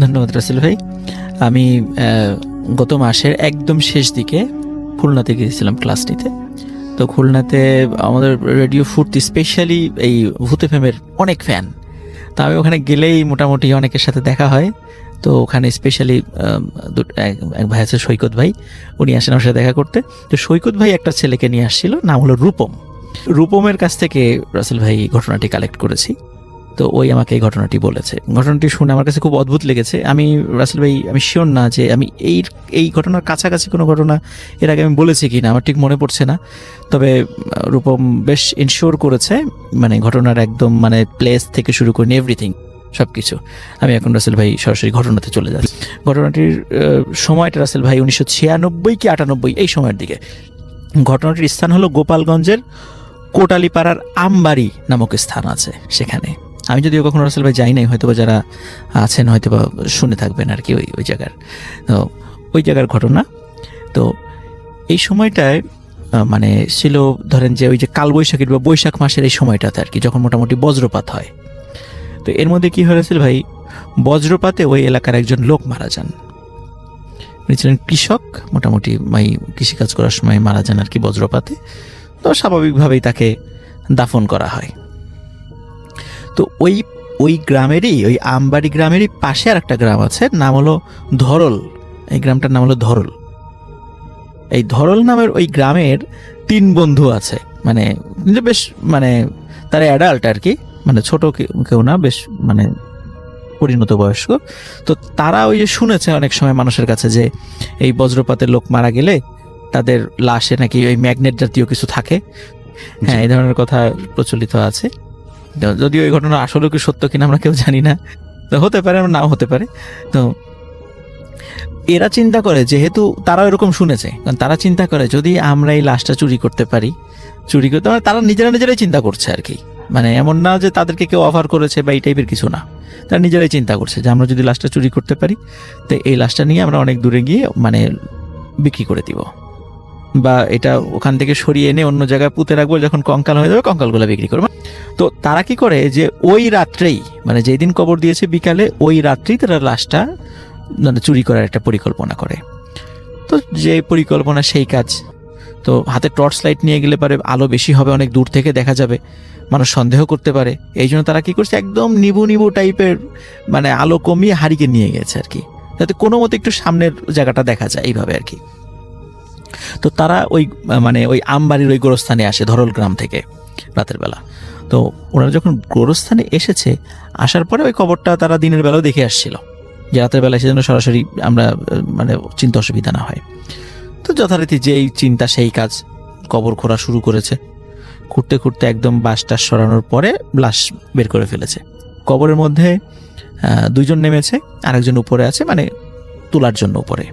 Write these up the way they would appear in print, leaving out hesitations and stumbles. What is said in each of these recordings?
ধন্যবাদ রাসেল ভাই। আমি গত মাসের একদম শেষ দিকে খুলনাতে গিয়েছিলাম ক্লাস নিতে। তো খুলনাতে আমাদের রেডিও ফুর্তি স্পেশালি এই ভূত এফএমের অনেক ফ্যান। তো আমি ওখানে গেলেই মোটামুটি অনেকের সাথে দেখা হয়। তো ওখানে স্পেশালি এক ভাই আছে সৈকত ভাই, উনি আসেন আমার সাথে দেখা করতে। তো সৈকত ভাই একটা ছেলেকে নিয়ে আসছিল, নাম হলো রূপম। রূপমের কাছ থেকে রাসেল ভাই ঘটনাটি কালেক্ট করেছি। তো ওই আমাকে এই ঘটনাটি বলেছে। ঘটনাটি শুনে আমার কাছে খুব অদ্ভুত লেগেছে। আমি রাসেল ভাই আমি শিওর না যে আমি এই ঘটনার কাছাকাছি কোনো ঘটনা এর আগে আমি বলেছি কি না, আমার ঠিক মনে পড়ছে না। তবে রূপম বেশ ইনশিওর করেছে, মানে ঘটনার একদম মানে প্লেস থেকে শুরু করে এভরিথিং সব কিছু। আমি এখন রাসেল ভাই সরাসরি ঘটনাতে চলে যাচ্ছি। ঘটনাটির সময়টা রাসেল ভাই 1996 কি 98 এই সময়ের দিকে। ঘটনাটির স্থান হলো গোপালগঞ্জের কোটালীপাড়ার আমবাড়ি নামক স্থান আছে সেখানে। আমি যদিও কখনো রাসেল ভাই যাই নাই, হয়তো বা যারা আছেন হয়তো বা শুনে থাকবেন আর কি ওই জায়গার। তো ওই জায়গার ঘটনা। তো এই সময়টায় মানে ছিল ধরেন যে ওই যে কালবৈশাখীর বা বৈশাখ মাসের এই সময়টাতে আর কি, যখন মোটামুটি বজ্রপাত হয়। তো এর মধ্যে কি হয়েছিল ভাই, বজ্রপাতে ওই এলাকার একজন লোক মারা যান। উনি ছিলেন কৃষক, মোটামুটি কৃষিকাজ করার সময় মারা যান আর কি বজ্রপাতে। তো স্বাভাবিকভাবেই তাকে দাফন করা হয়। তো ওই গ্রামেরই, ওই আমবাড়ি গ্রামেরই পাশে আর একটা গ্রাম আছে, নাম হলো ধরল। এই গ্রামটার নাম হলো ধরল। এই ধরল নামের ওই গ্রামের 3 বন্ধু আছে, মানে বেশ মানে তারা অ্যাডাল্ট আর কি, মানে ছোট কেউ না, বেশ মানে পরিণত বয়স্ক। তো তারা ওই যে শুনেছে অনেক সময় মানুষের কাছে যে এই বজ্রপাতের লোক মারা গেলে তাদের লাশে নাকি ওই ম্যাগনেট জাতীয় কিছু থাকে। হ্যাঁ, এই ধরনের কথা প্রচলিত আছে। যদিও এই ঘটনা আসলে কি সত্য কিনা আমরা কেউ জানি না, তো হতে পারে নাও হতে পারে। তো এরা চিন্তা করে, যেহেতু তারা এরকম শুনেছে, কারণ তারা চিন্তা করে যদি আমরা এই লাশটা চুরি করতে পারি, চুরি করতে মানে তারা নিজেরাই চিন্তা করছে আর কি, মানে এমন না যে তাদেরকে কেউ অফার করেছে বা এই টাইপের কিছু না। তারা নিজেরাই চিন্তা করছে যে আমরা যদি লাশটা চুরি করতে পারি, তো এই লাশটা নিয়ে আমরা অনেক দূরে গিয়ে মানে বিক্রি করে দিব, বা এটা ওখান থেকে সরিয়ে এনে অন্য জায়গায় পুঁতে রাখবো, যখন কঙ্কাল হয়ে যাবে কঙ্কালগুলো বিক্রি করবো। তো তারা কি করে যে ওই রাত্রেই, মানে যেই দিন কবর দিয়েছে বিকালে, ওই রাত্রেই তারা লাশটা মানে চুরি করার একটা পরিকল্পনা করে। তো যে পরিকল্পনা সেই কাজ। তো হাতে টর্চ লাইট নিয়ে গেলে পারে আলো বেশি হবে, অনেক দূর থেকে দেখা যাবে, মানুষ সন্দেহ করতে পারে। এই জন্য তারা কি করছে, একদম নিবু টাইপের মানে আলো কমিয়ে হারিকে নিয়ে গেছে আর কি, যাতে কোনো মতে একটু সামনের জায়গাটা দেখা যায় এইভাবে আর কি। তো তারা ওই আমবাড়ির ওই গোরস্থানে আসে ধরল গ্রাম থেকে রাতের বেলা। তো ওনারা যখন গোরস্থানে এসেছে, আসার পরে ওই কবরটা তারা দিনের বেলাও দেখে আসছিল, যে রাতের বেলা সেজন্য সরাসরি আমরা মানে চিন্তা অসুবিধা না হয়। তো যথারীতি যেই চিন্তা সেই কাজ, কবর খোঁড়া শুরু করেছে। খুঁড়তে একদম বাঁশটা সরানোর পরে লাশ বের করে ফেলেছে। কবরের মধ্যে 2 জন নেমেছে, আরেকজন উপরে আছে, মানে তোলার জন্য উপরে।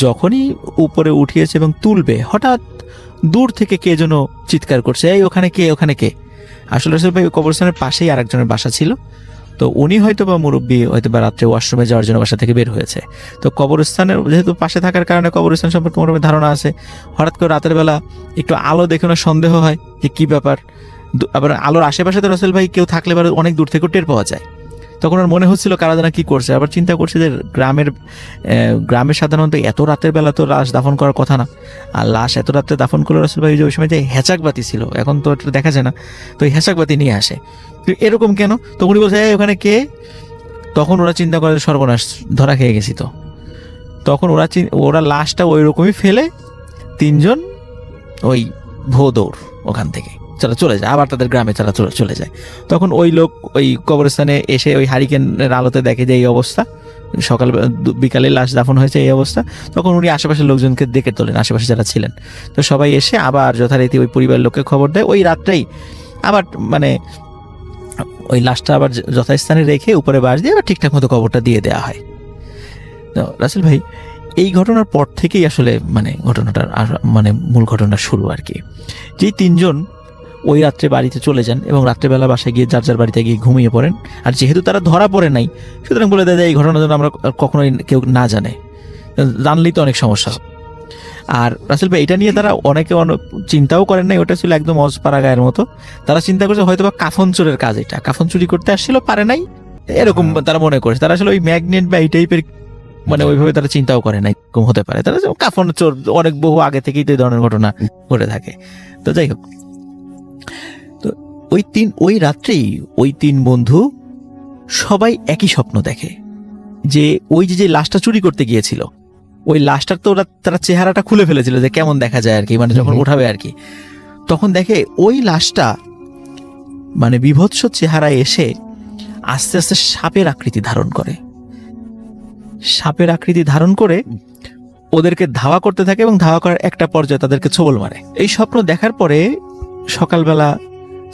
যখনই উপরে উঠিয়েছে এবং তুলবে, হঠাৎ দূর থেকে কে যেন চিৎকার করছে, এই ওখানে কে। আসলে ভাই কবরস্থানের পাশেই আরেকজনের বাসা ছিল। তো উনি হয়তো বা মুরব্বী, হয়তো বা রাত্রে ওয়াশরুমে যাওয়ার জন্য বাসা থেকে বের হয়েছে। তো কবরস্থানের যেহেতু পাশে থাকার কারণে কবরস্থান সম্পর্কে মোটামুটি ধারণা আছে। হঠাৎ করে রাতের বেলা একটু আলো দেখে ওনার সন্দেহ হয় যে কি ব্যাপার। আবার আলোর আশেপাশে তো রাসেল ভাই কেউ থাকলে অনেক দূর থেকে টের পাওয়া যায়। তখন ওর মনে হচ্ছিল কারা যেন কি করছে। আবার চিন্তা করছে যে গ্রামের সাধারণত এত রাতের বেলা তো লাশ দাফন করার কথা না, আর লাশ এত রাত্রে দাফন করলে রাসেল ভাই ওই সময় যে হ্যাচাক বাতি ছিল, এখন তো এটা দেখা যায় না, তো এই হ্যাচাক বাতি নিয়ে আসে। এরকম কেন? তখন উনি বলছে ওখানে কে। তখন ওরা চিন্তা করে সর্বনাশ, ধরা খেয়ে গেছি। তো তখন ওরা লাশটা ওই রকমই ফেলে 3 জন ওই ভো দৌড় ওখান থেকে চলে যায়, আবার তাদের গ্রামে চলে যায়। তখন ওই লোক ওই কবরস্থানে এসে ওই হারিকেনের আলোতে দেখে যে এই অবস্থা, সকাল বিকালে লাশ দাফন হয়েছে এই অবস্থা। তখন উনি আশেপাশের লোকজনকে ডেকে তোলেন, আশেপাশে যারা ছিলেন। তো সবাই এসে আবার যথারীতি ওই পরিবারের লোককে খবর দেয়। ওই রাত্রেই আবার মানে ওই লাশটা আবার যথাস্থানে রেখে উপরে বাঁশ দিয়ে আবার ঠিকঠাক মতো কবরটা দিয়ে দেওয়া হয়। তো রাসেল ভাই এই ঘটনার পর থেকেই আসলে মানে ঘটনাটার মানে মূল ঘটনা শুরু আর কি। যেই 3 জন ওই রাত্রে বাড়িতে চলে যান এবং রাত্রেবেলা বাসায় গিয়ে যার বাড়িতে গিয়ে ঘুমিয়ে পড়েন। আর যেহেতু তারা ধরা পড়ে নাই, সুতরাং বলে দেয় এই ঘটনার জন্য আমরা কখনোই কেউ না জানে, জানলেই তো অনেক সমস্যা। আর রাসেল ভাই এটা নিয়ে তারা অনেকে চিন্তাও করেন নাই, ওটা ছিল একদম অজপাড়া গায়ের মতো। তারা চিন্তা করছে হয়তো বা কাফন চোরের কাজ, এটা কাফন চুরি করতে আসছিল, পারে নাই, এরকম তারা মনে করেছে। তারা আসলে ওই ম্যাগনেট বা এই টাইপের মানে ওইভাবে তারা চিন্তাও করে না এরকম হতে পারে। তারা কাফন চোর অনেক বহু আগে থেকেই তো এই ধরনের ঘটনা ঘটে থাকে। তো যাই হোক, তো ওই রাত্রেই ওই 3 বন্ধু সবাই একই স্বপ্ন দেখে যে ওই যে লাশটা চুরি করতে গিয়েছিল ওই লাশটার তো তারা চেহারাটা খুলে ফেলেছিল যে কেমন দেখা যায় আর কি, মানে যখন উঠাবে আর কি, তখন দেখে ওই লাশটা মানে বিভৎস চেহারায় এসে আস্তে আস্তে সাপের আকৃতি ধারণ করে। সাপের আকৃতি ধারণ করে ওদেরকে ধাওয়া করতে থাকে এবং ধাওয়া করার একটা পর্যায়ে তাদেরকে ছোবল মারে। এই স্বপ্ন দেখার পরে সকালবেলা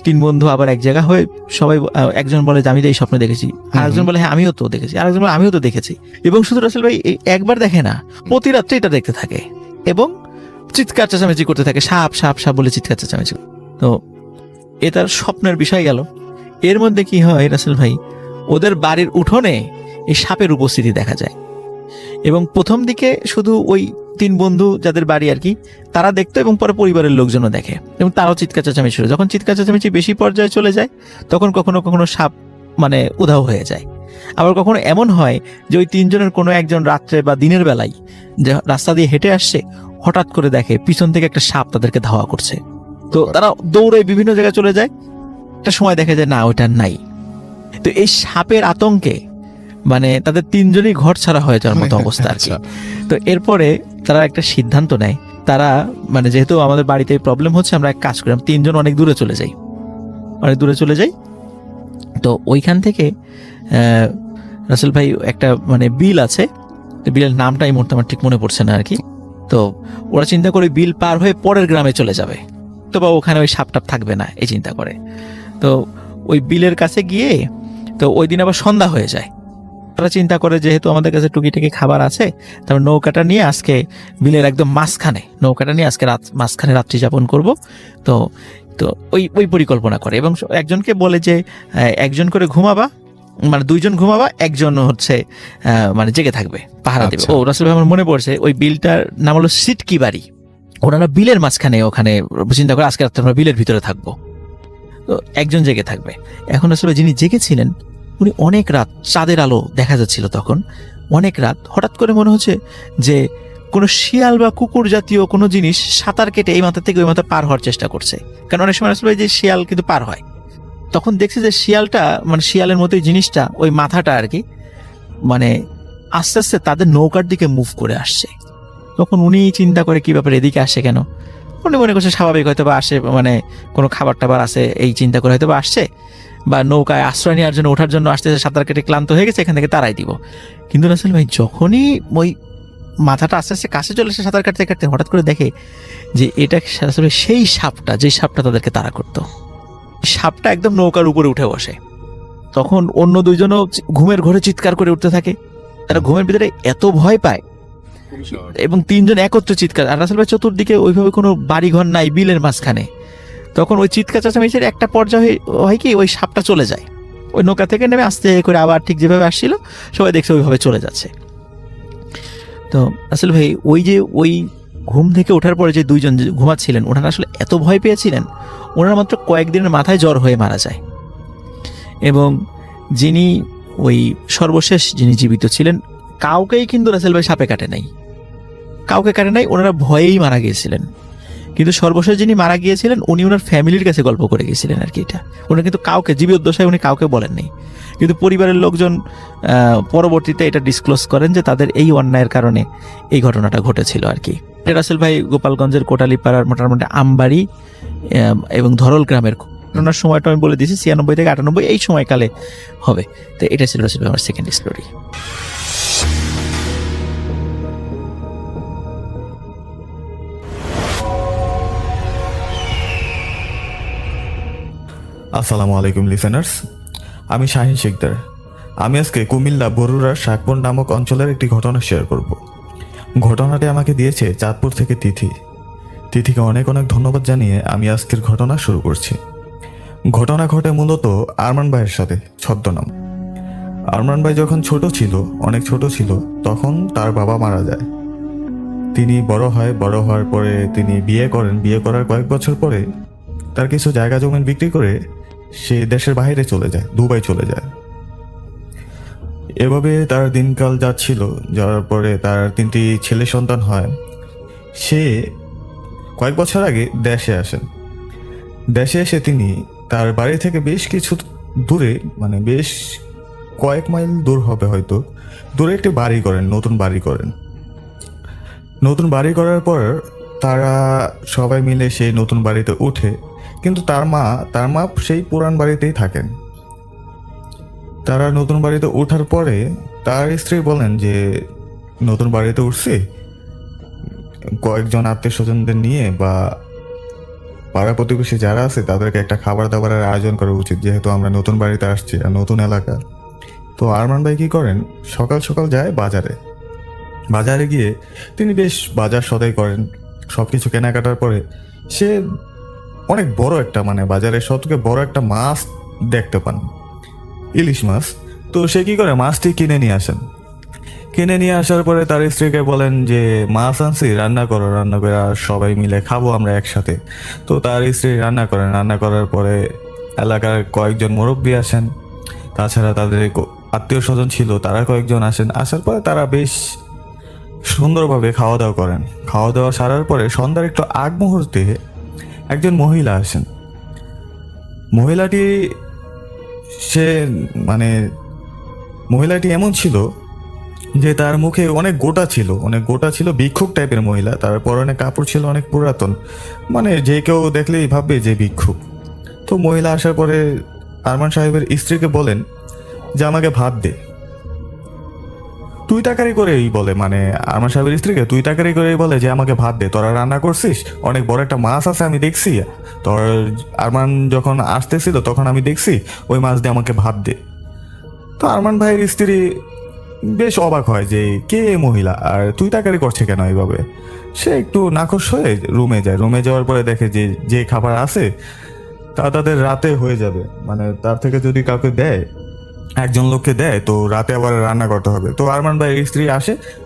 3 বন্ধু আবার এক জায়গা হয়ে সবাই, একজন বলে যে আমি তো এই স্বপ্ন দেখেছি, আরেকজন বলে হ্যাঁ আমিও তো দেখেছি, আরেকজন বলে আমিও তো দেখেছি। এবং শুধু রাসেল ভাই একবার দেখে না, প্রতি রাত্রে এটা দেখতে থাকে এবং চিৎকার চেঁচামেচি করতে থাকে, সাপ সাপ সাপ বলে চিৎকার চেঁচামেচি। তো এ তার স্বপ্নের বিষয় গেল। এর মধ্যে কি হয় রাসেল ভাই, ওদের বাড়ির উঠোনে এই সাপের উপস্থিতি দেখা যায় এবং প্রথম দিকে শুধু ওই 3 বন্ধু যাদের বাড়ি আর কি তারা দেখতো এবং পরে পরিবারের লোকজনও দেখে এবং তারাও চিৎকার চেঁচামেচি শুরু। যখন চিৎকার চেঁচামেচি বেশি পর্যায়ে চলে যায় তখন কখনো কখনো সাপ মানে উধাও হয়ে যায়। আবার কখনো এমন হয় যে ওই 3 জনের কোনো একজন রাত্রে বা দিনের বেলায় যে রাস্তা দিয়ে হেঁটে আসছে হঠাৎ করে দেখে পিছন থেকে একটা সাপ তাদেরকে ধাওয়া করছে। তো তারা দৌড়ে বিভিন্ন জায়গায় চলে যায়, একটা সময় দেখে যায় না ওইটা নাই। তো এই সাপের আতঙ্কে মানে তাদের 3 জনই ঘর ছাড়া হয়ে যাওয়ার মতো অবস্থা আর কি। তো এরপরে তারা একটা সিদ্ধান্ত নেয়, তারা মানে যেহেতু আমাদের বাড়িতে প্রবলেম হচ্ছে আমরা এক কাজ করি, 3 জন অনেক দূরে চলে যাই। তো ওইখান থেকে রাসেল ভাই একটা মানে বিল আছে, বিলের নামটা এই মুহূর্তে আমার ঠিক মনে পড়ছে না আর কি। তো ওরা চিন্তা করে বিল পার হয়ে পরের গ্রামে চলে যাবে, তো বা ওখানে ওই সাপটাপ থাকবে না এই চিন্তা করে। তো ওই বিলের কাছে গিয়ে তো ওই দিন আবার সন্ধ্যা হয়ে যায়। তারা চিন্তা করে যেহেতু আমাদের কাছে টুকিটাকি খাবার আছে, তারপর নৌকাটা নিয়ে আজকে বিলের একদম মাঝখানে মাঝখানে রাত্রি যাপন করব। তো তো ওই পরিকল্পনা করে এবং একজনকে বলে যে একজন করে ঘুমাবা, মানে 2 জন ঘুমাবা, একজন হচ্ছে মানে জেগে থাকবে, পাহারা দেবে। ও রাসেল ভাই আমার মনে পড়ছে ওই বিলটার নাম হলো সিটকি বাড়ি। ওনারা বিলের মাঝখানে ওখানে চিন্তা করে আজকে রাত্রে আমরা বিলের ভিতরে থাকবো, তো একজন জেগে থাকবে। এখন আসলে যিনি জেগেছিলেন উনি অনেক রাত, চাঁদের আলো দেখা যাচ্ছিল তখন, অনেক রাত হঠাৎ করে মনে হচ্ছে যে কোনো শিয়াল বা কুকুর জাতীয় কোনো জিনিস সাঁতার কেটে এই মাথা থেকে ওই মাথা পার হওয়ার চেষ্টা করছে। কারণ অনেক সময় আসলে যে শিয়াল কিন্তু পার হয়, তখন দেখছে যে শিয়ালটা মানে শিয়ালের মতোই জিনিসটা ওই মাথাটা আর কি মানে আস্তে আস্তে তাদের নৌকার দিকে মুভ করে আসছে। তখন উনি চিন্তা করে কি ব্যাপার এদিকে আসছে কেন, উনি মনে করছে স্বাভাবিক হয়তো বা আসে, মানে কোনো খাবার টাবার আছে এই চিন্তা করে হয়তো বা আসছে, বা নৌকায় আশ্রয় নেওয়ার জন্য ওঠার জন্য আসতেছে, সাঁতার কেটে ক্লান্ত হয়ে গেছে, এখান থেকে তারাই দিব। কিন্তু রাসেল ভাই যখনই ওই মাথাটা আস্তে আস্তে কাছে চলে এসে সাঁতার কাটতে কাটতে হঠাৎ করে দেখে যে এটা আসলে সেই সাপটা, যে সাপটা তাদেরকে তাড়া করতো। সাপটা একদম নৌকার উপরে উঠে বসে। তখন অন্য 2 জনও ঘুমের ঘোরে চিৎকার করে উঠতে থাকে। তারা ঘুমের ভিতরে এত ভয় পায় এবং 3 জন একত্রে চিৎকার। আর রাসেল ভাই চতুর্দিকে ওইভাবে কোনো বাড়িঘর নাই, বিলের মাঝখানে। তখন ওই চিৎকার চেঁচামেচির একটা পর্যায়ে হয় কি ওই সাপটা চলে যায়, ওই নৌকা থেকে নেমে আস্তে করে আবার ঠিক যেভাবে আসছিল সবাই দেখছে ওইভাবে চলে যাচ্ছে। তো রাসেল ভাই ওই ঘুম থেকে ওঠার পরে যে 2 জন ঘুমাচ্ছিলেন ওনারা আসলে এত ভয় পেয়েছিলেন, ওনারা মাত্র কয়েকদিনের মাথায় জ্বর হয়ে মারা যায়। এবং যিনি ওই সর্বশেষ যিনি জীবিত ছিলেন কাউকেই কিন্তু রাসেল ভাই সাপে কাটে নাই, ওনারা ভয়েই মারা গিয়েছিলেন। কিন্তু সর্বশেষ যিনি মারা গিয়েছিলেন উনি ওনার ফ্যামিলির কাছে গল্প করে গিয়েছিলেন আর কি। এটা উনি কিন্তু কাউকে জীবদ্দশায় উনি কাউকে বলেননি, কিন্তু পরিবারের লোকজন পরবর্তীতে এটা ডিসক্লোজ করেন যে তাদের এই অন্যায়ের কারণে এই ঘটনাটা ঘটেছিল আর কি। রাসেল ভাই গোপালগঞ্জের কোটালীপাড়ার মোটামুটি আমবাড়ি এবং ধরল গ্রামের ঘটনার সময়টা আমি বলে দিয়েছি 96 থেকে 98 এই সময়কালে হবে। তো এটা ছিল রাসেল ভাই আমার সেকেন্ড স্টোরি। আসসালামু আলাইকুম লিসেনার্স, আমি শাহিন শিকদার। আমি আজকে কুমিল্লা বরুড়ার শাকবন নামক অঞ্চলের একটি ঘটনা শেয়ার করব। ঘটনাটি আমাকে দিয়েছে চাঁদপুর থেকে তিথিকে অনেক অনেক ধন্যবাদ জানিয়ে আমি আজকের ঘটনা শুরু করছি। ঘটনা ঘটে মূলত আরমান ভাইয়ের সাথে। ছদ্মনাম আরমান ভাই যখন অনেক ছোট ছিল তখন তার বাবা মারা যায়। তিনি বড় হওয়ার পরে তিনি বিয়ে করার কয়েক বছর পরে তার কিছু জায়গা জমি বিক্রি করে সে দেশের বাইরে চলে যায়, দুবাই চলে যায়। এভাবে তার দিনকাল যাচ্ছিল। যাওয়ার পরে তার 3টি ছেলে সন্তান হয়। সে কয়েক বছর আগে দেশে আসেন। দেশে এসে তিনি তার বাড়ি থেকে বেশ কিছু দূরে, মানে বেশ কয়েক মাইল দূর হবে হয়তো, দূরে একটি বাড়ি করেন, নতুন বাড়ি করেন। নতুন বাড়ি করার পর তারা সবাই মিলে সেই নতুন বাড়িতে উঠে, কিন্তু তার মা সেই পুরান বাড়িতেই থাকেন। তারা নতুন বাড়িতে ওঠার পরে তার স্ত্রী বলেন যে নতুন বাড়িতে উঠছি, কয়েকজন আত্মীয় স্বজনদের নিয়ে বা পাড়া প্রতিবেশী যারা আছে তাদেরকে একটা খাবার দাবারের আয়োজন করা উচিত, যেহেতু আমরা নতুন বাড়িতে আসছি আর নতুন এলাকা। তো আরমান ভাই কি করেন, সকাল সকাল যায় বাজারে গিয়ে তিনি বেশ বাজার সদাই করেন। সব কিছু কেনাকাটার পরে সে অনেক বড় একটা, মানে বাজারের সবথেকে বড় একটা মাছ দেখতে পান, ইলিশ মাছ। তো সে কি করে, মাছটি কিনে নিয়ে আসেন। কিনে নিয়ে আসার পরে তার স্ত্রীকে বলেন যে মাছ আনছি, রান্না করো, রান্না করে আর সবাই মিলে খাবো আমরা একসাথে। তো তার স্ত্রী রান্না করেন। রান্না করার পরে এলাকার কয়েকজন মুরব্বী আসেন, তাছাড়া তাদের আত্মীয় স্বজন ছিল তারা কয়েকজন আসেন। আসার পরে তারা বেশ সুন্দরভাবে খাওয়া দাওয়া করেন। খাওয়া দাওয়া সারার পরে সন্ধ্যার একটু আগ মুহূর্তে একজন মহিলা আসেন। মহিলাটি সে মানে মহিলাটি এমন ছিল যে তার মুখে অনেক গোটা ছিল, ভিক্ষুক টাইপের মহিলা। তার পরনে কাপড় ছিল অনেক পুরাতন, মানে যে কেউ দেখলেই ভাববে যে ভিক্ষুক। তো মহিলা আসার পরে আরমান সাহেবের স্ত্রীকে বলেন যে আমাকে ভাত দে। তুই তাকারি করেই বলে, মানে আরমান সাহেবের স্ত্রীকে তুই তাকারি করেই বলে যে আমাকে ভাত দে, তোরা রান্না করছিস, অনেক বড় একটা মাছ আছে আমি দেখছি, তোর আরমান যখন আসতেছিল তখন আমি দেখছি, ওই মাছ দিয়ে আমাকে ভাত দে। তো আরমান ভাইয়ের স্ত্রী বেশ অবাক হয় যে কে এ মহিলা, আর তুই তাকারি করছে কেন এইভাবে। সে একটু নাখোশ হয়ে রুমে যায়। রুমে যাওয়ার পরে দেখে যে যে খাবার আছে তা তাদের রাতে হয়ে যাবে, মানে তার থেকে যদি কাউকে দেয়, একজন লোককে দেয়, তো রাতে আবার রান্না করতে হবে। তো আরমান ভাইয়ের স্ত্রী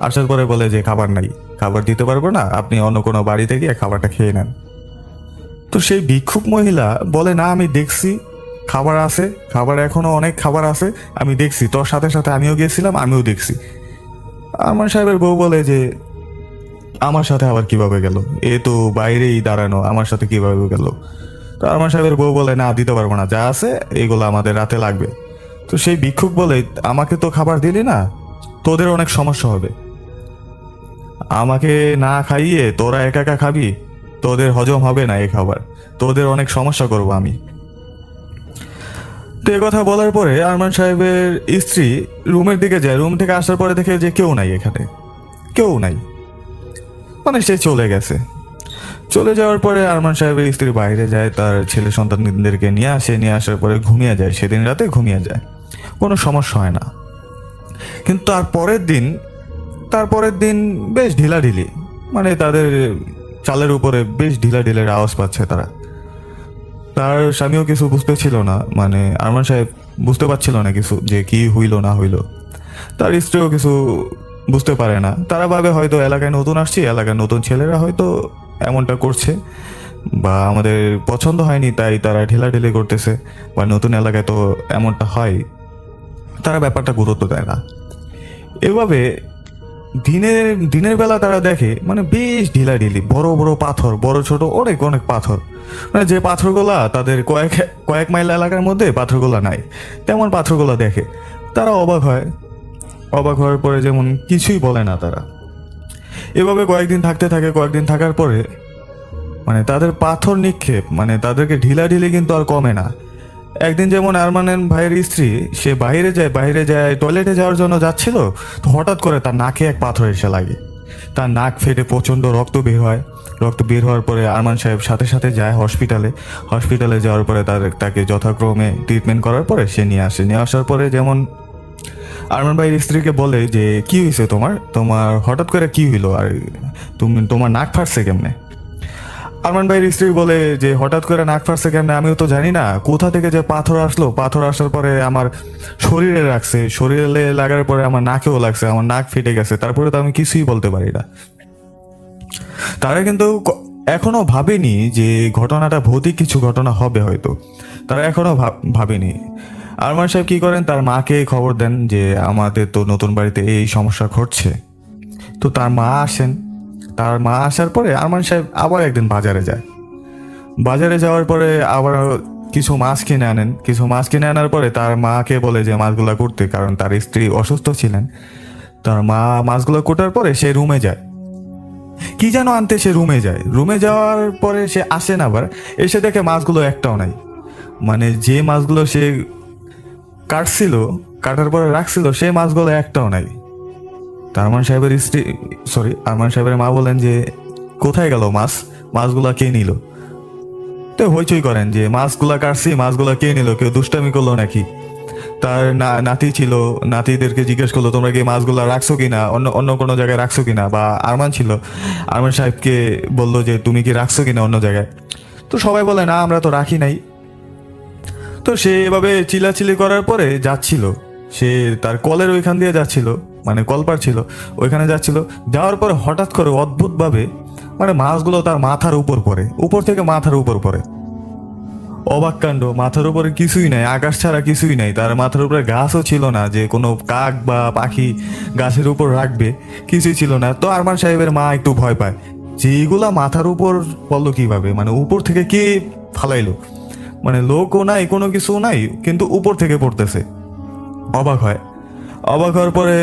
আসার পরে বলে যে খাবার নাই, খাবার দিতে পারবো না, আপনি অন্য কোনো বাড়িতে গিয়ে খাবারটা খেয়ে নেন। তো সেই ভিক্ষুক মহিলা বলে না, আমি দেখছি খাবার আছে, খাবার এখনো অনেক খাবার আছে, আমি দেখছি, তোর সাথে সাথে আমিও গিয়েছিলাম, আমিও দেখছি। আরমান সাহেবের বউ বলে যে আমার সাথে আবার কিভাবে গেল, এ তো বাইরেই দাঁড়ানো, আমার সাথে কিভাবে গেল। তো আরমান সাহেবের বউ বলে না, দিতে পারবো না, যা আছে এগুলো আমাদের রাতে লাগবে। তো সেই ভিক্ষুক বলে আমাকে তো খাবার দিলি না, তোদের অনেক সমস্যা হবে, আমাকে না খাইয়ে তোরা একা একা খাবি, তোদের হজম হবে না এই খাবার, তোদের অনেক সমস্যা করব আমি। তো এই কথা বলার পরে আরমান সাহেবের স্ত্রী রুমের দিকে যায়। রুম থেকে আসার পরে দেখে যে কেউ নাই, এখানে কেউ নাই, মানে সে চলে গেছে। চলে যাওয়ার পরে আরমান সাহেবের স্ত্রী বাইরে যায়, তার ছেলে সন্তানদেরকে নিয়ে আসে। নিয়ে আসার পরে ঘুমিয়ে যায়, সেদিন রাতে ঘুমিয়ে যায়, কোনো সমস্যা হয় না। কিন্তু তারপরের দিন বেশ ঢিলাঢিলি, মানে তাদের চালের উপরে বেশ ঢিলাঢিলের আওয়াজ পাচ্ছে তারা। তার স্বামীও কিছু বুঝতে ছিল না, মানে আরমান সাহেব বুঝতে পারছিল না কিছু, যে কি হইল না হইল। তার স্ত্রীও কিছু বুঝতে পারে না। তারা ভাবে হয়তো এলাকায় নতুন আসছি, এলাকার নতুন ছেলেরা হয়তো এমনটা করছে, বা আমাদের পছন্দ হয়নি তাই তারা ঢিলাঢিলি করতেছে, বা নতুন এলাকায় তো এমনটা হয়, তারা ব্যাপারটা গুরুত্ব দেয় না। এভাবে দিনের বেলা তারা দেখে মানে বেশ ঢিলাঢিলি, বড় বড় পাথর, বড় ছোট অনেক অনেক পাথর, মানে যে পাথরগুলা তাদের কয়েক মাইল এলাকার মধ্যে পাথরগুলা নাই, তেমন পাথরগুলা দেখে তারা অবাক হয়। অবাক হওয়ার পরে যেমন কিছুই বলে না তারা। এভাবে কয়েকদিন থাকার পরে মানে তাদের পাথর নিক্ষেপ, মানে তাদেরকে ঢিলাঢিলি কিন্তু আর কমে না। একদিন যেমন আরমানের ভাইয়ের স্ত্রী সে বাইরে যায় টয়লেটে যাওয়ার জন্য যাচ্ছিল, তো হঠাৎ করে তার নাকে এক পাথর এসে লাগে। তার নাক ফেটে প্রচণ্ড রক্ত বের হয়। রক্ত বের হওয়ার পরে আরমান সাহেব সাথে সাথে যায় হসপিটালে যাওয়ার পরে তাকে যথাক্রমে ট্রিটমেন্ট করার পরে সে নিয়ে আসার পরে যেমন আরমান ভাইয়ের স্ত্রীকে বলে যে কি হয়েছে তোমার হঠাৎ করে কি হইলো, আর তোমার নাক ফাটছে কেমনে। আরমান ভাইয়ের স্ত্রী বলে যে হঠাৎ করে নাক ফাটছে কেমনে আমিও তো জানি না, কোথা থেকে যে পাথর আসলো, পাথর আসার পরে আমার শরীরে লাগার পরে আমার নাকেও লাগছে, আমার নাক ফেটে গেছে, তারপরে তো আমি কিছুই বলতে পারি না। তারা কিন্তু এখনো ভাবেনি যে ঘটনাটা ভৌতিক কিছু ঘটনা হবে, হয়তো তারা এখনো ভাবেনি। আরমান সাহেব কি করেন, তার মাকে খবর দেন যে আমাদের তো নতুন বাড়িতে এই সমস্যা ঘটছে। তো তার মা আসেন। তার মা আসার পরে আরমান সাহেব আবার একদিন বাজারে যায়। বাজারে যাওয়ার পরে আবার কিছু মাছ কিনে আনেন। কিছু মাছ কিনে আনার পরে তার মাকে বলে যে মাছগুলা করতে, কারণ তার স্ত্রী অসুস্থ ছিলেন। তার মা মাছগুলো কোটার পরে সে রুমে যায়, কি যেন আনতে সে রুমে যায়। রুমে যাওয়ার পরে সে আসেন, আবার এসে দেখে মাছগুলো একটাও নাই। মানে যে মাছগুলো সে কাটছিল, কাটার পরে রাখছিল, সেই মাছগুলো একটাও নাই। তা আরমান সাহেবের স্ত্রী, সরি, আরমান সাহেবের মা বলেন যে কোথায় গেল মাছ, মাছগুলা কে নিল? তো হইচই করেন যে মাছগুলা কাটছি, মাছগুলা কে নিল, কেউ দুষ্টামি করলো নাকি। তার নাতি ছিল, নাতিদেরকে জিজ্ঞেস করলো তোমরা কি মাছগুলা রাখছো কিনা, অন্য অন্য কোনো জায়গায় রাখছো কিনা। বা আরমান ছিল, আরমান সাহেবকে বললো যে তুমি কি রাখছো কিনা অন্য জায়গায়। তো সবাই বলে না, আমরা তো রাখি নাই। তো সে এভাবে চিল্লাচিল্লি করার পরে যাচ্ছিল, সে তার কলের ওইখান দিয়ে যাচ্ছিল, মানে কলপার ছিল ওইখানে যাচ্ছিল। যাওয়ার পরে হঠাৎ করে অদ্ভুতভাবে মানে মাছগুলো তার মাথার উপর পড়ে, উপর থেকে মাথার উপর পড়ে। অবাক কাণ্ড, মাথার উপরে কিছুই নাই, আকাশ ছাড়া কিছুই নাই। তার মাথার উপরে গাছও ছিল না যে কোনো কাক বা পাখি গাছের উপর রাখবে, কিছুই ছিল না। তো আরমান সাহেবের মা একটু ভয় পায় যে এইগুলা মাথার উপর পড়লো কিভাবে, মানে উপর থেকে কে ফালাইলো, মানে লোকও নাই, কোনো কিছু নাই, কিন্তু উপর থেকে পড়তেছে। অবাক হয়। অবাক হওয়ার পরে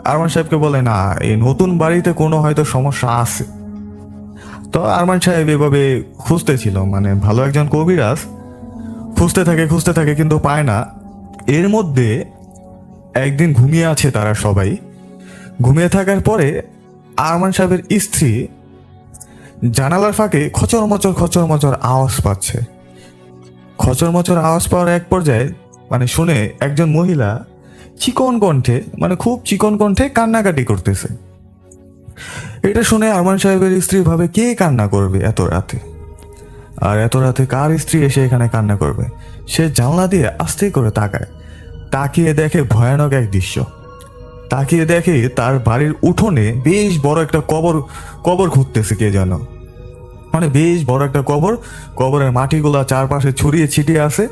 আরমান সাহেবকে বলে না, এই নতুন বাড়িতে কোনো হয়তো সমস্যা আছে। তো আরমান সাহেব এভাবে খুঁজতেছিল, মানে ভালো একজন কবিরাজ, খুঁজতে থাকে কিন্তু পায় না। এর মধ্যে একদিন ঘুমিয়ে আছে তারা সবাই। ঘুমিয়ে থাকার পরে আরমান সাহেবের স্ত্রী জানালার ফাঁকে খচর মচর আওয়াজ পাচ্ছে। খচর মচর আওয়াজ পাওয়ার এক পর্যায়ে মানে শুনে একজন মহিলা চিকন কণ্ঠে, মানে খুব চিকন কণ্ঠে কান্নাকাটি করতেছে। এটা শুনে আরমান সাহেবের স্ত্রী ভাবে কে কান্না করবে এত রাতে, আর এত রাতে কার স্ত্রী এসে এখানে কান্না করবে। সে জানলা দিয়ে আস্তে করে তাকায়, তাকিয়ে দেখে ভয়ানক এক দৃশ্য। তাকিয়ে দেখে তার বাড়ির উঠোনে বেশ বড় একটা কবর খুঁড়তেছে কে যেন, মানে বেশ বড় একটা কবরের মাটিগুলা চারপাশে ছড়িয়ে ছিটিয়ে আছে,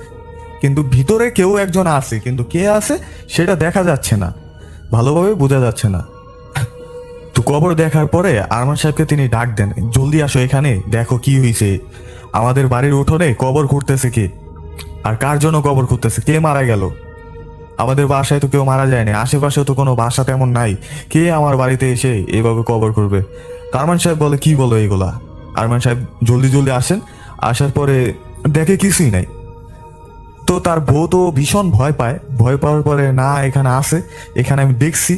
কিন্তু ভিতরে কেউ একজন আছে, কিন্তু কে আছে সেটা দেখা যাচ্ছে না, ভালোভাবে বোঝা যাচ্ছে না। তো কবর দেখার পরে আরমান সাহেবকে তিনি ডাক দেন, জলদি আসো এখানে, দেখো কি হয়েছে, আমাদের বাড়ির উঠোনে কবর খুঁড়তেছে কে, আর কার জন্য কবর খুঁড়তেছে, কে মারা গেল। আমাদের বাসায় তো কেউ মারা যায়নি, আশেপাশেও তো কোনো বাসা তেমন নাই, কে আমার বাড়িতে এসে এইভাবে কবর করবে। আরমান সাহেব বলে কি বলো এগুলা। আরমান সাহেব জলদি আসেন। আসার পরে দেখে কিছুই নাই। তো তার বউ তো ভীষণ ভয় পায়। ভয় পাওয়ার পরে না, এখানে আসে, এখানে আমি দেখছি,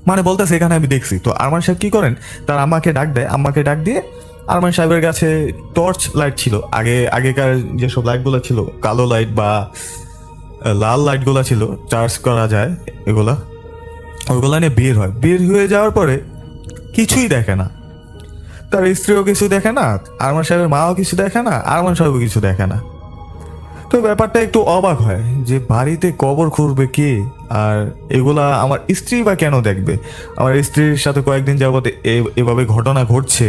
মানে বলতেছে এখানে আমি দেখছি। তো আরমান সাহেব কি করেন, তার আম্মাকে ডাক দেয়। আম্মাকে ডাক দিয়ে আরমান সাহেবের কাছে টর্চ লাইট ছিল, আগেকার যেসব লাইটগুলো ছিল, কালো লাইট বা লাল লাইটগুলো ছিল, চার্জ করা যায় এগুলা, ওইগুলা নিয়ে বের হয়ে যাওয়ার পরে কিছুই দেখে না। তার স্ত্রীও কিছু দেখে না, আরমান সাহেবের মাও কিছু দেখে না, আরমান সাহেবও কিছু দেখে না। তো ব্যাপারটা একটু অবাক হয় যে বাড়িতে কবর খুঁড়বে কে, আর এগুলা আমার স্ত্রী বা কেন দেখবে। আমার স্ত্রীর সাথে কয়েকদিন যাবত এভাবে ঘটনা ঘটছে,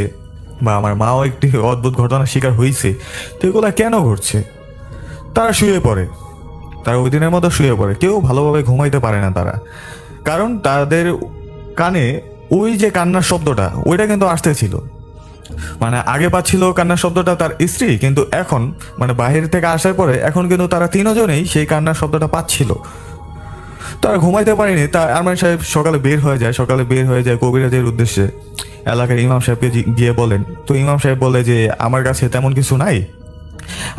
বা আমার মাও একটি অদ্ভুত ঘটনার শিকার হয়েছে, তো এগুলা কেন ঘটছে। তারা শুয়ে পড়ে, তারা ওই দিনের মতো শুয়ে পড়ে, কেউ ভালোভাবে ঘুমাইতে পারে না তারা, কারণ তাদের কানে ওই যে কান্নার শব্দটা, ওইটা কিন্তু আসতেছিল। মানে আগে পাচ্ছিল কান্নার শব্দটা তার স্ত্রী, কিন্তু এখন মানে বাহির থেকে আসার পরে এখন কিন্তু তারা তিনজনেই সেই কান্নার শব্দটা পাচ্ছিল। তারা ঘুমাইতে পারেনি। তা আরমান সাহেব সকালে বের হয়ে যায় কবিরাজের উদ্দেশ্যে। এলাকার ইমাম সাহেবকে গিয়ে বলেন। তো ইমাম সাহেব বলে যে আমার কাছে তেমন কিছু নাই,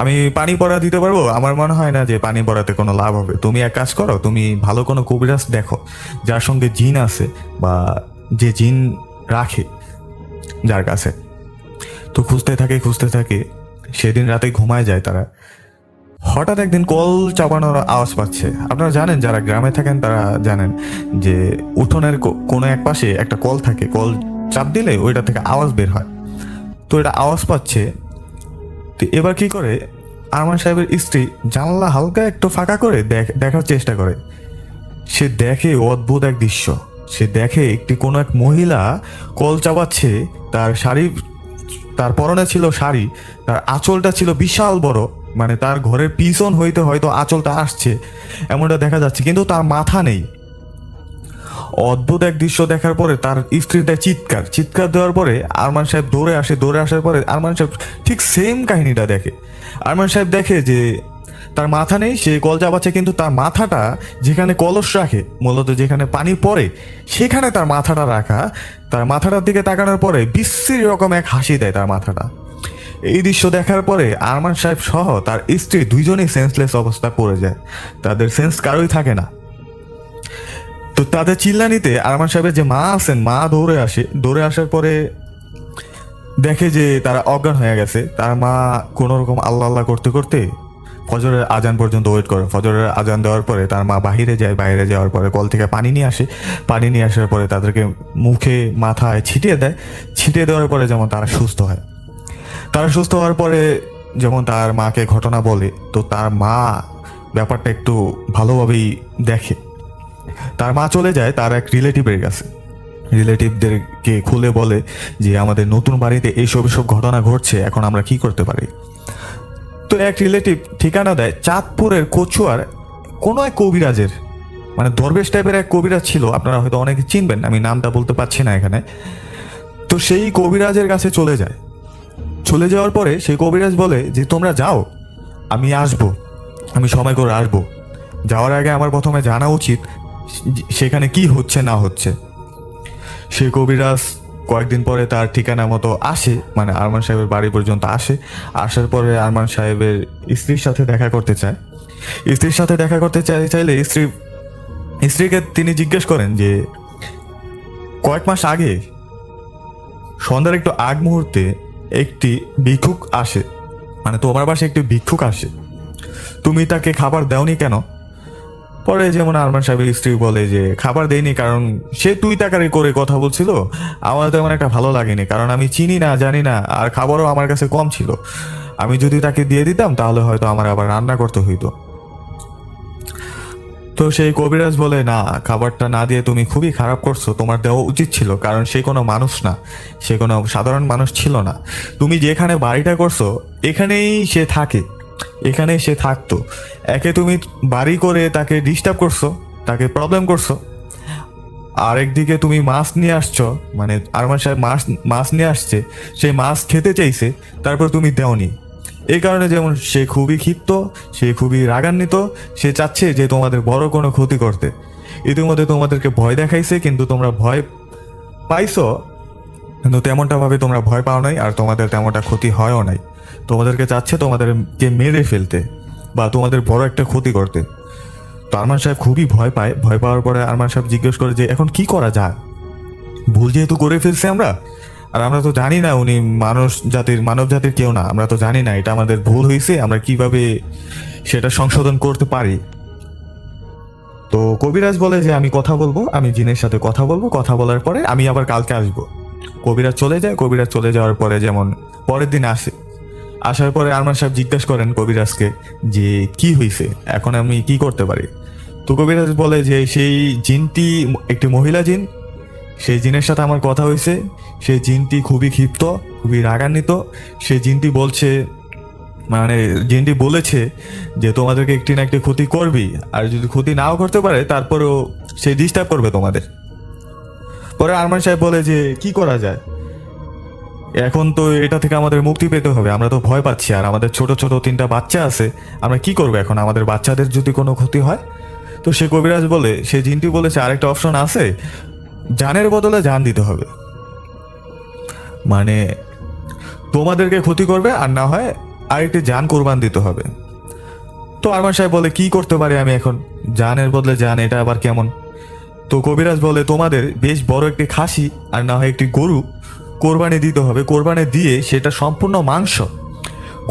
আমি পানি পড়া দিতে পারবো, আমার মনে হয় না যে পানি পড়াতে কোনো লাভ হবে। তুমি এক কাজ করো, তুমি ভালো কোনো কবিরাজ দেখো যার সঙ্গে জিন আছে, বা যে জিন রাখে যার কাছে। তো খুঁজতে থাকে, সেদিন রাতে ঘুমায় যায় তারা। হঠাৎ একদিন কল চাপানোর আওয়াজ পাচ্ছে। আপনারা জানেন, যারা গ্রামে থাকেন তারা জানেন যে উঠোনের কোনো এক পাশে একটা কল থাকে, কল চাপ দিলে ওইটা থেকে আওয়াজ বের হয়। তো এটা আওয়াজ পাচ্ছে। তো এবার কি করে, আরমান সাহেবের স্ত্রী জানলা হালকা একটু ফাঁকা করে দেখার চেষ্টা করে। সে দেখে অদ্ভুত এক দৃশ্য। সে দেখে কোনো এক মহিলা কল চাপাচ্ছে, তার শাড়ি, তার পরনে ছিল শাড়ি, তার আঁচলটা ছিল বিশাল বড়, মানে তার ঘরের পিছন হইতে হয়তো আঁচলটা আসছে, এমনটা দেখা যাচ্ছে, কিন্তু তার মাথা নেই। অদ্ভুত এক দৃশ্য দেখার পরে তার স্ত্রীটা চিৎকার দেওয়ার পরে আরমান সাহেব দৌড়ে আসার পরে আরমান সাহেব ঠিক সেম কাহিনীটা দেখে। আরমান সাহেব দেখে যে তার মাথা নেই, সে কল চাপাচ্ছে, কিন্তু তার মাথাটা যেখানে কলস রাখে, মূলত যেখানে পানি পড়ে, সেখানে তার মাথাটা রাখা। তার মাথাটার দিকে তাকানোর পরে বিশ্রী রকম এক হাসি দেয় তার মাথাটা। এই দৃশ্য দেখার পরে আরমান সাহেব সহ তার স্ত্রী দুইজনেই সেন্সলেস অবস্থা পড়ে যায়, তাদের সেন্স কারোই থাকে না। তো তাদের চিল্লানিতে আরমান সাহেবের যে মা আছেন, মা দৌড়ে আসার পরে দেখে যে তারা অজ্ঞান হয়ে গেছে। তার মা কোনো রকম আল্লাহ আল্লাহ করতে করতে ফজরের আজান পর্যন্ত ওয়েট করে। ফজরের আজান দেওয়ার পরে তার মা বাইরে যাওয়ার পরে কল থেকে পানি নিয়ে আসার পরে তাদেরকে মুখে মাথায় ছিটিয়ে দেওয়ার পরে যেমন তারা সুস্থ হওয়ার পরে যেমন তার মাকে ঘটনা বলে, তো তার মা ব্যাপারটা একটু ভালোভাবেই দেখে। তার মা চলে যায় তার এক রিলেটিভের কাছে, রিলেটিভদেরকে খুলে বলে যে আমাদের নতুন বাড়িতে এইসব ঘটনা ঘটছে, এখন আমরা কি করতে পারি। তো এক রিলেটিভ ঠিকানা দেয় চাঁদপুরের কচুয়ার কোনো এক কবিরাজের, মানে দরবেশ টাইপের এক কবিরাজ ছিল, আপনারা হয়তো অনেকে চিনবেন, আমি নামটা বলতে পারছি না এখানে। তো সেই কবিরাজের কাছে চলে যাওয়ার পরে সেই কবিরাজ বলে যে তোমরা যাও, আমি সময় করে আসবো। যাওয়ার আগে আমার প্রথমে জানা উচিত সেখানে কি হচ্ছে না হচ্ছে। সেই কবিরাজ কয়েকদিন পরে তার ঠিকানা মতো আসে, মানে আরমান সাহেবের বাড়ি পর্যন্ত আসার পরে আরমান সাহেবের স্ত্রীর সাথে দেখা করতে চাইলে স্ত্রীকে তিনি জিজ্ঞেস করেন যে কয়েক মাস আগে সন্ধ্যার একটু আগ মুহূর্তে একটি ভিক্ষুক আসে, মানে তোমার বাসায় একটি ভিক্ষুক আসে, তুমি তাকে খাবার দাওনি কেন? পরে যেমন আরমান সাহেবের স্ত্রী বলে যে খাবার দেয়নি কারণ সে তুই তাকারি করে কথা বলছিল, আমার তেমন একটা ভালো লাগেনি, কারণ আমি চিনি না জানি না, আর খাবারও আমার কাছে কম ছিল, আমি যদি তাকে দিয়ে দিতাম তাহলে হয়তো আমার আবার রান্না করতে হইতো। তো সেই কবিরাজ বলে না, খাবারটা না দিয়ে তুমি খুবই খারাপ করছো, তোমার দেওয়া উচিত ছিল, কারণ সে কোনো মানুষ না, সে কোনো সাধারণ মানুষ ছিল না। তুমি যেখানে বাড়িটা করছো এখানেই সে থাকতো। একে তুমি বাড়ি করে তাকে ডিস্টার্ব করছো, তাকে প্রবলেম করছো, আর একদিকে তুমি মাছ নিয়ে আসছো, মানে আরমান সাহেব মাছ নিয়ে আসছে, সেই মাছ খেতে চাইছে, তারপর তুমি দেওনি। এই কারণে যেমন সে খুবই ক্ষিপ্ত, সে খুবই রাগান্বিত, সে চাচ্ছে যে তোমাদের বড় কোনো ক্ষতি করতে। ইতিমধ্যে তোমাদেরকে ভয় দেখাইছে, কিন্তু তোমরা ভয় পাইছো, কিন্তু তেমনটা ভাবে তোমরা ভয় পাও নাই, আর তোমাদের তেমনটা ক্ষতি হয়ও নাই। তোমাদেরকে চাচ্ছে তোমাদেরকে মেরে ফেলতে বা তোমাদের বড় একটা ক্ষতি করতে। তো আরমান সাহেব খুবই ভয় পাওয়ার পরে আরমান সাহেব জিজ্ঞেস করে যে এখন কি করা যায়, ভুল যেহেতু করে ফেলছে আমরা, আর আমরা তো জানি না উনি মানব জাতির কেউ না, আমরা তো জানি না এটা আমাদের ভুল হয়েছে, আমরা কিভাবে সেটা সংশোধন করতে পারি। তো কবিরাজ বলে যে আমি জিনের সাথে কথা বলবো, কথা বলার পরে আমি আবার কালকে আসবো। কবিরাজ চলে যাওয়ার পরে যেমন পরের দিন আসার পরে আরমান সাহেব জিজ্ঞাসা করেন কবিরাজকে যে কি হয়েছে, এখন আমি কি করতে পারি। তো কবিরাজ বলে যে সেই জিনটি একটি মহিলা জিন, সেই জিনের সাথে আমার কথা হয়েছে, সেই জিনটি খুবই ক্ষিপ্ত, খুবই রাগান্বিত। সেই জিনটি বলেছে যে তোমাদেরকে একটি না একটি ক্ষতি করবি, আর যদি ক্ষতি নাও করতে পারে তারপরেও সে ডিস্টার্ব করবে তোমাদের। পরে আরমান সাহেব বলে যে কি করা যায়, এখন তো এটা থেকে আমাদের মুক্তি পেতে হবে, আমরা তো ভয় পাচ্ছি, আর আমাদের ছোট ছোট 3টা বাচ্চা আছে, আমরা কি করবো এখন, আমাদের বাচ্চাদের যদি কোনো ক্ষতি হয়। তো সে কবিরাজ বলে, সে জিনটি বলেছে আরেকটা অপশন আছে, জানের বদলে জান দিতে হবে, মানে তোমাদেরকে ক্ষতি করবে আর না হয় আরেকটি জান কোরবান দিতে হবে। তো আরমান সাহেব বলে কি করতে পারি আমি এখন, জানের বদলে জান, এটা আবার কেমন? তো কবিরাজ বলে তোমাদের বেশ বড় একটি খাসি আর না হয় একটি গরু কোরবানি দিতে হবে, কোরবানি দিয়ে সেটা সম্পূর্ণ মাংস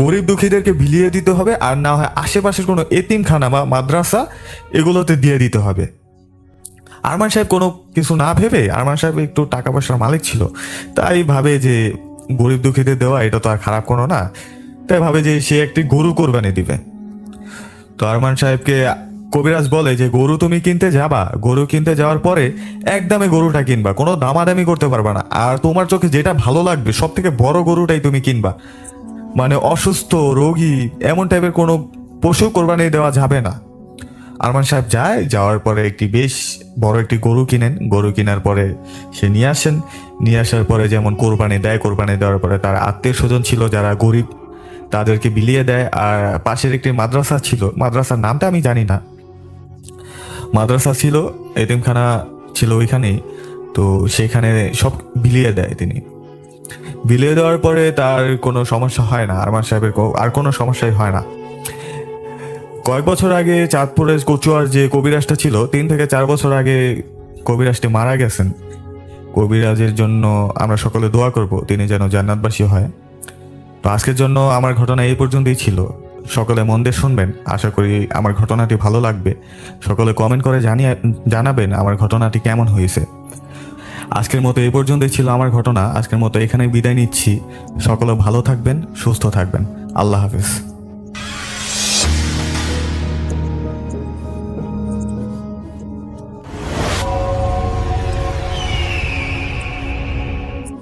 গরিব দুঃখীদেরকে বিলিয়ে দিতে হবে, আর না হয় আশেপাশের কোনো এতিমখানা বা মাদ্রাসা এগুলোতে দিয়ে দিতে হবে। আরমান সাহেব কোনো কিছু না ভেবে, আরমান সাহেব একটু টাকা পয়সার মালিক ছিল, তাই ভাবে যে গরিব দুঃখীদের দেওয়া এটা তো আর খারাপ কোনো না, তাই ভাবে যে সে একটি গরু কোরবানি দিবে। তো আরমান সাহেবকে কবিরাজ বলে যে গরু তুমি কিনতে যাবা, গরু কিনতে যাওয়ার পরে একদমে গরুটা কিনবা, কোনো দামাদামি করতে পারবা না, আর তোমার চোখে যেটা ভালো লাগবে সব থেকে বড় গরুটাই তুমি কিনবা। মানে অসুস্থ রোগী এমন টাইপের কোনো পশু কোরবানি দেওয়া যাবে না। আরমান সাহেব যাওয়ার পরে একটি বেশ বড় একটি গরু কিনেন। গরু কেনার পরে সে নিয়ে আসেন। নিয়ে আসার পরে যেমন কোরবানি দেওয়ার পরে তার আত্মীয় স্বজন ছিল যারা গরিব, তাদেরকে বিলিয়ে দেয়। আর পাশের একটি মাদ্রাসা ছিল, মাদ্রাসার নামটা আমি জানি না, মাদ্রাসা ছিল, এতিমখানা ছিল ওইখানেই। তো সেখানে সব বিলিয়ে দেয় তিনি। বিলিয়ে দেওয়ার পরে তার কোনো সমস্যা হয় না, আরমান সাহেবের আর কোনো সমস্যাই হয় না। কয়েক বছর আগে চাঁদপুরের কচুয়ার যে কবিরাজটা ছিল, 3 থেকে 4 বছর আগে কবিরাজটি মারা গেছেন। কবিরাজের জন্য আমরা সকলে দোয়া করব, তিনি যেন জান্নাতবাসী হয়। তো আজকের জন্য আমার ঘটনা এই পর্যন্তই ছিল। সকলে মন দিয়ে শুনবেন, আশা করি আমার ঘটনাটি ভালো লাগবে। সকলে কমেন্ট করে জানাবেন আমার ঘটনাটি কেমন হয়েছে। আজকের মতো এই পর্যন্তই ছিল আমার ঘটনা। আজকের মতো এখানেই বিদায় নিচ্ছি। সকলে ভালো থাকবেন, সুস্থ থাকবেন। আল্লাহ হাফিজ।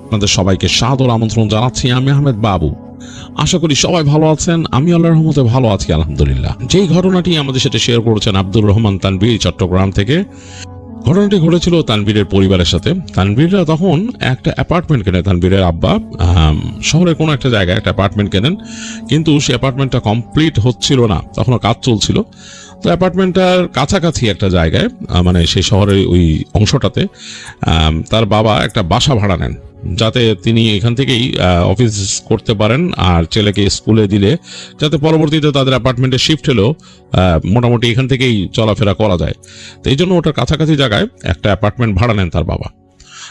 আপনাদের সবাইকে সাদর আমন্ত্রণ জানাচ্ছি। আমি আহমেদ বাবু। আশা করি সবাই ভালো আছেন। আমি আল্লাহর রহমতে ভালো আছি আলহামদুলিল্লাহ। যেই ঘটনাটি আমাদের সাথে শেয়ার করেছেন আব্দুর রহমান তানভীর চট্টগ্রাম থেকে, ঘটনাটি ঘটেছিল তানভীরের পরিবারের সাথে। তানভীররা তখন একটা অ্যাপার্টমেন্ট কেনে। তানভীরের আব্বা শহরের কোনো একটা জায়গায় একটা অ্যাপার্টমেন্ট কেনেন, কিন্তু সেই অ্যাপার্টমেন্টটা কমপ্লিট হচ্ছিল না, তখনও কাজ চলছিল। তো অ্যাপার্টমেন্টটার কাছাকাছি একটা জায়গায়, মানে সেই শহরের ওই অংশটাতে তার বাবা একটা বাসা ভাড়া নেন, যাতে তিনি এখান থেকেই অফিস করতে পারেন আর ছেলেকে স্কুলে দিলে যাতে পরবর্তীতে তাদের অ্যাপার্টমেন্টে শিফট হলেও মোটামুটি এখান থেকেই চলাফেরা করা যায়। তো এই জন্য ওটার কাছাকাছি জায়গায় একটা অ্যাপার্টমেন্ট ভাড়া নেন তার বাবা।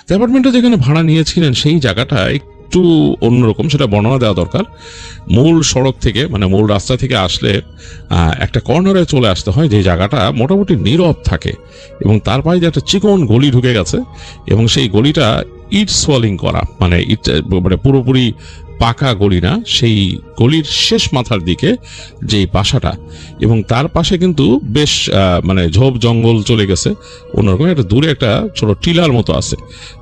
তো অ্যাপার্টমেন্টটা যেখানে ভাড়া নিয়েছিলেন সেই জায়গাটা একটু অন্যরকম, সেটা বর্ণনা দেওয়া দরকার। মূল সড়ক থেকে, মানে মূল রাস্তা থেকে আসলে একটা কর্নারে চলে আসতে হয়, যে জায়গাটা মোটামুটি নীরব থাকে এবং তার পাশে একটা চিকন গলি ঢুকে গেছে এবং সেই গলিটা ইট সোয়ালিং করা, মানে পুরোপুরি পাকা গলি না, সেই গলির শেষ মাথার দিকে যেই বাসাটা, এবং তার পাশে কিন্তু বেশ মানে ঝোপ জঙ্গল চলে গেছে, অন্যরকম একটা দূরে একটা ছোট টিলার মতো আছে।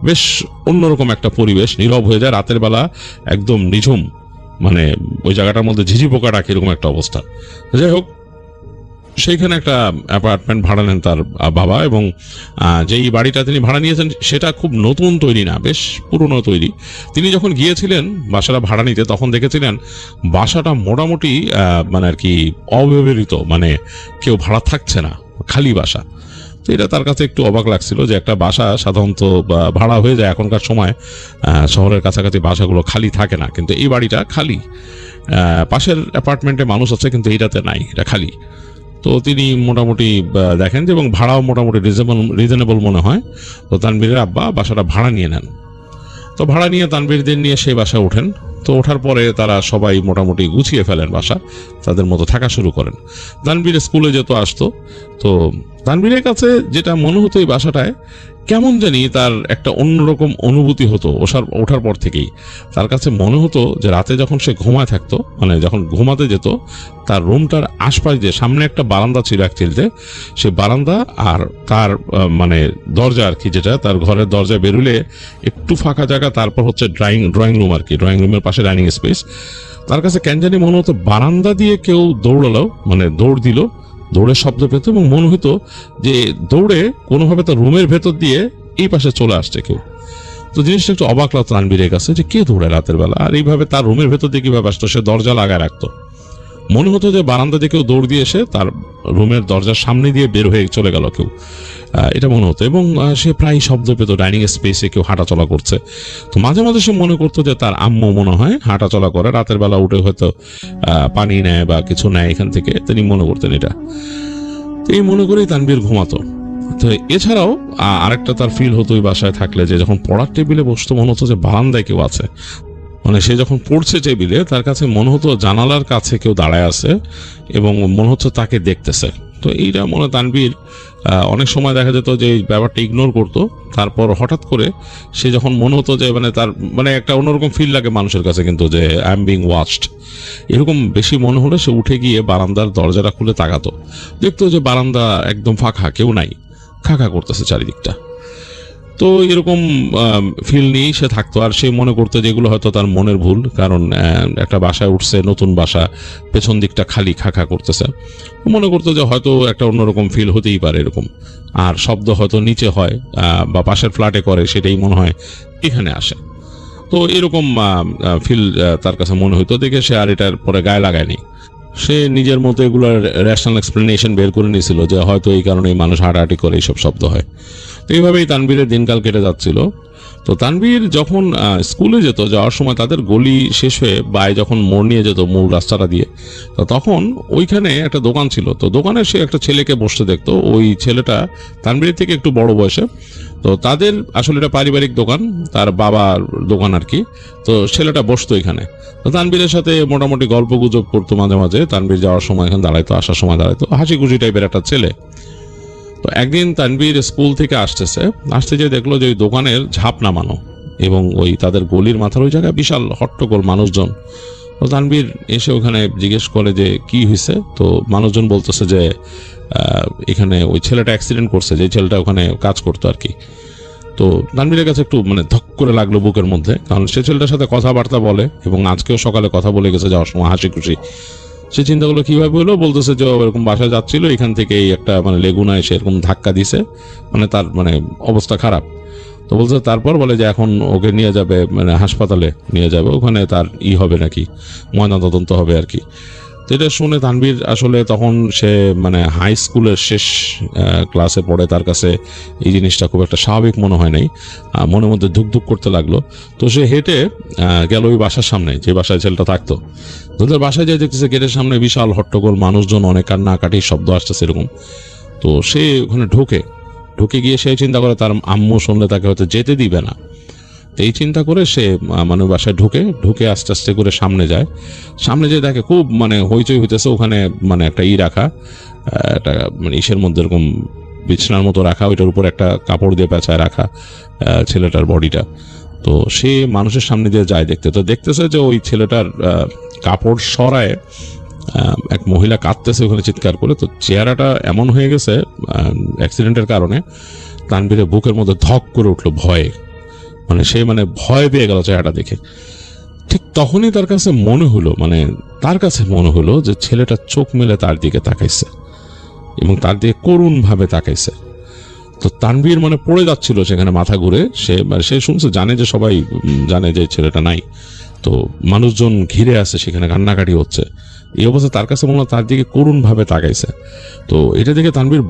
বেশ অন্যরকম একটা পরিবেশ, নীরব হয়ে যায় রাতের বেলা, একদম নিঝুম, মানে ওই জায়গাটার মধ্যে ঝিঝি পোকা ডাকে এরকম একটা অবস্থা। যাই হোক, সেইখানে একটা অ্যাপার্টমেন্ট ভাড়া নেন তার বাবা, এবং যেই বাড়িটা তিনি ভাড়া নিয়েছেন সেটা খুব নতুন তৈরি না, বেশ পুরনো তৈরি। তিনি যখন গিয়েছিলেন বাসাটা ভাড়া নিতে, তখন দেখেছিলেন বাসাটা মোটামুটি মানে আর কি অব্যবহৃত, মানে কেউ ভাড়া থাকছে না, খালি বাসা। তো এটা তার কাছে একটু অবাক লাগছিল যে একটা বাসা সাধারণত ভাড়া হয়ে যায় এখনকার সময়, শহরের কাছাকাছি বাসাগুলো খালি থাকে না, কিন্তু এই বাড়িটা খালি। পাশের অ্যাপার্টমেন্টে মানুষ আছে কিন্তু এইটাতে নাই, এটা খালি। তো তিনি মোটামুটি দেখেন যে, এবং ভাড়াও মোটামুটি রিজনেবল মনে হয়। তো তানভীরের আব্বা বাসাটা ভাড়া নিয়ে নেন। তো ভাড়া নিয়ে তানভীরদের নিয়ে সেই বাসায় ওঠেন। তো ওঠার পরে তারা সবাই মোটামুটি গুছিয়ে ফেলেন বাসা, তাদের মতো থাকা শুরু করেন। তানভীর স্কুলে যেত আসতো। তো তানভীরের কাছে যেটা মনে হতো এই বাসাটায় কেমন জানি তার একটা অন্যরকম অনুভূতি হতো। ওঠার পর থেকেই তার কাছে মনে হতো যে রাতে যখন সে ঘুমায় থাকতো, মানে যখন ঘুমাতে যেত, তার রুমটার আশপাশ দিয়ে সামনে একটা বারান্দা ছিল অ্যাকচুয়ালিতে, সে বারান্দা আর তার মানে দরজা আর কি, যেটা তার ঘরের দরজা বেরুলে একটু ফাঁকা জায়গা, তারপর হচ্ছে ড্রয়িং রুম আর কি, ড্রয়িং রুমের পাশে ডাইনিং স্পেস। তার কাছে কেন জানি মনে হতো বারান্দা দিয়ে কেউ দৌড়ালো, মানে দৌড় দিল, দৌড়ের শব্দ পেত, এবং মনে হতো যে দৌড়ে কোনোভাবে তার রুমের ভেতর দিয়ে এই পাশে চলে আসছে কেউ। তো জিনিসটা একটু অবাক লাগতো তানভীরের কাছে যে কে দৌড়ায় রাতের বেলা, আর এইভাবে তার রুমের ভেতর দিয়ে কিভাবে আসতো। সে দরজা লাগায় রাখতো, মনে হতো যে বারান্দা দিয়ে কেউ দৌড় দিয়ে এসে তার রুমের দরজার সামনে দিয়ে বের হয়ে চলে গেল কেউ, এটা মনে হতো। এবং সে প্রায় শব্দ পেত ডাইনিং স্পেসে কেউ হাঁটাচলা করছে। তো মাঝে মাঝে সে মনে করতো যে তার আম্মু মনে হয় হাঁটাচলা করে, রাতের বেলা উঠে হয়তো পানি নেয় বা কিছু নেয় এখান থেকে, তিনি মনে করতেন এটা। তো এই মনে করেই তানভীর ঘুমাতো। তো এছাড়াও আরেকটা তার ফিল হতো ওই বাসায় থাকলে, যে যখন পড়ার টেবিলে বসতো মনে হতো যে বারান্দায় কেউ আছে, মানে সে যখন পড়ছে টেবিলে তার কাছে মনে হতো জানালার কাছে কেউ দাঁড়ায় আছে এবং মনে হচ্ছে তাকে দেখতেছে। তো এইটা মনে তানভীর অনেক সময় দেখা যেত যে এই ব্যাপারটা ইগনোর করতো, তারপর হঠাৎ করে সে যখন মনে হতো যে মানে তার মানে একটা অন্যরকম ফিল লাগে মানুষের কাছে কিন্তু, যে আই এম বিং ওয়াচড, এরকম বেশি মনে হলে সে উঠে গিয়ে বারান্দার দরজাটা খুলে তাকাতো, দেখতো যে বারান্দা একদম ফাঁকা, কেউ নাই, খাঁকা করতেছে চারিদিকটা। তো এরকম ফিল নিয়েই সে থাকতো, আর সে মনে করতো যেগুলো হয়তো তার মনের ভুল, কারণ একটা বাসায় উঠছে, নতুন বাসা, পেছন দিকটা খালি খাখা করতেছে, মনে করতো যে হয়তো একটা অন্যরকম ফিল হতেই পারে এরকম, আর শব্দ হয়তো নিচে হয় বা পাশের ফ্ল্যাটে করে, সেটাই মনে হয় এখানে আসে। তো এরকম ফিল তার কাছে মনে হইতো দেখে সে আর এটার পরে গায়ে লাগায়নি। সে নিজের মতো এগুলোর রেশনাল এক্সপ্লেনেশন বের করে নিয়েছিল যে হয়তো এই কারণেই মানুষ হাঁটাহাঁটি করে এইসব শব্দ হয়। তো এইভাবেই তানভীরের দিনকাল কেটে যাচ্ছিল। তো তানভীর যখন স্কুলে যেত, যাওয়ার সময় তাদের গলি শেষ হয়ে বাই যখন মোড় নিয়ে যেত মূল রাস্তাটা দিয়ে, তো তখন ওইখানে একটা দোকান ছিল। তো দোকানে সে একটা ছেলেকে বসতে দেখতো, ওই ছেলেটা তানভীরের থেকে একটু বড় বয়সে। তো তাদের আসলে এটা পারিবারিক দোকান, তার বাবার দোকান আর কি। তো ছেলেটা বসতো এখানে, তো তানভীরের সাথে মোটামুটি গল্প গুজব করতো মাঝে মাঝে। তানভীর যাওয়ার সময় এখানে দাঁড়াইতো, আসার সময় দাঁড়াইতো, হাসি খুশি টাইপের একটা ছেলে। তো একদিন তানভীর স্কুল থেকে আসতে যেয়ে দেখলো যে ওই দোকানের ঝাঁপ নামানো, এবং ওই তাদের গলির মাথার ওই জায়গায় বিশাল হট্টগোল মানুষজন। তো তানভীর এসে ওখানে জিজ্ঞেস করে যে কি হয়েছে। তো মানুষজন বলতেছে যে এখানে ওই ছেলেটা অ্যাক্সিডেন্ট করছে, যে ছেলেটা ওখানে কাজ করতো আর কি। তো তানভীরের কাছে একটু ধক করে লাগলো বুকের মধ্যে, কারণ সে ছেলেটার সাথে কথাবার্তা বলে এবং আজকেও সকালে কথা বলে গেছে যাওয়ার সময় হাসি খুশি। সে চিন্তা করলো কিভাবে হলো, বলতেছে যে এরকম বাসায় যাচ্ছিল, এখান থেকে একটা লেগুনা এসে এরকম ধাক্কা দিছে, তার অবস্থা খারাপ। তো বলছে, তারপর বলে যে এখন ওকে নিয়ে যাবে হাসপাতালে নিয়ে যাবে, ওখানে তার হবে নাকি, ময়না তদন্ত হবে আর কি। তো এটা শুনে তানভীর আসলে তখন সে হাই স্কুলের শেষ ক্লাসে পড়ে, তার কাছে এই জিনিসটা খুব একটা স্বাভাবিক মনে হয় নাই, মনের মধ্যে ধুকধুক করতে লাগলো। তো সে হেঁটে গেল ওই বাসার সামনে, যে বাসায় ছেলেটা থাকতো। তোদের বাসায় যাই দেখতেছে গেটের সামনে বিশাল হট্টগোল, মানুষজন, অনেক কান্নাকাটির শব্দ আসতেছে এরকম। তো সে ওখানে ঢুকে গিয়ে সে চিন্তা করে তার আম্মু শুনলে তাকে হয়তো যেতে দিবে না। এই চিন্তা করে সে বাসায় ঢুকে আস্তে আস্তে করে সামনে যেয়ে দেখে খুব হইচই হইতেছে। ওখানে একটা রাখা, একটা ইসের মধ্যে এরকম বিছানার মতো রাখা, ওইটার উপর একটা কাপড় দিয়ে পেঁচায় রাখা ছেলেটার বডিটা। তো সে মানুষের সামনে দিয়ে যায় দেখতে, তো দেখতেছে যে ওই ছেলেটার কাপড় সরায় এক মহিলা কাঁদতেছে ওখানে চিৎকার করে। তো চেহারাটা এমন হয়ে গেছে অ্যাক্সিডেন্টের কারণে, তানভীরের বুকের মধ্যে ধক করে উঠলো ভয়ে, সে ভয় পেয়ে গেল চেহারাটা দেখে। ঠিক তখনই তার কাছে মনে হলো যে ছেলেটা চোখ মেলে তার দিকে তাকাইছে এবং তার দিকে করুণ ভাবে তাকাইছে। তো তানভীর পড়ে যাচ্ছিল সেখানে, মাথা ঘুরে। সে শুনছে, জানে যে সবাই জানে যে ছেলেটা নাই, তো মানুষজন ঘিরে আছে, সেখানে কান্নাকাটি হচ্ছে। এই অবস্থা তার কাছে মনে হয় তার দিকে করুণ ভাবে তাকাইছে। তো এটা দেখে তানভীর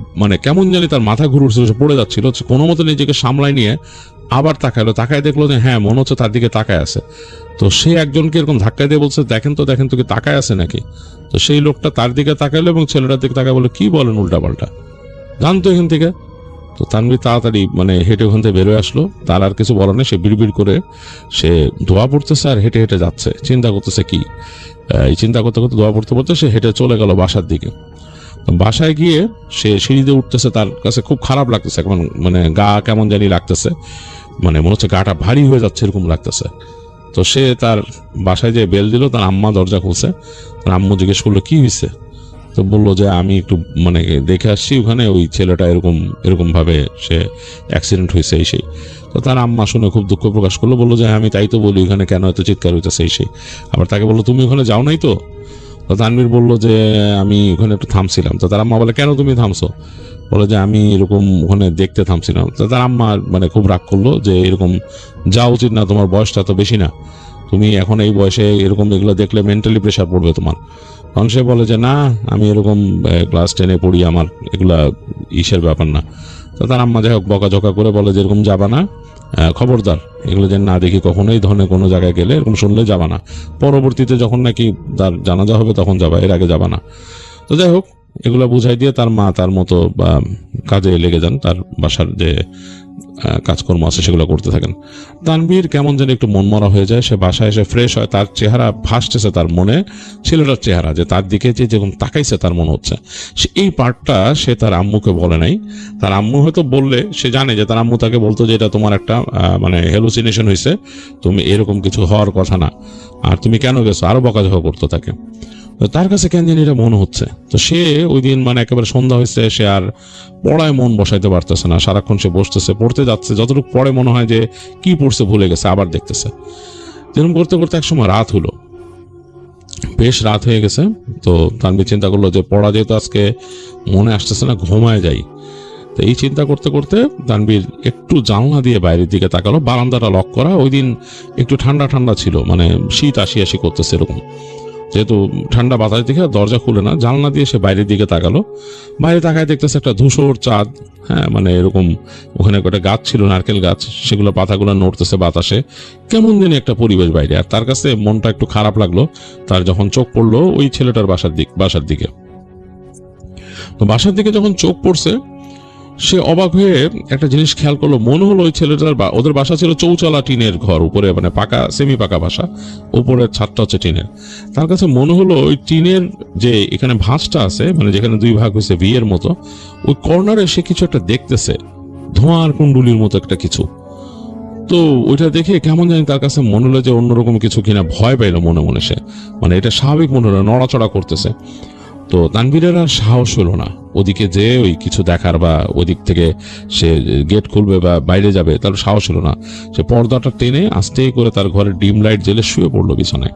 কেমন জানি তার মাথা ঘুরে উঠছিল, সে পড়ে যাচ্ছিল, কোনো মতো নিজেকে সামলাই নিয়ে আবার তাকায় দেখলো যে হ্যাঁ, মনে হচ্ছে তার দিকে তাকায় আছে। তো সে একজনকে এরকম ধাক্কায় দিয়ে বলছে, দেখেন তো কি তাকায় আছে নাকি। তো সেই লোকটা তার দিকে তাকাইলো এবং ছেলেটার দিকে তাকায় বলে, কি বলেন উল্টাপাল্টা, জানতো এখান থেকে। তো তানভীর তাড়াতাড়ি হেঁটে ওখান থেকে বেরোয় আসলো। তার আর কিছু বলার নেই, সে বিড়বিড় করে সে ধোয়া পড়তেছে আর হেঁটে হেঁটে যাচ্ছে, চিন্তা করতেছে কি। এই চিন্তা করতে করতে ধোয়া পড়তে সে হেঁটে চলে গেল বাসার দিকে। বাসায় গিয়ে সে সিঁড়িতে উঠতেছে, তার কাছে খুব খারাপ লাগতেছে, এখন গা কেমন জানি লাগতেছে, মনে হচ্ছে গাটা ভারী হয়ে যাচ্ছে এরকম লাগতেছে। তো সে তার বাসায় যে বেল দিল, তার আম্মা দরজা খুলছে। তার আম্মু জিজ্ঞেস করলো কি হয়েছে। তো বললো যে আমি একটু দেখে আসছি, ওখানে ওই ছেলেটা এরকম ভাবে সে অ্যাক্সিডেন্ট হয়েছে এই সেই। তো তার আম্মা শুনে খুব দুঃখ প্রকাশ করলো, বললো যে আমি তাই তো বলি, ওখানে কেন এত চিৎকার হইতেছে এই সেই। আবার তাকে বললো, তুমি ওখানে যাও নাই তো। তো তানভীর বললো যে আমি ওখানে একটু থামছিলাম। তো তার আম্মা বলে, কেন তুমি থামছো। বলে যে আমি এরকম ওখানে দেখতে থামছিলাম। তো তার আম্মা খুব রাগ করলো যে এরকম যাওয়া উচিত না, তোমার বয়সটা তো বেশি না, তুমি এখন এই বয়সে এরকম এগুলো দেখলে মেন্টালি প্রেশার পড়বে তোমার। তখন সে বলে যে না, আমি এরকম ক্লাস 10-এ পড়ি, আমার এগুলা ইসের ব্যাপার না। তো তার আম্মা যাই হোক বকাঝকা করে বলে যে এরকম যাবা না, খবরদার, এগুলো যেন না দেখি কখনো, এই ধরনের কোনো জায়গায় গেলে এরকম শুনলে যাবা না, পরবর্তীতে যখন নাকি তার জানাজা হবে তখন যাবা, এর আগে যাবা না। তো যাই হোক এগুলো বুঝাই দিয়ে তার মা তার মতো বা কাজে লেগে যান, তার বাসার যে কাজকর্ম আছে সেগুলো করতে থাকেন। তানভীর কেমন যেন একটু মনমরা হয়ে যায়, সে বাসায় এসে ফ্রেশ হয়, তার চেহারা ভাসতেছে তার মনে, ছেলেটার চেহারা, যে তার দিকে যে যেরকম তাকাইছে তার মনে হচ্ছে। এই পার্টটা সে তার আম্মুকে বলে নাই। তার আম্মু হয়তো বললে সে জানে যে তার আম্মু তাকে বলতো যে এটা তোমার একটা হ্যালুসিনেশন হয়েছে, তুমি এরকম কিছু হওয়ার কথা না, আর তুমি কেন গেছো, আরো বকাঝকা করতো তাকে। তো তার কাছে কেন জানি এটা মনে হচ্ছে। তো সে ওই দিন মানে একেবারে সন্ধ্যা হয়েছে, সে আর পড়ায় মন বসাইতে পারতেছে না। সারাক্ষণ সে বসতেছে, পড়তে যাচ্ছে, যতটুকু পড়ে মনে হয় যে কি পড়ছে ভুলে গেছে, আবার দেখতেছে। এরকম করতে করতে একসময় রাত হলো, বেশ রাত হয়ে গেছে। তো তানভীর চিন্তা করলো যে পড়া যেহেতু আজকে মনে আসতেছে না, ঘুমায় যাই। তো এই চিন্তা করতে করতে তানভীর একটু জানলা দিয়ে বাইরের দিকে তাকালো। বারান্দাটা লক করা, ওই দিন একটু ঠান্ডা ঠান্ডা ছিল, মানে শীত আসি আসি করতেছে এরকম। যেহেতু ঠান্ডা বাতাস দিকে দরজা খুলে না, জানলা দিয়ে সে বাইরের দিকে তাকালো। বাইরে তাকায় দেখতেছে একটা ধূসর চাঁদ। হ্যাঁ, মানে এরকম ওখানে একটা গাছ ছিল, নারকেল গাছ, সেগুলো পাতাগুলো নড়তেছে বাতাসে। কেমন জানি একটা পরিবেশ বাইরে। আর তার কাছে মনটা একটু খারাপ লাগলো তার যখন চোখ পড়লো ওই ছেলেটার বাসার দিকে। তো বাসার দিকে যখন চোখ পড়ছে, সে অবাক হয়ে একটা জিনিস খেয়াল করলো। মনে হলো ওই ছেলেটার ওদের বাসা ছিল চৌচালা টিনের ঘর, উপরে মানে পাকা সেমি পাকা বাসা, উপরের ছাদটা হচ্ছে টিনের। তার কাছে মনে হলো ওই টিনের যে এখানে ভাঁজটা আছে, মানে যেখানে দুই ভাগ হয়েছে ভি এর মতো, ওই কর্নারে সে কিছু একটা দেখতেছে, ধোঁয়ার কুণ্ডুলির মতো একটা কিছু। তো ওইটা দেখে কেমন জানি তার কাছে মনে হলো যে অন্যরকম কিছু কিনা, ভয় পাইলো মনে মনে সে। মানে এটা স্বাভাবিক মনে হলো, নড়াচড়া করতেছে। তো তানভীরের আর সাহস হলো না ওদিকে যে ওই কিছু দেখার বা ওদিক থেকে সে গেট খুলবে বা বাইরে যাবে, তার সাহস হলো না। সে পর্দাটা টেনে আস্তে করে তার ঘরের ডিম লাইট জ্বেলে শুয়ে পড়লো বিছানায়।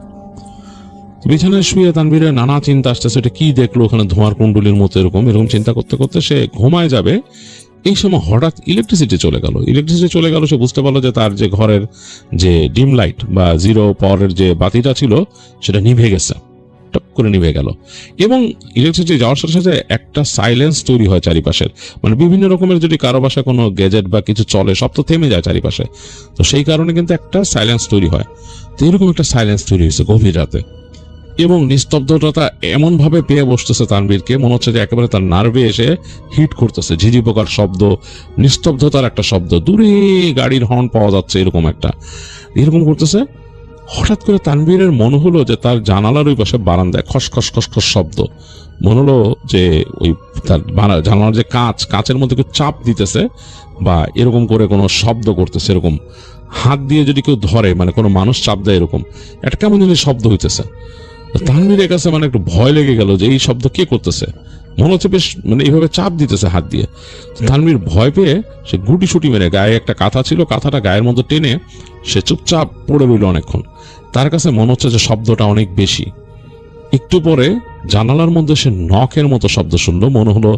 বিছানায় শুয়ে তানভীরের নানা চিন্তা আসতেছে, এটা কি দেখলো ওখানে ধোঁয়ার কুণ্ডুলির মতো, এরকম চিন্তা করতে করতে সে ঘুমায় যাবে। এই সময় হঠাৎ ইলেকট্রিসিটি চলে গেল। সে বুঝতে পারলো যে তার যে ঘরের যে ডিম লাইট বা জিরো পাওয়ারের যে বাতিটা ছিল সেটা নিভে গেছে, টপ করে নিভে গেল। এবং ইলেকট্রিসিটি যাওয়ার সাথে সাথে একটা সাইলেন্স তৈরি হয় চারিপাশের। মানে বিভিন্ন রকমের যদি কারো বাসায় কোনো গ্যাজেট বা কিছু চলে, সব তো থেমে যায় চারিপাশে। তো সেই কারণে কিন্তু একটা সাইলেন্স তৈরি হয়। তো এরকম একটা সাইলেন্স তৈরি হয়েছে গভীর রাতে, এবং নিস্তব্ধতা এমন ভাবে পেয়ে বসতেছে তানভীরকে, মনে হচ্ছে যে একেবারে তার নার্ভে এসে হিট করতেছে। ঝিঝি পোকার শব্দ, নিস্তব্ধতার একটা শব্দ, দূরে গাড়ির হর্ন পাওয়া যাচ্ছে, এরকম করতেছে। হঠাৎ করে তানভীরের মনে হলো যে তার জানালার ওই পাশে বারান্দায় খসখস খসখস শব্দ। মনে হলো যে ওই তার জানালার যে কাঁচের মধ্যে কেউ চাপ দিতেছে বা এরকম করে কোনো শব্দ করতেছে, এরকম হাত দিয়ে যদি কেউ ধরে, মানে কোনো মানুষ চাপ দেয়, এরকম একটা কেমন জিনিস শব্দ হইতেছে। তানভীরের কাছে মানে একটু ভয় লেগে গেল যে এই শব্দ কে করতেছে, মনে হচ্ছে বেশ মানে এইভাবে চাপ দিতেছে হাত দিয়ে। তানভীর ভয় পেয়ে সে গুটি সুটি মেরে, গায়ে একটা কাঁথা ছিল, কাঁথাটা গায়ের মধ্যে টেনে সে চুপচাপ পড়ে রইল অনেকক্ষণ। তার কাছে মনে হচ্ছে যে শব্দটা অনেক বেশি। একটু পরে জানালার মধ্যে সে নখের মতো শব্দ শুনলো, মনে হলো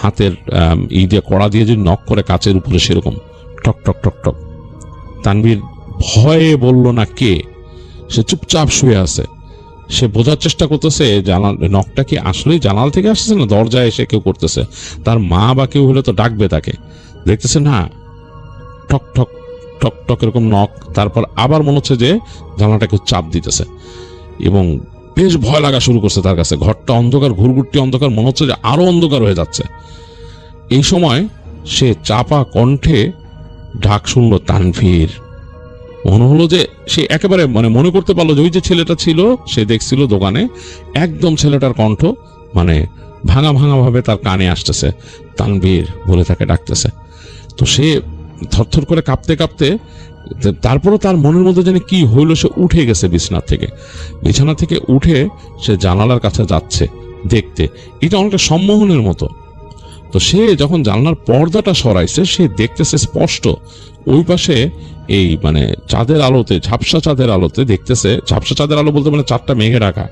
হাতের দিয়ে কড়া দিয়ে যদি নখ করে কাচের উপরে, সেরকম টক টক টক টক। তানভীর ভয়ে বলল না কে, সে চুপচাপ শুয়ে আছে। সে বোঝার চেষ্টা করতেছে নখটা কি আসলেই জানালা থেকে আসছে না দরজায় এসে কেউ করতেছে, তার মা বা কেউ হলে তো ডাকবে তাকে। দেখতেছে না, ঠক ঠক ঠক ঠক এরকম নখ। তারপর আবার মনে হচ্ছে যে জানালাটা কেউ চাপ দিতেছে, এবং বেশ ভয় লাগা শুরু করছে তার কাছে। ঘরটা অন্ধকার, ঘুরঘুরটি অন্ধকার, মনে হচ্ছে যে আরো অন্ধকার হয়ে যাচ্ছে। এই সময় সে চাপা কণ্ঠে ডাক শুনলো, তানভীর। মনে হলো যে সে একেবারে মানে মনে করতে পারলো যে ওই যে ছেলেটা ছিল, সে দেখছিল দোকানে, একদম ছেলেটার কণ্ঠ মানে ভাঙা ভাঙা ভাবে তার কানে আসতেছে, তানভীর বলে তাকে ডাকতেছে। তো সে থরথর করে কাঁপতে কাঁপতে, তারপরও তার মনের মধ্যে যেন কি হইলো, সে উঠে গেছে বিছানা থেকে উঠে সে জানালার কাছে যাচ্ছে দেখতে। এটা অনেকটা সম্মোহনের মতো। তো সে যখন জানলার পর্দাটা সরাইছে, সে দেখতেছে স্পষ্ট ওই পাশে এই মানে চাঁদের আলোতে, ঝাপসা চাঁদের আলোতে দেখতেছে, ঝাপসা চাঁদের আলো বলতে মানে চাঁদটা মেঘে ঢাকা,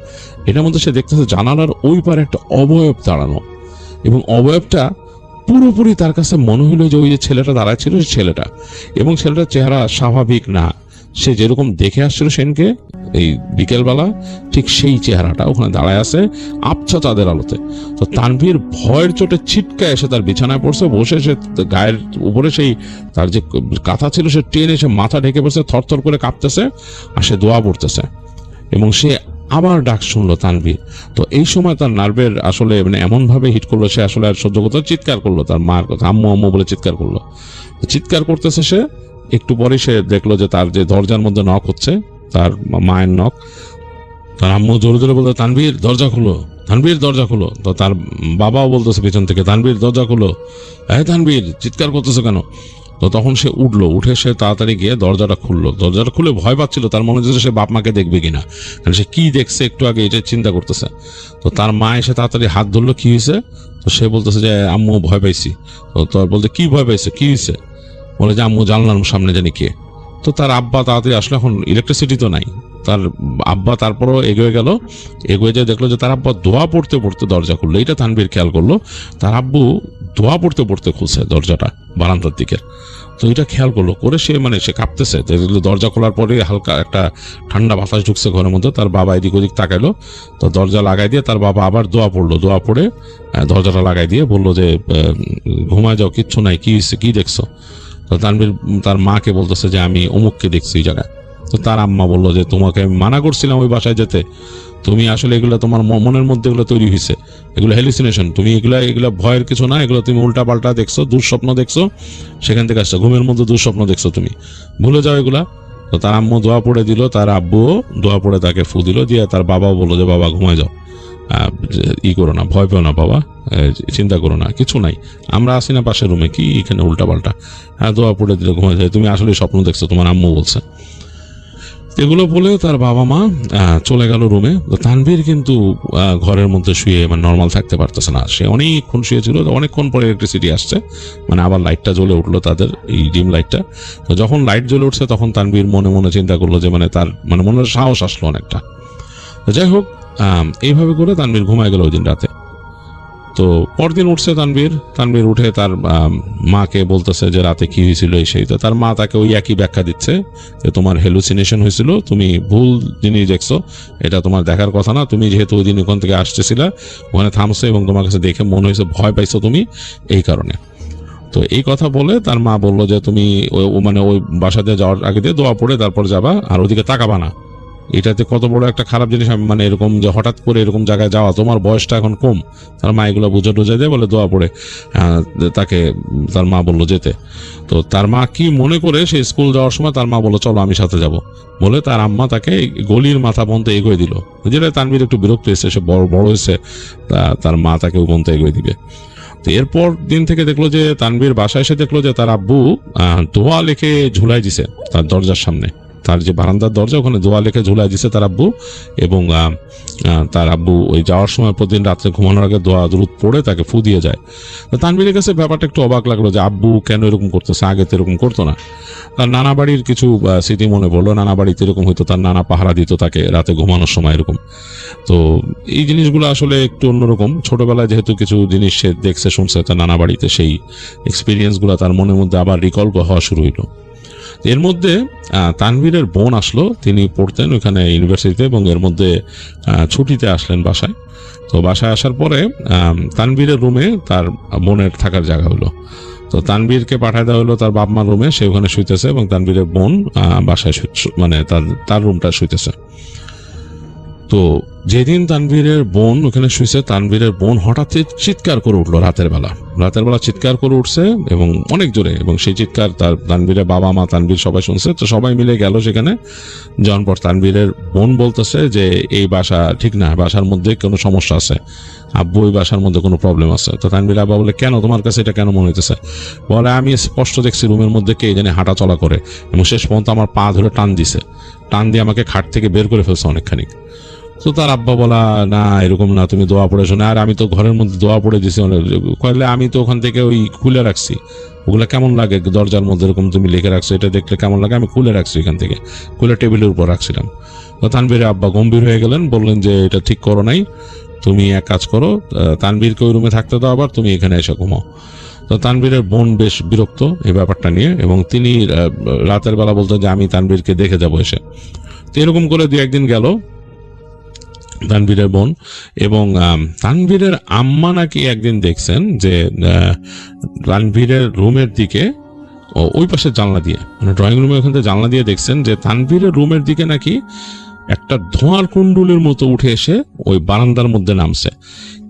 এটার মধ্যে সে দেখতেছে জানালার ওই পারে একটা অবয়ব দাঁড়ানো। এবং অবয়বটা পুরোপুরি তার কাছে মনে হলো যে ওই যে ছেলেটা দাঁড়ায় ছিল, সে ছেলেটা, এবং ছেলেটার চেহারা স্বাভাবিক না। সে যেরকম দেখে আসছিল সেনকে এই বিকেলবেলা, ঠিক সেই চেহারাটা ওখানে দাঁড়ায় আছে আবছা চাঁদের আলোতে। তো তানভীর ভয়ের চোটে ছিটকা এসে তার বিছানায় পড়ছে, বসে সে গায়ের উপরে সেই তার যে কাঁথা ছিল সে টেনে সে মাথা ঢেকে পড়ছে, থরথর করে কাঁপতেছে, আর সে দোয়া পড়তেছে। এবং সে আবার ডাক শুনলো তানভীর। তো এই সময় তার নার্ভের আসলে মানে এমন ভাবে হিট করলো, সে আসলে আর সহ্য করতে, চিৎকার করলো তার মার কথা, আম্মু আম্মু বলে চিৎকার করলো। চিৎকার করতেছে সে। একটু পরে সে দেখলো যে তার যে দরজার মধ্যে নখ হচ্ছে, তার মায়ের নখ। তার আম্মু জোরে জোরে বলতো, তানভীর দরজা খুলো, তানভীর দরজা খুলো। তো তার বাবাও বলতেছে পিছন থেকে, তানভীর দরজা খুলো, হ্যাঁ তানভীর চিৎকার করতেছে কেন? তো তখন সে উঠে সে তাড়াতাড়ি গিয়ে দরজাটা খুলে ভয় পাচ্ছিল, তার মনে হচ্ছে সে বাপ মাকে দেখবে কিনা, কারণ সে কি দেখছে একটু আগে এটা চিন্তা করতেছে। তো তার মা এসে তাড়াতাড়ি হাত ধরলো, কি হয়েছে? তো সে বলতেছে যে আম্মু ভয় পাইছি। তো তোর বলতে কি ভয় পাইছে, কি হয়েছে? বলে যে আম্মু জানলাম সামনে জানি কে। তো তার আব্বা তাড়াতাড়ি আসলে, এখন ইলেকট্রিসিটি তো নাই, তার আব্বা তারপরও এগিয়ে গেল, এগিয়ে যেয়ে দেখলো যে তার আব্বা দোয়া পড়তে পড়তে দরজা খুললো। এটা তানভীর খেয়াল করলো, তার আব্বু দোয়া পড়তে পড়তে খুলছে দরজাটা বারান্দার দিকে। তো এটা খেয়াল করলো, করে সে কাঁপতেছে। দরজা খোলার পরে হালকা একটা ঠান্ডা বাতাস ঢুকছে ঘরের মধ্যে। তার বাবা এদিক ওদিক তাকাইলো, তো দরজা লাগাই দিয়ে তার বাবা আবার দোয়া পড়লো, দোয়া পড়ে দরজাটা লাগাই দিয়ে বললো যে ঘুমায় যাও, কিচ্ছু নাই, কি হচ্ছে, কি দেখছো? তো তানভীর তার মাকে বলতেছে যে আমি অমুককে দেখছি এই জায়গায়। তো তার আম্মা বললো যে তোমাকে আমি মানা করছিলাম ওই বাসায় যেতে, তুমি আসলে এগুলো তোমার মনের মধ্যে এগুলো তৈরি হয়েছে, এগুলো হ্যালুসিনেশন, তুমি এগুলো ভয়ের কিছু না, এগুলো তুমি উল্টা পাল্টা দেখছো, দুঃস্বপ্ন দেখছো, সেখান থেকে আসছো, ঘুমের মধ্যে দুঃস্বপ্ন দেখছো, তুমি ভুলে যাও এগুলা। তো তার আম্মু দোয়া পড়ে দিল, তার আব্বুও দোয়া পড়ে তাকে ফু দিল, দিয়ে তার বাবাও বললো যে বাবা ঘুমায় যাও, করো না, ভয় পেও না বাবা, চিন্তা করো না, কিছু নাই, আমরা আসি না পাশের রুমে, কি এখানে উল্টা পাল্টা, দোয়া পড়ে দিলে ঘুমায় যায়, তুমি আসলে স্বপ্ন দেখছো, তোমার আম্মু বলছে। এগুলো বলে তার বাবা মা চলে গেল রুমে। তানভীর কিন্তু ঘরের মধ্যে শুয়ে নর্মাল থাকতে পারতেছে না, সে অনেকক্ষণ শুয়েছিল। অনেকক্ষণ পরে ইলেকট্রিসিটি আসছে, আবার লাইটটা জ্বলে উঠলো, তাদের এই ডিম লাইটটা। তো যখন লাইট জ্বলে উঠছে তখন তানভীর মনে মনে চিন্তা করলো যে তার মনের সাহস আসলো অনেকটা। যাই হোক, এইভাবে করে তানভীর ঘুমায় গেল ওই দিন রাতে। তো পরদিন উঠছে তানভীর উঠে তার মাকে বলতেছে যে রাতে কি হয়েছিল এই সেই। তো তার মা তাকে ওই একই ব্যাখ্যা দিচ্ছে যে তোমার হ্যালুসিনেশন হয়েছিল, তুমি ভুল জিনিস দেখছো, এটা তোমার দেখার কথা না, তুমি যেহেতু ওই দিন ওখান থেকে আসতেছিলা, ওখানে থামছো এবং তোমার কাছে দেখে মনে হয়েছে ভয় পাইছো তুমি, এই কারণে। তো এই কথা বলে তার মা বললো যে তুমি ওই বাসাতে যাওয়ার আগে দিয়ে দোয়া পড়ে তারপর যাবা, আর ওদিকে তাকাবা না। এটাতে কত বড় একটা খারাপ জিনিস, এরকম যে হঠাৎ করে এরকম জায়গায় যাওয়া, তোমার বয়সটা এখন কম। তার মা এগুলো বুঝে টুঝে দেয়, বলে দোয়া পড়ে তাকে তার মা বললো যেতে। তো তার মা কি মনে করে সে স্কুল যাওয়ার সময় তার মা বললো চলো আমি সাথে যাব, বলে তার আম্মা তাকে গলির মাথা পর্যন্ত এগিয়ে দিল, যেটা তানভীর একটু বিরক্ত হয়েছে, সে বড় হয়েছে, তার মা তাকে ওই পর্যন্ত এগিয়ে দিবে। তো এরপর দিন থেকে দেখলো যে তানভীর বাসায় এসে দেখলো যে তার আব্বু দোয়া লিখে ঝুলাই দিছে তার দরজার সামনে, তার যে বারান্দার দরজা ওখানে দোয়া লিখে ঝুলাই দিছে তার আব্বু। এবং তার আব্বু ওই যাওয়ার সময় প্রতিদিন রাত্রে ঘুমানোর আগে দোয়া দুরুদ পড়ে তাকে ফু দিয়ে যায়। তো তানভীরের কাছে ব্যাপারটা একটু অবাক লাগলো যে আব্বু কেন এরকম করতেছে, আগে তো এরকম করতো না। তার নানা বাড়ির কিছু স্মৃতি মনে পড়লো, নানা বাড়িতে এরকম হয়তো, তার নানা পাহারা দিত তাকে রাতে ঘুমানোর সময় এরকম। তো এই জিনিসগুলো আসলে একটু অন্যরকম, ছোটবেলায় যেহেতু কিছু জিনিস সে দেখছে শুনছে তার নানা বাড়িতে, সেই এক্সপিরিয়েন্সগুলো তার মনের মধ্যে আবার রিকল হওয়া শুরু হইলো। এর মধ্যে তানভীরের বোন আসলো, তিনি পড়তেন ওখানে ইউনিভার্সিটিতে, এবং এর মধ্যে ছুটিতে আসলেন বাসায়। তো বাসায় আসার পরে তানভীরের রুমে তার বোনের থাকার জায়গা হলো। তো তানভীরকে পাঠায় দেওয়া হলো তার বাপ মার রুমে, সে ওখানে শুইতেছে এবং তানভীরের বোন বাসায় তার রুমটা শুইতেছে। তো যেদিন তানভীরের বোন ওখানে শুয়েছে, তানভীরের বোন হঠাৎ চিৎকার করে উঠলো রাতের বেলা চিৎকার করে উঠছে এবং অনেক জোরে, এবং সেই চিৎকার তানভীরের বাবা মা তানভীর সবাই শুনছে। তো সবাই মিলে গেল সেখানে, যাওয়ার পর তানভীরের বোন বলতেছে যে এই বাসা ঠিক না, বাসার মধ্যে কোনো সমস্যা আছে, আব্বু ওই বাসার মধ্যে কোনো প্রবলেম আছে। তো তানভীর আব্বা বলে কেন, তোমার কাছে এটা কেন মনে হইতেছে? বলে আমি স্পষ্ট দেখছি রুমের মধ্যে কে জানে হাঁটা চলা করে, এবং শেষ পর্যন্ত আমার পা ধরে টান দিয়ে আমাকে খাট থেকে বের করে ফেলছে অনেকখানি। তো তার আব্বা বলা না এরকম না, তুমি দোয়া পড়ে শোনে, আর আমি তো ঘরের মধ্যে দোয়া পড়ে দিছি, কইলে আমি তো ওখান থেকে ওই খুলে রাখছি, ওগুলা কেমন লাগে দরজার মধ্যে এরকম তুমি লিখে রাখছো, এটা দেখলে কেমন লাগে, আমি খুলে রাখছি এখান থেকে, খুলে টেবিলের উপর রাখছিলাম। তো তানভীরের আব্বা গম্ভীর হয়ে গেলেন, বললেন যে এটা ঠিক করো নাই, তুমি এক কাজ করো, তানভীরকে ওই রুমে থাকতে দাও, আবার তুমি এখানে এসে ঘুমাও। তো তানভীরের বোন বেশ বিরক্ত এই ব্যাপারটা নিয়ে, এবং তিনি রাতের বেলা বলতেন যে আমি তানভীরকে দেখে যাবো এসে। তো এরকম করে দু একদিন গেল তানভীরের বোন, এবং তানভীরের আম্মা নাকি একদিন দেখছেন যে তানভীরের রুমের দিকে ওই পাশে জানলা দিয়ে, ড্রয়িং রুমে ওখান থেকে জানলা দিয়ে দেখছেন যে তানভীরের রুমের দিকে নাকি একটা ধোঁয়ার কুণ্ডুলের মতো উঠে এসে ওই বারান্দার মধ্যে নামছে।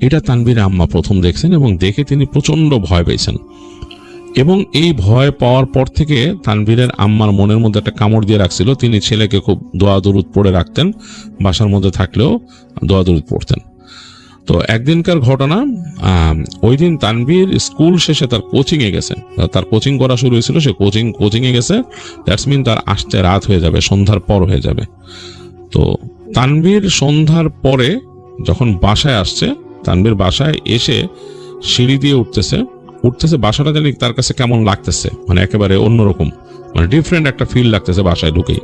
এটা তানভীরের আম্মা প্রথম দেখছেন, এবং দেখে তিনি প্রচন্ড ভয় পেয়েছেন। এবং এই ভয় পাওয়ার পর থেকে তানভীরের আম্মার মনের মধ্যে একটা কামড় দিয়ে রাখছিল, তিনি ছেলেকে খুব দোয়া দরুদ পড়ে রাখতেন, বাসার মধ্যে থাকলেও দোয়া দরুদ পড়তেন। তো একদিনকার ঘটনা, ওই দিন তানভীর স্কুল শেষে তার কোচিং এ গেছে, তার কোচিং করা শুরু হয়েছিল, সে কোচিং এ গেছে, দ্যাটস মিন তার আসতে রাত হয়ে যাবে, সন্ধ্যার পর হয়ে যাবে। তো তানভীর সন্ধ্যার পরে যখন বাসায় আসছে, তানভীর বাসায় এসে সিঁড়ি দিয়ে উঠতেছে, বাসাটা জানি তার কাছে কেমন লাগতেছে, মানে একেবারে অন্যরকম, মানে ডিফারেন্ট একটা ফিল লাগতেছে বাসায় ঢুকেই।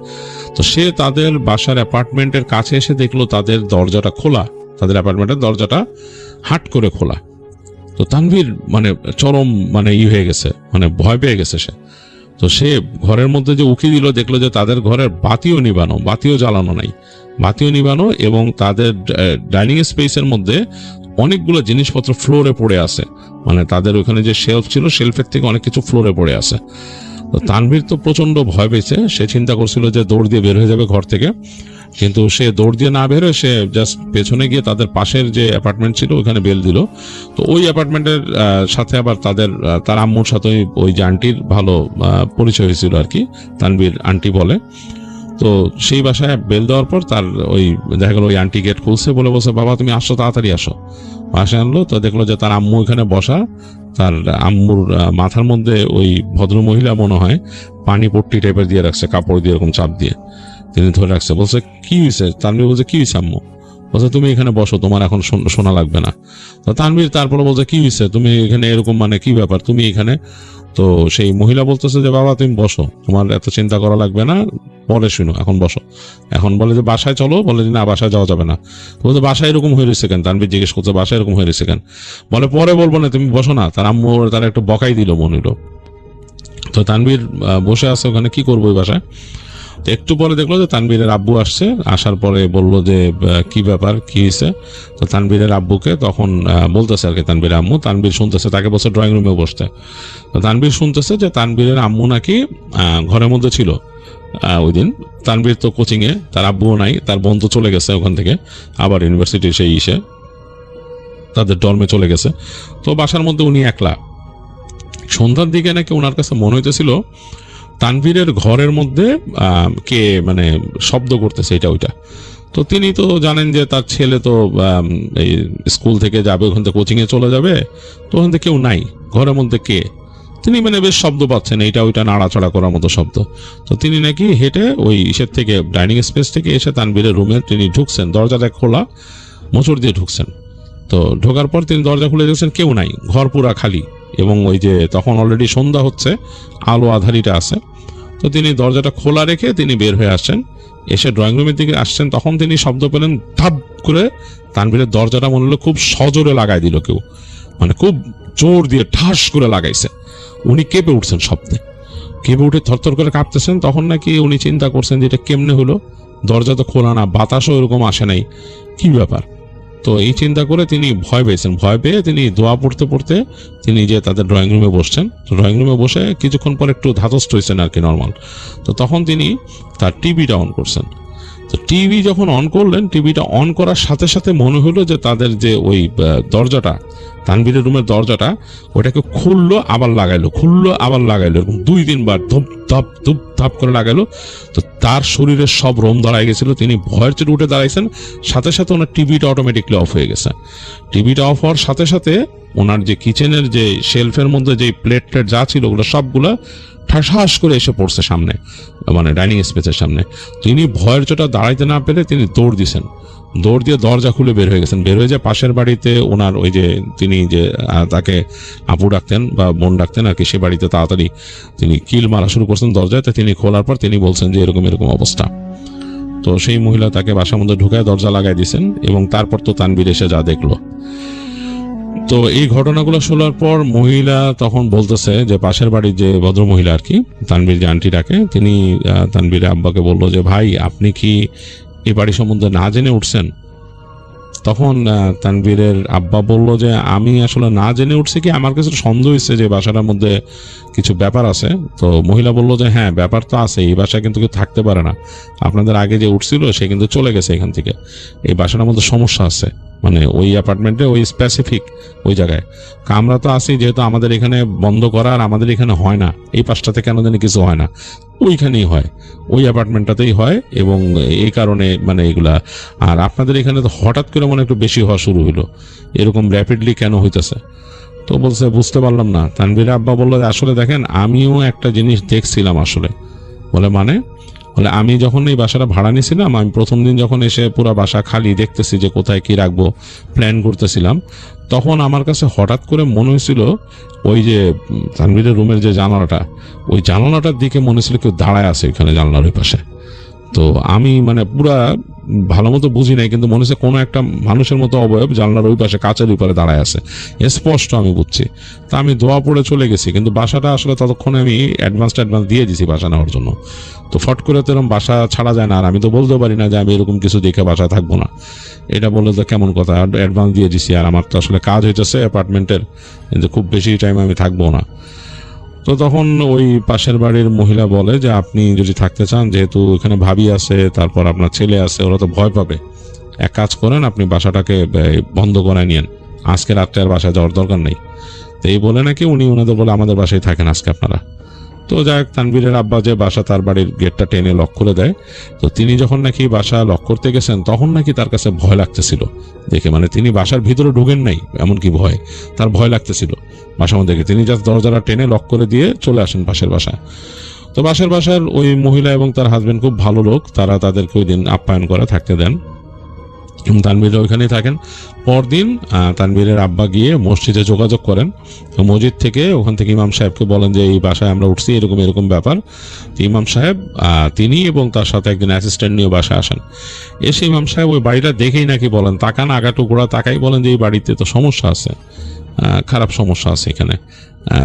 তো সে তাদের বাসার অ্যাপার্টমেন্টের কাছে এসে দেখলো তাদের দরজাটা খোলা, তাদের অ্যাপার্টমেন্টের দরজাটা হাট করে খোলা। তো তানভীর মানে চরম মানে হয়ে গেছে, মানে ভয় পেয়ে গেছে সে। তো সে ঘরের মধ্যে যে উকি দিল, দেখলো যে তাদের ঘরের বাতিও নিবানো, বাতিও জ্বালানো নাই, বাতিও নিবানো, এবং তাদের ডাইনিং স্পেসের মধ্যে অনেকগুলো জিনিসপত্র ফ্লোরে পড়ে আছে, মানে তাদের ওখানে যে শেলফ ছিল, শেলফের থেকে অনেক কিছু ফ্লোরে পড়ে আছে। তো তানভীর তো প্রচন্ড ভয় পেয়েছে, সে চিন্তা করছিল যে দৌড় দিয়ে বের হয়ে যাবে ঘর থেকে, কিন্তু সে দৌড় দিয়ে না বের হয়ে সে জাস্ট পেছনে গিয়ে তাদের পাশের যে অ্যাপার্টমেন্ট ছিল ওখানে বেল দিল। তো ওই অ্যাপার্টমেন্টের সাথে আবার তার আম্মুর সাথে ওই যে আন্টির ভালো পরিচয় হয়েছিল আর কি, তানভীর আন্টি বলে। তো সেই বাসায় বেল দেওয়ার পর তার ওই দেখা গেল ওই আন্টি গেট খুলছে, বলছে বাবা তুমি আসো, তাড়াতাড়ি আসো। বাসায় আনলো, তো দেখলো যে তার আম্মু এখানে বসা, তার আম্মুর মাথার মধ্যে ওই ভদ্র মহিলা মনে হয় পানি পট্টি টাইপের দিয়ে রাখছে, কাপড় দিয়ে এরকম চাপ দিয়ে তিনি ধরে রাখছে। বলছে কি হয়েছে? তানভীর বলছে কি হয়েছে আম্মু? বলছে তুমি এখানে বসো, তোমার এখন শোনা লাগবে না। তো তানভীর তারপরে বলছে কি হয়েছে, তুমি এখানে এরকম, মানে কি ব্যাপার তুমি এখানে? তো সেই মহিলা বলতেছে যে বাবা তুমি বসো, তোমার এত চিন্তা করা লাগবে না, পরে শুনো, এখন বসো। এখন বলে যে বাসায় চলো, বলে যে না বাসায় যাওয়া যাবে না। বলতে বাসায় এরকম হয়ে রয়েছে কেন? তানভীর জিজ্ঞেস করছে বাসায় এরকম হয়ে রয়েছে কেন? বলে পরে বলবো না, তুমি বসো না। তার আম্মু তার একটু বকাই দিল মনে হলো। তো তানভীর বসে আছে ওখানে, কি করবো ওই বাসায়। তো একটু পরে দেখলো যে তানভীরের আব্বু আসছে, আসার পরে বললো যে কি ব্যাপার, কি হয়েছে। তো তানভীরের আব্বুকে তখন বলতেছে আর কি তানভীরের আম্মু, তানভীর শুনতেছে, তাকে বলছে ড্রয়িং রুমে বসতে। তো তানভীর শুনতেছে যে তানভীরের আম্মু নাকি ঘরের মধ্যে ছিল ওই দিন। তানভীর তো কোচিংয়ে, তার আব্বুও নাই, তার বোন তো চলে গেছে ওখান থেকে আবার ইউনিভার্সিটি সেই তাদের ডর্মে চলে গেছে। তো বাসার মধ্যে উনি একলা। সন্ধ্যার দিকে নাকি ওনার কাছে মনে হইতেছিল তানভীরের ঘরের মধ্যে কে মানে শব্দ করতেছে, এটা ওইটা। তো তিনি তো জানেন যে তার ছেলে তো এই স্কুল থেকে যাবে, ওখান থেকে কোচিংয়ে চলে যাবে, তো ওখান থেকে কেউ নাই, ঘরের মধ্যে কে? তিনি মানে বেশ শব্দ পাচ্ছেন, এইটা ওইটা নাড়াচাড়া করার মতো শব্দ। তো তিনি নাকি হেঁটে ওই ইসের থেকে, ডাইনিং স্পেস থেকে এসে তানভীরের রুমে তিনি ঢুকছেন, দরজাটা খোলা, মোচড় দিয়ে ঢুকছেন। তো ঢোকার পর তিনি দরজা খুলে দেখছেন কেউ নাই, ঘর পুরা খালি, এবং ওই যে তখন অলরেডি সন্ধ্যা হচ্ছে, আলো আধারিটা আছে। তো তিনি দরজাটা খোলা রেখে তিনি বের হয়ে আসছেন, এসে ড্রয়িং রুমের দিকে আসছেন। তখন তিনি শব্দ পেলেন ধাপ করে, তানভীরের দরজাটা মনে হলো খুব সজোরে লাগাই দিল কেউ, মানে খুব জোর দিয়ে ঠাস করে লাগাইছে। উনি কেঁপে উঠছেন শব্দে, কেঁপে উঠে থরথর করে কাঁপতেছেন। তখন নাকি উনি চিন্তা করছেন যে এটা কেমনে হলো, দরজা তো খোলা না, বাতাসও এরকম আসে নাই, কি ব্যাপার। তো এই চিন্তা করে তিনি ভয় পেয়েছেন, ভয় পেয়ে তিনি দোয়া পড়তে পড়তে তিনি যে তাদের ড্রয়িং রুমে বসছেন। তো ড্রয়িং রুমে বসে কিছুক্ষণ পর একটু ধাতস্থ হয়েছেন আর কি, নর্মাল। তো তখন তিনি তার টিভিটা অন করছেন। তো টিভি যখন অন করলেন, টিভিটা অন করার সাথে সাথে মনে হলো যে তাদের যে ওই দরজাটা, তানভীরের রুমের দরজাটা, ওটাকে খুললো আবার লাগাইলো, খুললো আবার লাগাইলো, এরকম 2-3 বার ধুপ ধাপ ধুপ ধাপ করে লাগাইলো। তো তার শরীরের সব রোম দাঁড়ায় গেছিল, তিনি ভয়ের চোটে উঠে দাঁড়াইছেন। সাথে সাথে ওনার টিভিটা অটোমেটিকলি অফ হয়ে গেছে। টিভিটা অফ হওয়ার সাথে সাথে ওনার যে কিচেনের যে শেলফের মধ্যে যে প্লেট যা ছিল ওগুলো সবগুলা ঠাস করে এসে পড়ছে সামনে, মানে ডাইনিং স্পেসের সামনে। তিনি ভয়ের চোটা দাঁড়াইতে না পেরে তিনি দৌড় দিয়েছেন, দৌড় দিয়ে দরজা খুলে বের হয়ে গেছেন। বের হয়ে যায় পাশের বাড়িতে ওনার ওই যে তিনি যে তাকে আপু ডাকতেন বা বোন ডাকতেন আর কি, সে বাড়িতে তাড়াতাড়ি তিনি কিল মারা শুরু করছেন দরজায়। তো তিনি খোলার পর তিনি বলছেন যে এরকম এরকম অবস্থা। তো সেই মহিলা তাকে বাসার মধ্যে ঢুকায় দরজা লাগাই দিয়েছেন, এবং তারপর তো তানভীর এসে যা দেখলো। তো এই ঘটনাগুলো শোনার পর মহিলা তখন বলতেছে যে পাশের বাড়ির যে ভদ্র মহিলা আর কি, তানভীর যে আন্টি ডাকে, তিনি তানভীরের আব্বাকে বললো যে ভাই আপনি কি এই বাড়ি সম্বন্ধে না জেনে উঠছেন? তখন তানভীরের আব্বা বলল যে আমি আসলে না জেনে উঠছি কি, আমার কাছে সন্দেহ হচ্ছে যে বাসাটার মধ্যে কিছু ব্যাপার আছে। তো মহিলা বলল যে হ্যাঁ ব্যাপার তো আছে, এই বাসায় কিন্তু কেউ থাকতে পারে না, আপনাদের আগে যে উঠছিল সে কিন্তু চলে গেছে এখান থেকে, এই বাসাটার মধ্যে সমস্যা আছে, মানে ওই অ্যাপার্টমেন্টে ওই স্পেসিফিক ওই জায়গায়। আমরা তো আসি যেহেতু আমাদের এখানে বন্ধ করা, আর আমাদের এখানে হয় না, এই পাশটাতে কেন জানি কিছু হয় না, ওইখানেই হয়, ওই অ্যাপার্টমেন্টটাতেই হয়। এবং এই কারণে মানে এগুলা, আর আপনাদের এখানে তো হঠাৎ করে মনে একটু বেশি হওয়া শুরু হলো, এরকম র্যাপিডলি কেন হইতেছে? তো বলছে বুঝতে পারলাম না। তানভীরের আব্বা বললো আসলে দেখেন আমিও একটা জিনিস দেখছিলাম আসলে। বলে মানে? বলে আমি যখন এই বাসাটা ভাড়া নিয়েছিলাম, আমি প্রথম দিন যখন এসে পুরো বাসা খালি দেখতেছি যে কোথায় কি রাখবো প্ল্যান করতেছিলাম, তখন আমার কাছে হঠাৎ করে মনে হয়েছিল ওই যে তানভীরের রুমের যে জানালাটা, ওই জানালাটার দিকে মনে হয়েছিল কেউ দাঁড়ায় আছে ওইখানে জানালার ওই পাশে। তো আমি মানে পুরা ভালো মতো বুঝি নাই, কিন্তু মনে হচ্ছে কোনো একটা মানুষের মতো অবয়ব জানলার ওই পাশে কাচের উপরে দাঁড়ায় আছে, স্পষ্ট আমি বুঝছি। তা আমি দোয়া পড়ে চলে গেছি, কিন্তু বাসাটা আসলে ততক্ষণে আমি অ্যাডভান্স দিয়ে দিয়েছি বাসা নেওয়ার জন্য। তো ফট করে তো এরকম বাসা ছাড়া যায় না, আর আমি তো বলতে পারি না যে আমি এরকম কিছু দেখে বাসায় থাকবো না, এটা বললে তো কেমন কথা। অ্যাডভান্স দিয়ে দিছি, আর আমার তো আসলে কাজ হইতেছে অ্যাপার্টমেন্টের, কিন্তু খুব বেশি টাইম আমি থাকবো না। তো তখন ওই পাশের বাড়ির মহিলা বলে যে আপনি যদি থাকতে চান, যেহেতু এখানে ভাবি আছে, তারপর আপনার ছেলে আছে, ওরা তো ভয় পাবে, এক কাজ করেন আপনি বাসাটাকে বন্ধ করায় নিয়েন, আজকে রাত্রে আর বাসায় যাওয়ার দরকার নেই। তো এই বলে নাকি উনি ওনাদের বলে আমাদের বাসায় থাকেন আজকে আপনারা। তো যাই হোক, তানভীরের আব্বা যে বাসা তার বাড়ির গেটটা টেনে লক করে দেয়। তো তিনি যখন নাকি বাসা লক করতে গেছেন, তখন নাকি তার কাছে ভয় লাগতেছিল দেখে, মানে তিনি বাসার ভিতরে ঢুকেন নাই এমনকি ভয়, তার ভয় লাগতেছিল বাসার মধ্যে। তিনি জাস্ট দরজাটা টেনে লক করে দিয়ে চলে আসেন পাশের বাসায়। তো বাসার ওই মহিলা এবং তার হাজবেন্ড খুব ভালো লোক, তারা তাদেরকে ওই দিন আপ্যায়ন করে থাকতে দেন এবং তানভীর ওইখানেই থাকেন। পরদিন তানভীরের আব্বা গিয়ে মসজিদে যোগাযোগ করেন, মসজিদ থেকে ওখান থেকে ইমাম সাহেবকে বলেন যে এই বাসায় আমরা উঠছি, এরকম এরকম ব্যাপার। তো ইমাম সাহেব তিনি এবং তার সাথে একজন অ্যাসিস্ট্যান্ট নিয়ে বাসায় আসেন। এসে ইমাম সাহেব ওই বাড়িটা দেখেই নাকি বলেন, তাকান আগাটুকুরা তাকাই, বলেন যে এই বাড়িতে তো সমস্যা আছে, খারাপ সমস্যা আছে এখানে,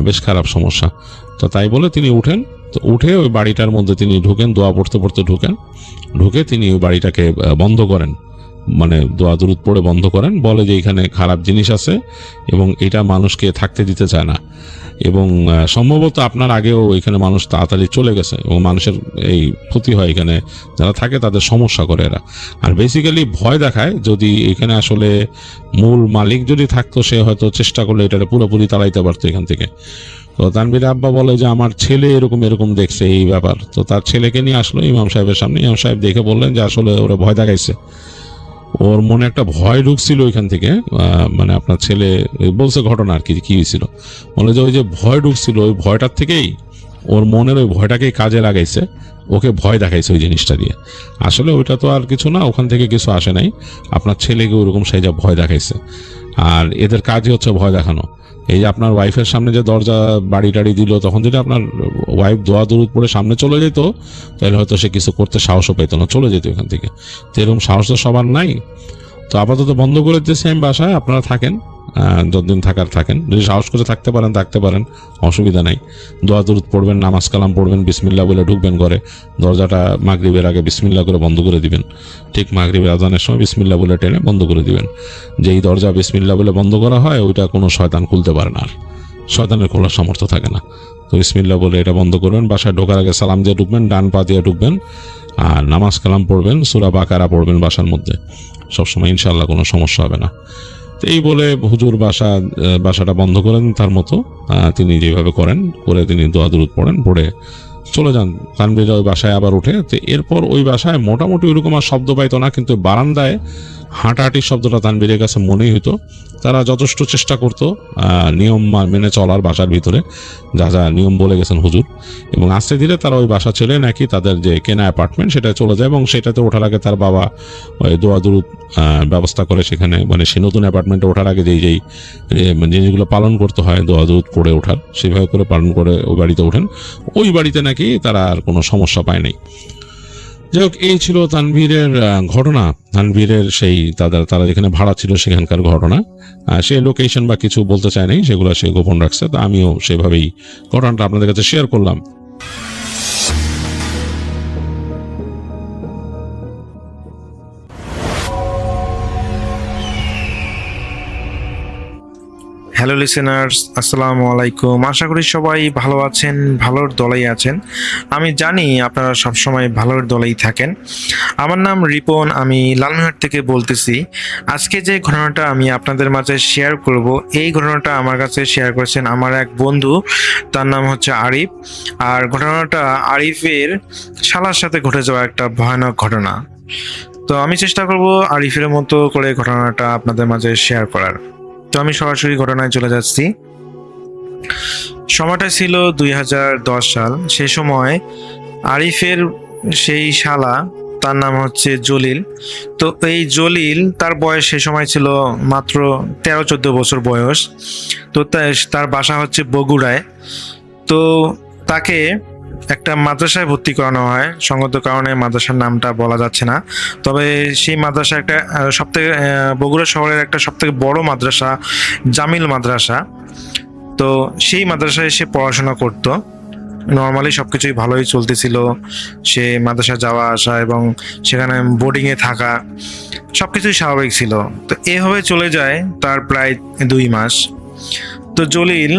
বেশ খারাপ সমস্যা। তো তাই বলে তিনি উঠেন। তো উঠে ওই বাড়িটার মধ্যে তিনি ঢুকেন, দোয়া পড়তে পড়তে ঢুকে তিনি ওই বাড়িটাকে বন্ধ করেন, মানে দোয়া দুরুদ পড়ে বন্ধ করেন। বলে যে এখানে খারাপ জিনিস আছে এবং এটা মানুষকে থাকতে দিতে চায় না, এবং সম্ভবত আপনার আগেও এখানে মানুষ তাড়াতাড়ি চলে গেছে এবং মানুষের এই ক্ষতি হয়, এখানে যারা থাকে তাদের সমস্যা করে এরা। আর বেসিক্যালি ভয় দেখায়, যদি এখানে আসলে মূল মালিক যদি থাকতো, সে হয়তো চেষ্টা করলে এটা পুরোপুরি তাড়াইতে পারতো এখান থেকে। তো তানভীর আব্বা বলে যে আমার ছেলে এরকম এরকম দেখছে এই ব্যাপার। তো তার ছেলেকে নিয়ে আসলো ইমাম সাহেবের সামনে। ইমাম সাহেব দেখে বললেন যে আসলে ওরা ভয় দেখাইছে, ওর মনে একটা ভয় ঢুকছিল ওইখান থেকে, মানে আপনার ছেলে বলছে ঘটনা আর কি কি হয়েছিল। বলে যে ওই যে ভয় ঢুকছিল, ওই ভয়টার থেকেই ওর মনের ওই ভয়টাকেই কাজে লাগাইছে, ওকে ভয় দেখাইছে ওই জিনিসটা দিয়ে। আসলে ওইটা তো আর কিছু না, ওখান থেকে কিছু আসে নাই, আপনার ছেলেকে ওইরকম সেই যা ভয় দেখাইছে। আর এদের কাজই হচ্ছে ভয় দেখানো। এই যে আপনার ওয়াইফের সামনে যে দরজা বাড়ি টাড়ি দিল, তখন যদি আপনার ওয়াইফ দোয়া দুরুদ পড়ে সামনে চলে যেত, তাহলে হয়তো সে কিছু করতে সাহসও পেত না, চলে যেত এখান থেকে। তো এরকম সাহস তো সবার নাই। তো আপাতত বন্ধ করে দিতেছি আমি বাসায়, আপনারা থাকেন, যতদিন থাকার থাকেন, যদি সাহস করে থাকতে পারেন, অসুবিধা নাই। দোয়া দুরুদ পড়বেন, নামাজ কালাম পড়বেন, বিসমিল্লাহ বলে ঢুকবেন ঘরে, দরজাটা মাগরিবের আগে বিসমিল্লাহ করে বন্ধ করে দিবেন। ঠিক মাগরিবের আজানের সময় বিসমিল্লাহ বলে টেনে বন্ধ করে দিবেন। যেই দরজা বিসমিল্লাহ বলে বন্ধ করা হয়, ওইটা কোনো শয়তান খুলতে পারে না, আর শয়তানের খোলার সামর্থ্য থাকে না। তো বিসমিল্লাহ বলে এটা বন্ধ করবেন। বাসায় ঢোকার আগে সালাম দিয়ে ঢুকবেন, ডান পা দিয়ে ঢুকবেন, আর নামাজ কালাম পড়বেন, সূরা বাকারা পড়বেন বাসার মধ্যে সবসময়, ইনশাআল্লাহ কোনো সমস্যা হবে না। তো এই বলে হুজুর বাসাটা বন্ধ করেন তার মতো, তিনি যেভাবে করেন করে তিনি দোয়া দুরুদ পড়েন, পড়ে চলে যান। তানভীর ওই বাসায় আবার উঠে। তো এরপর ওই বাসায় মোটামুটি ওইরকম আর শব্দ পাইতো না, কিন্তু বারান্দায় হাঁটাহাঁটির শব্দটা তানভীরের কাছে মনেই হইতো। তারা যথেষ্ট চেষ্টা করতো নিয়ম মেনে চলার বাসার ভিতরে, যা যা নিয়ম বলে গেছেন হুজুর, এবং আস্তে ধীরে তারা ওই বাসা ছেড়ে নাকি তাদের যে কেনা অ্যাপার্টমেন্ট সেটা চলে যায়, এবং সেটাতে ওঠার আগে তার বাবা ওই দোয়া দুরুদ ব্যবস্থা করে সেখানে, মানে সে নতুন অ্যাপার্টমেন্টে ওঠার আগে যেই জিনিসগুলো পালন করতে হয় দোয়া দুরুদ পড়ে ওঠার, সেভাবে করে পালন করে ওই বাড়িতে ওঠেন। ওই বাড়িতে নাকি তারা আর কোনো সমস্যা পায় নাই। যাই হোক, এই ছিল তানভীরের ঘটনা, তানভীরের সেই তারা যেখানে ভাড়া ছিল সেখানকার ঘটনা। সে লোকেশন বা কিছু বলতে চায় নাই, সেগুলো সে গোপন রাখছে। তো আমিও সেভাবেই ঘটনাটা আপনাদের কাছে শেয়ার করলাম। হ্যালো লিসেনার্স, আসসালামু আলাইকুম। আশা করি সবাই ভালো আছেন, ভালোর দলেই আছেন। আমি জানি আপনারা সবসময় ভালোর দলেই থাকেন। আমার নাম রিপন, আমি লালমনিরহাট থেকে বলতেছি। আজকে যে ঘটনাটা আমি আপনাদের মাঝে শেয়ার করব, এই ঘটনাটা আমার কাছে শেয়ার করেছেন আমার এক বন্ধু, তার নাম হচ্ছে আরিফ। আর ঘটনাটা আরিফের শালার সাথে ঘটে যাওয়া একটা ভয়ানক ঘটনা। তো আমি চেষ্টা করব আরিফের মতো করে ঘটনাটা আপনাদের মাঝে শেয়ার করার। তো আমি সরাসরি ঘটনায় চলে যাচ্ছি। সময়টা ছিল 2010 সাল। সে সময় আরিফের সেই শালা, তার নাম হচ্ছে জলিল। তো এই জলিল, তার বয়স সে সময় ছিল মাত্র 13-14 বছর বয়স। তো তার বাসা হচ্ছে বগুড়ায়। তো তাকে একটা মাদ্রাসায় ভর্তি করানো হয়, সঙ্গত কারণে মাদ্রাসার নামটা বলা যাচ্ছে না। তবে সেই মাদ্রাসা একটা সবথেকে বগুড়া শহরের একটা সবথেকে বড় মাদ্রাসা, জামিল মাদ্রাসা। তো সেই মাদ্রাসায় সে পড়াশোনা করত। নর্মালি সবকিছুই ভালোই চলতেছিল, সে মাদ্রাসা যাওয়া আসা এবং সেখানে বোর্ডিংয়ে থাকা সবকিছুই স্বাভাবিক ছিল। তো এভাবে চলে যায় তার প্রায় 2 মাস। তো জলিল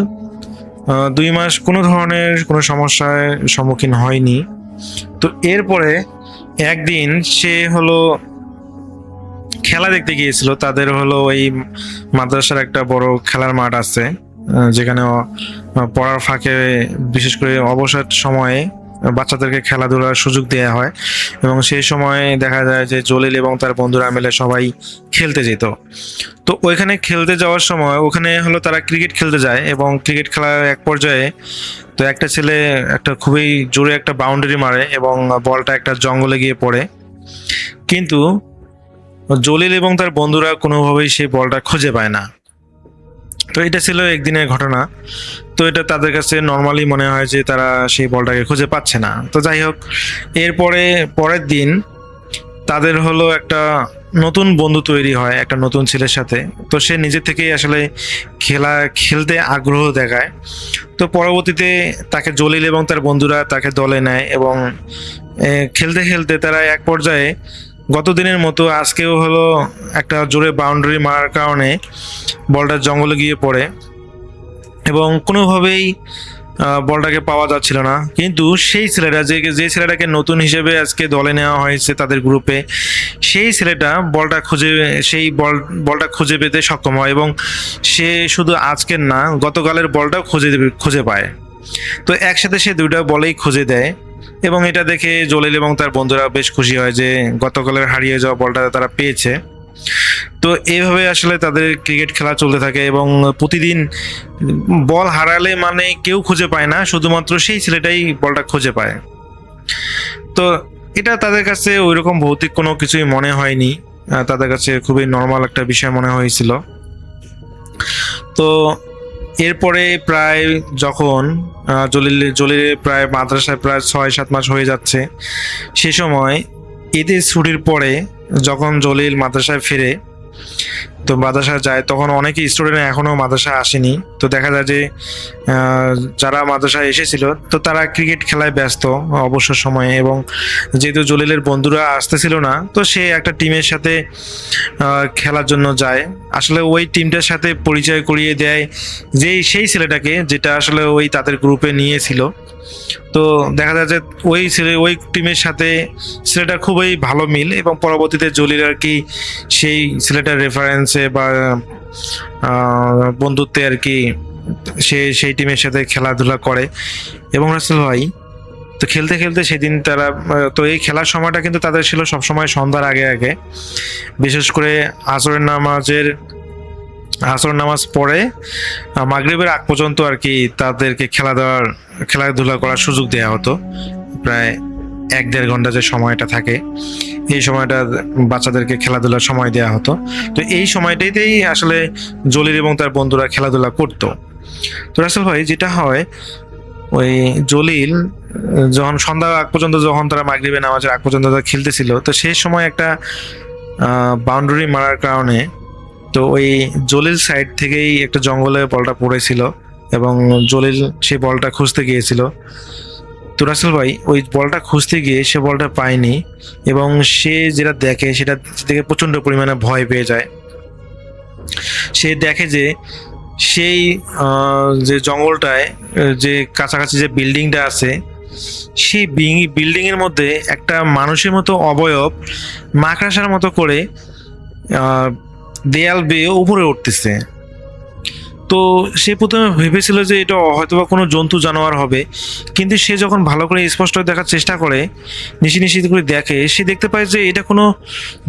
2 মাস কোনো ধরনের কোনো সমস্যার সম্মুখীন হয়নি। তো এরপরে একদিন সে হলো খেলা দেখতে গিয়েছিল। তাদের হলো ওই মাদ্রাসার একটা বড় খেলার মাঠ আছে, যেখানে পড়ার ফাঁকে বিশেষ করে অবসর সময়ে বাচ্চাদেরকে খেলাধুলার সুযোগ দেওয়া হয়। এবং সেই সময় দেখা যায় যে জলিল এবং তার বন্ধুরা মিলে সবাই খেলতে যেত। তো ওইখানে খেলতে যাওয়ার সময় ওখানে হলো তারা ক্রিকেট খেলতে যায়, এবং ক্রিকেট খেলার এক পর্যায়ে তো একটা ছেলে একটা খুবই জোরে একটা বাউন্ডারি মারে এবং বলটা একটা জঙ্গলে গিয়ে পড়ে। কিন্তু জলিল এবং তার বন্ধুরা কোনোভাবেই সেই বলটা খুঁজে পায় না। তো এটা ছিল একদিনের ঘটনা। তো এটা তাদের কাছে নর্মালি মনে হয় যে তারা সেই বলটাকে খুঁজে পাচ্ছে না। তো যাই হোক, এরপরে পরের দিন তাদের হলো একটা নতুন বন্ধু তৈরি হয় একটা নতুন ছেলের সাথে। তো সে নিজে থেকেই আসলে খেলতে আগ্রহ দেখায়। তো পরবর্তীতে তাকে জলিল এবং তার বন্ধুরা তাকে দলে নেয়, এবং খেলতে খেলতে তারা এক পর্যায়ে গত দিনের মতো আজকেও হলো একটা জোরে বাউন্ডারি মারার কারণে বলটা জঙ্গলে গিয়ে পড়ে, এবং কোনোভাবেই বলটাকে পাওয়া যাচ্ছিল না। কিন্তু সেই ছেলেটা যে ছেলেটাকে নতুন হিসেবে আজকে দলে নেওয়া হয়েছে তাদের গ্রুপে, সেই ছেলেটা বলটা খুঁজে পেতে সক্ষম হয়, এবং সে শুধু আজকের না, গতকালের বলটাও খুঁজে পায়। তো একসাথে সে 2টা বলেই খুঁজে দেয়, এবং এটা দেখে জলিল এবং তার বন্ধুরা বেশ খুশি হয় যে গতকালের হারিয়ে যাওয়া বলটা তারা পেয়েছে। তো এইভাবে আসলে তাদের ক্রিকেট খেলা চলতে থাকে, এবং প্রতিদিন বল হারালে মানে কেউ খুঁজে পায় না, শুধুমাত্র সেই ছেলেটাই বলটা খুঁজে পায়। তো এটা তাদের কাছে ওইরকম ভৌতিক কোনো কিছুই মনে হয়নি, তাদের কাছে খুবই নর্মাল একটা বিষয় মনে হয়েছিল। তো এরপরে প্রায় যখন জলিলের প্রায় মাদ্রাসায় প্রায় 6-7 মাস হয়ে যাচ্ছে, সে সময় ঈদের ছুটির পরে যখন জলিল মাদ্রাসায় ফিরে, তো মাদ্রাসায় যায়, তখন অনেকে স্টুডেন্ট এখনো মাদ্রাসায় আসেনি। তো দেখা যায় যে যারা মাদ্রাসায় এসেছিল তো তারা ক্রিকেট খেলায় ব্যস্ত অবসর সময়ে, এবং যেহেতু জলিলের বন্ধুরা আসতেছিল না, তো সে একটা টিমের সাথে খেলার জন্য যায়। আসলে ওই টিমটার সাথে পরিচয় করিয়ে দেয় সেই ছেলেটাকে, যেটা আসলে ওই তাদের গ্রুপে নিয়েছিল। তো দেখা যায় যে ওই টিমের সাথে ছেলেটা খুবই ভালো মিল, এবং পরবর্তীতে জলিল আর কি সেই ছেলেটার রেফারেন্সে বা বন্ধুত্বে আর কি সে সেই টিমের সাথে খেলাধুলা করে। এবং রাসেল ভাই, তো খেলতে খেলতে সেদিন তারা তো এই খেলার সময়টা কিন্তু তাদের ছিল সবসময় সন্ধ্যার আগে আগে, বিশেষ করে আসর নামাজ পড়ে মাগরিবের আগ পর্যন্ত আর কি তাদেরকে খেলাধুলা করার সুযোগ দেওয়া হতো। প্রায় 1-1.5 ঘন্টা যে সময়টা থাকে, এই সময়টা বাচ্চাদেরকে খেলাধুলার সময় দেওয়া হতো। তো এই সময়টাতেই আসলে জলিল এবং তার বন্ধুরা খেলাধুলা করতো। তো রাসেল ভাই, যেটা হয়, ওই জলিল যখন সন্ধ্যা আগ পর্যন্ত, যখন তারা মাগরিবের নামাজের আগ পর্যন্ত খেলতেছিল, তো সেই সময় একটা বাউন্ডারি মারার কারণে তো ওই জলিল সাইড থেকেই একটা জঙ্গলে বলটা পড়েছিল, এবং জলিল সেই বলটা খুঁজতে গিয়েছিল। তো রাসেল ভাই, ওই বলটা খুঁজতে গিয়ে সে বলটা পায়নি, এবং সে যেটা দেখে সেটা দেখে প্রচন্ড পরিমাণে ভয় পেয়ে যায়। সে দেখে যে সেই যে জঙ্গলটায় যে কাছাকাছি যে বিল্ডিংটা আছে, সেই বিল্ডিং এর মধ্যে একটা মানুষের মতো অবয়ব মাকড়সার মতো করে দেয়াল বেয়ে উপরে উঠতেছে। তো সে প্রথমে ভেবেছিল যে এটা হয়তোবা কোনো জন্তু জানোয়ার হবে, কিন্তু সে যখন ভালো করে স্পষ্ট দেখার চেষ্টা করে, নিশি করে দেখে, সে দেখতে পায় যে এটা কোনো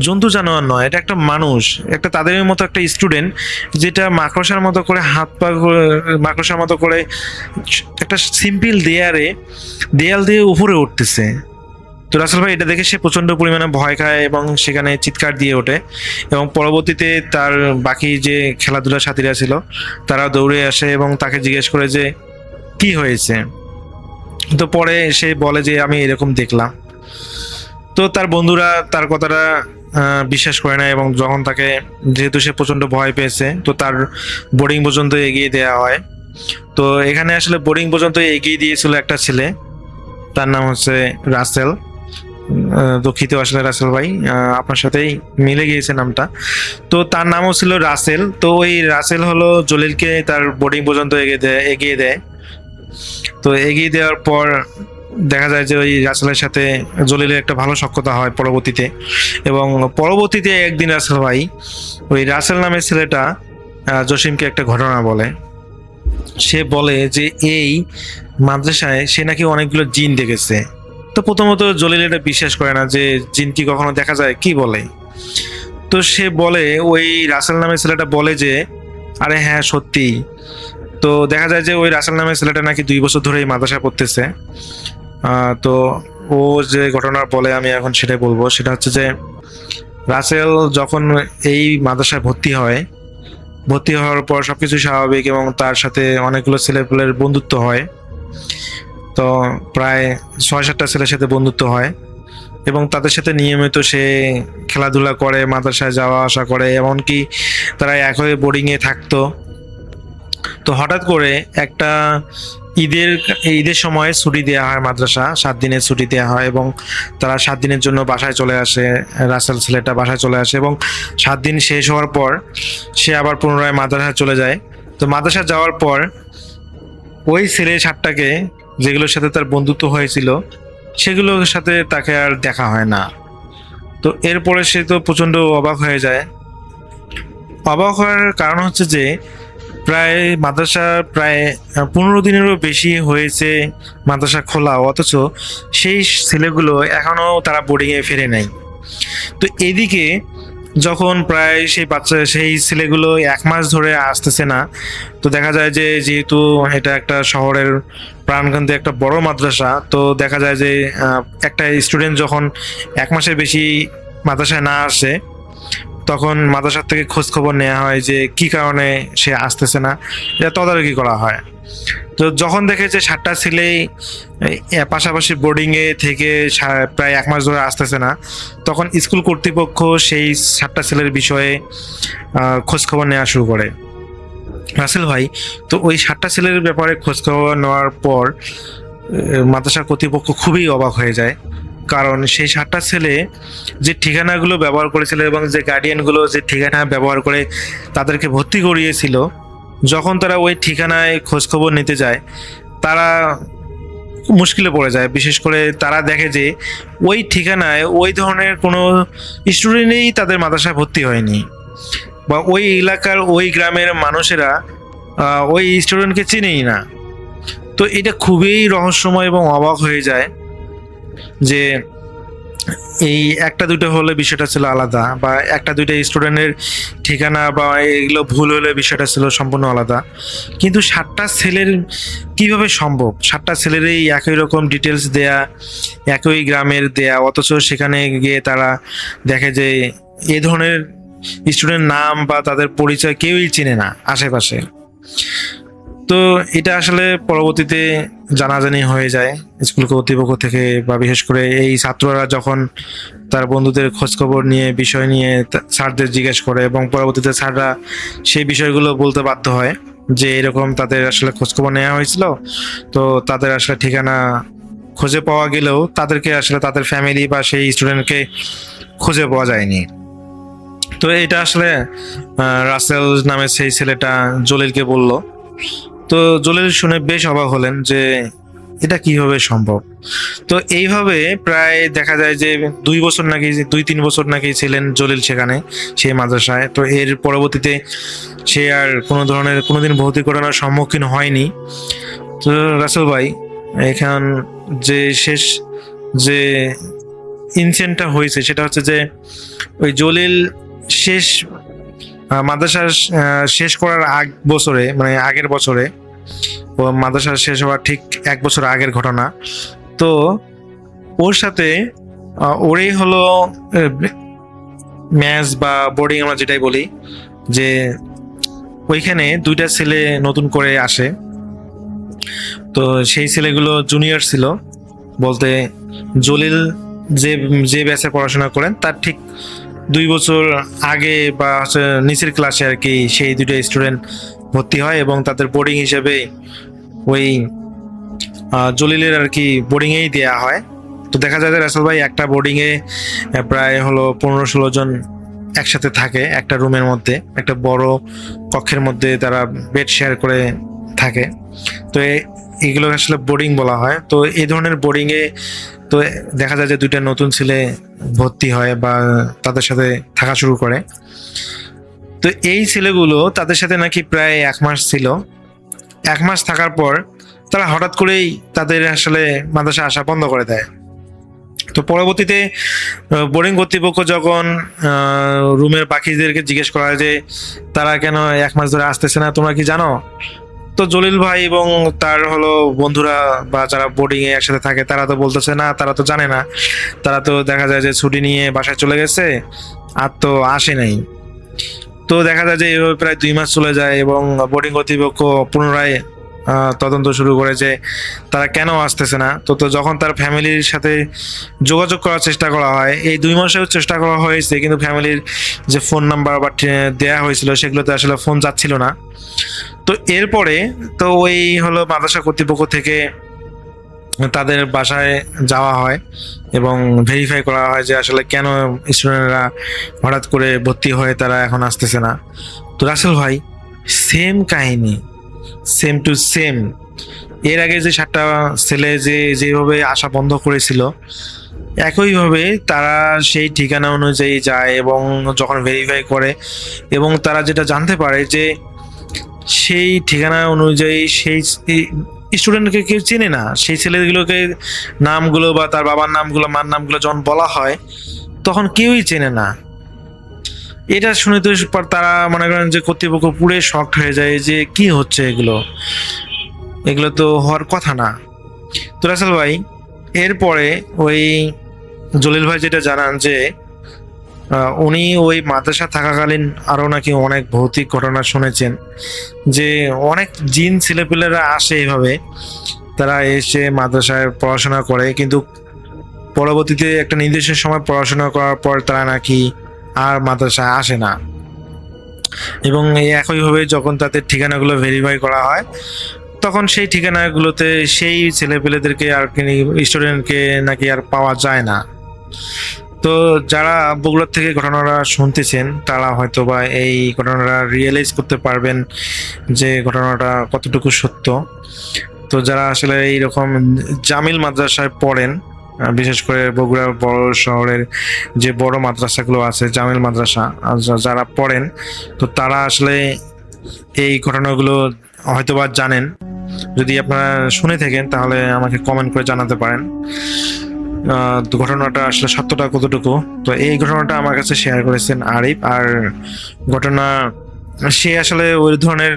জন্তু জানোয়ার নয়, এটা একটা মানুষ, একটা তাদের মতো একটা স্টুডেন্ট, যেটা মাকড়সার মতো করে হাত পা মাকড়সার মতো করে একটা সিম্পল দেয়াল দিয়ে উপরে উঠতেছে। তো রাসেল ভাই এটা দেখে সে প্রচণ্ড পরিমাণে ভয় খায় এবং সেখানে চিৎকার দিয়ে ওঠে, এবং পরবর্তীতে তার বাকি যে খেলাধুলার সাথীরা ছিল তারা দৌড়ে আসে এবং তাকে জিজ্ঞেস করে যে কি হয়েছে। তো পরে সে বলে যে আমি এরকম দেখলাম। তো তার বন্ধুরা তার কথাটা বিশ্বাস করে না, এবং যখন তাকে, যেহেতু সে প্রচণ্ড ভয় পেয়েছে, তো তার বোর্ডিং পর্যন্ত এগিয়ে দেওয়া হয়। তো এখানে আসলে বোর্ডিং পর্যন্ত এগিয়ে দিয়েছিল একটা ছেলে, তার নাম হচ্ছে রাসেল। দুঃখিত আসলে রাসেল ভাই, আপনার সাথেই মিলে গিয়েছে নামটা। তো তার নামও ছিল রাসেল। তো ওই রাসেল হলো জলিলকে তার বোর্ডিং পর্যন্ত এগিয়ে দেয়। তো এগিয়ে দেওয়ার পর দেখা যায় যে ওই রাসেলের সাথে জলিলের একটা ভালো সখ্যতা হয় পরবর্তীতে, এবং পরবর্তীতে একদিন রাসেল ভাই ওই রাসেল নামের ছেলেটা জসিমকে একটা ঘটনা বলে। সে বলে যে এই মাদ্রাসায় সে নাকি অনেকগুলো জিন দেখেছে। তো প্রথমত জলিল এটা বিশ্বাস করে না যে জিন কি কখনো দেখা যায়, কি বলে। তো সে বলে, ওই রাসেল নামের ছেলেটা বলে যে আরে হ্যাঁ সত্যি। তো দেখা যায় যে ওই রাসেল নামের ছেলেটা নাকি 2 বছর ধরে এই মাদ্রাসায় পড়তেছে। তো ও যে ঘটনা বলে আমি এখন সেটাই বলবো। সেটা হচ্ছে যে রাসেল যখন এই মাদ্রাসায় ভর্তি হওয়ার পর সবকিছু স্বাভাবিক, এবং তার সাথে অনেকগুলো ছেলেপেলের বন্ধুত্ব হয়। তো প্রায় 6-7টা ছেলের সাথে বন্ধুত্ব হয়, এবং তাদের সাথে নিয়মিত সে খেলাধুলা করে, মাদ্রাসায় যাওয়া আসা করে, এমনকি তারা একই বোর্ডিংয়ে থাকতো। তো হঠাৎ করে একটা ঈদের সময় ছুটি দেওয়া হয়, মাদ্রাসা 7 দিনের ছুটি দেওয়া হয়, এবং তারা 7 দিনের জন্য বাসায় চলে আসে। রাসেল ছেলেটা বাসায় চলে আসে, এবং 7 দিন শেষ হওয়ার পর সে আবার পুনরায় মাদ্রাসায় চলে যায়। তো মাদ্রাসায় যাওয়ার পর ওই ছেলে 7টাকে, যেগুলোর সাথে তার বন্ধুত্ব হয়েছিল, সেগুলোর সাথে তাকে আর দেখা হয় না। তো এরপরে সে তো প্রচণ্ড অবাক হয়ে যায়। অবাক হওয়ার কারণ হচ্ছে যে মাদ্রাসা প্রায় 15 দিনেরও বেশি হয়েছে মাদ্রাসা খোলা, অথচ সেই ছেলেগুলো এখনো তারা বোর্ডিংয়ে ফেরে নাই। তো এদিকে যখন প্রায় সেই ছেলেগুলো 1 মাস ধরে আসতেছে না, তো দেখা যায় যে যেহেতু এটা একটা শহরের প্রাণকেন্দ্রে একটা বড় মাদ্রাসা, তো দেখা যায় যে একটা স্টুডেন্ট যখন 1 মাসের বেশি মাদ্রাসায় না আসে, তখন মাদ্রাসার থেকে খোঁজ খবর নেওয়া হয় যে কি কারণে সে আসতেছে না, এটা তদারকি করা হয়। তো যখন দেখে যে 7টা ছেলেই পাশাপাশি বোর্ডিংয়ে থেকে প্রায় 1 মাস ধরে আসতেছে না, তখন স্কুল কর্তৃপক্ষ সেই 7টা ছেলের বিষয়ে খোঁজ খবর নেওয়া শুরু করে। রাসেল ভাই তো ওই 7টা ছেলের ব্যাপারে খোঁজ খবর নেওয়ার পর মাদ্রাসা কর্তৃপক্ষ খুবই অবাক হয়ে যায়, কারণ সেই 7টা ছেলে যে ঠিকানাগুলো ব্যবহার করেছিল এবং যে গার্ডিয়ানগুলো যে ঠিকানা ব্যবহার করে তাদেরকে ভর্তি করিয়েছিল, যখন তারা ওই ঠিকানায় খোঁজখবর নিতে যায়, তারা মুশকিলে পড়ে যায়। বিশেষ করে তারা দেখে যে ওই ঠিকানায় ওই ধরনের কোনো স্টুডেন্টই তাদের মাদ্রাসায় ভর্তি হয়নি, বা ওই এলাকার ওই গ্রামের মানুষেরা ওই স্টুডেন্টকে চিনেই না। তো এটা খুবই রহস্যময় এবং অবাক হয়ে যায় যে এই 1টা-2টা হলে বিষয়টা ছিল আলাদা, বা 1টা-2টা স্টুডেন্টের ঠিকানা বা এগুলো ভুল হলে বিষয়টা ছিল সম্পূর্ণ আলাদা। কিন্তু 7টা ছেলের কিভাবে সম্ভব? 7টা ছেলেরই একই রকম ডিটেলস দেয়া, একই গ্রামের দেয়া, অথচ সেখানে গিয়ে তারা দেখে যে এ ধরনের স্টুডেন্ট নাম বা তাদের পরিচয় কেউই চিনে না আশেপাশে। তো এটা আসলে পরবর্তীতে জানাজানি হয়ে যায় স্কুল কর্তৃপক্ষ থেকে, বা বিশেষ করে এই ছাত্ররা যখন তার বন্ধুদের খোঁজখবর নিয়ে বিষয় নিয়ে স্যারদের জিজ্ঞেস করে, এবং পরবর্তীতে স্যাররা সেই বিষয়গুলো বলতে বাধ্য হয় যে এরকম তাদের আসলে খোঁজখবর নেওয়া হয়েছিল, তো তাদের আসলে ঠিকানা খুঁজে পাওয়া গেলেও তাদেরকে আসলে তাদের ফ্যামিলি বা সেই স্টুডেন্টকে খুঁজে পাওয়া যায়নি। তো এটা আসলে রাসেল নামে সেই ছেলেটা জলিলকে বলল। তো জলিল শুনে বেশ অবাক হলেন যে এটা কিভাবে সম্ভব। তো এইভাবে প্রায় দেখা যায় যে 2 বছর নাকি 2-3 বছর নাকি ছিলেন জলিল সেখানে সেই মাদ্রাসায়। তো এর পরবর্তীতে সে আর কোনো ধরনের কোনোদিন ভৌতিক ঘটনার সম্মুখীন হয়নি। তো রাসেল ভাই, এখন যে শেষ যে ইনসিডেন্টটা হয়েছে সেটা হচ্ছে যে ওই জলিল শেষ মাদ্রাসা শেষ করার বছরে, মানে আগের বছরে, ও মাদ্রাসা শেষ হওয়ার ঠিক 1 বছর আগের ঘটনা। তো ওর সাথে ওরই হলো ম্যাচ বা বোর্ডিং আমরা যেটাই বলি, যে ওইখানে 2টা ছেলে নতুন করে আসে। তো সেই ছেলেগুলো জুনিয়র ছিল, বলতে জলিল যে যে ব্যাচে পড়াশোনা করেন তার ঠিক 2 বছর আগে বা হচ্ছে নিচের ক্লাসে আর কি সেই 2টা স্টুডেন্ট ভর্তি হয় এবং তাদের বোর্ডিং হিসেবে ওই জলিলের আর কি বোর্ডিংয়েই দেওয়া হয়। তো দেখা যায় যে রাসেল ভাই একটা বোর্ডিংয়ে প্রায় হলো 15-16 জন একসাথে থাকে একটা রুমের মধ্যে, একটা বড় কক্ষের মধ্যে তারা বেড শেয়ার করে থাকে। তো এগুলো আসলে বোর্ডিং বলা হয়। তো এই ধরনের বোর্ডিংয়ে তো দেখা যায় যে 2টা নতুন ছেলে ভর্তি হয় বা তাদের সাথে থাকা শুরু করে। তো এই ছেলেগুলো তাদের সাথে নাকি প্রায় 1 মাস ছিল। 1 মাস থাকার পর তারা হঠাৎ করেই তাদের আসলে মাদ্রাসা আসা বন্ধ করে দেয়। তো পরবর্তীতে বোর্ডিং কর্তৃপক্ষ যখন রুমের বাকিদেরকে জিজ্ঞেস করা হয় যে তারা কেন 1 মাস ধরে আসতেছে না, তোমরা কি জানো? তো জলিল ভাই এবং তার হলো বন্ধুরা বা যারা বোর্ডিং এ একসাথে থাকে তারা তো বলতেছে না, তারা তো জানে না, তারা তো দেখা যায় যে ছুটি নিয়ে বাসায় চলে গেছে, আর তো আসে নাই। তো দেখা যায় যে এইভাবে প্রায় 2 মাস চলে যায় এবং বোর্ডিং কর্তৃপক্ষ পুনরায় তদন্ত শুরু করে যে তারা কেন আসতেছে না। তো যখন তার ফ্যামিলির সাথে যোগাযোগ করার চেষ্টা করা হয়, এই 2 মাসেও চেষ্টা করা হয়েছে, কিন্তু ফ্যামিলির যে ফোন নাম্বার বা দেয়া হয়েছিল সেগুলোতে আসলে ফোন যাচ্ছিল না। তো এরপরে তো ওই হলো মাদ্রাসা কর্তৃপক্ষ থেকে তাদের বাসায় যাওয়া হয় এবং ভেরিফাই করা হয় যে আসলে কেন স্টুডেন্টরা হঠাৎ করে ভর্তি হয়ে তারা এখন আসতেছে না। তো রাসেল ভাই, সেম কাহিনী, সেম টু সেম। এর আগে যে 7টা ছেলে যেভাবে আসা বন্ধ করেছিল, একইভাবে তারা সেই ঠিকানা অনুযায়ী যায় এবং যখন ভেরিফাই করে এবং তারা যেটা জানতে পারে যে সেই ঠিকানা অনুযায়ী সেই স্টুডেন্টকে কেউ চেনে না, সেই ছেলেগুলোকে নামগুলো বা তার বাবার নামগুলো মার নামগুলো যখন বলা হয় তখন কেউই চেনে না। এটা শুনে তো তারা মনে করেন যে কর্তৃপক্ষ পুরো শকড হয়ে যায় যে কি হচ্ছে, এগুলো তো হওয়ার কথা না। তো রাসেল ভাই, এরপরে ওই জলিল ভাই যেটা জানান যে উনি ওই মাদ্রাসা থাকাকালীন আরো নাকি অনেক ভৌতিক ঘটনা শুনেছেন, যে অনেক জিন ছেলেপেলেরা আসে এইভাবে, তারা এসে মাদ্রাসায় পড়াশোনা করে, কিন্তু পরবর্তীতে একটা নির্দিষ্ট সময় পড়াশোনা করার পর তারা নাকি আর মাদ্রাসায় আসে না। এবং একইভাবে যখন তাদের ঠিকানাগুলো ভেরিফাই করা হয় তখন সেই ঠিকানাগুলোতে সেই ছেলেপেলেদেরকে আর স্টুডেন্টকে নাকি আর পাওয়া যায় না। তো যারা বগুড়ার থেকে ঘটনাটা শুনতেছেন তারা হয়তো বা এই ঘটনাটা রিয়েলাইজ করতে পারবেন যে ঘটনাটা কতটুকু সত্য। তো যারা আসলে এইরকম জামিল মাদ্রাসায় পড়েন, বিশেষ করে বগুড়ার বড় শহরের যে বড় মাদ্রাসাগুলো আছে জামিল মাদ্রাসা, যারা পড়েন তো তারা আসলে এই ঘটনাগুলো হয়তোবা জানেন। যদি আপনারা শুনে থাকেন তাহলে আমাকে কমেন্ট করে জানাতে পারেন ঘটনাটা আসলে সত্যটা কতটুকু। তো এই ঘটনাটা আমার কাছে শেয়ার করেছেন আরিফ। আর ঘটনা সে আসলে ওই ধরনের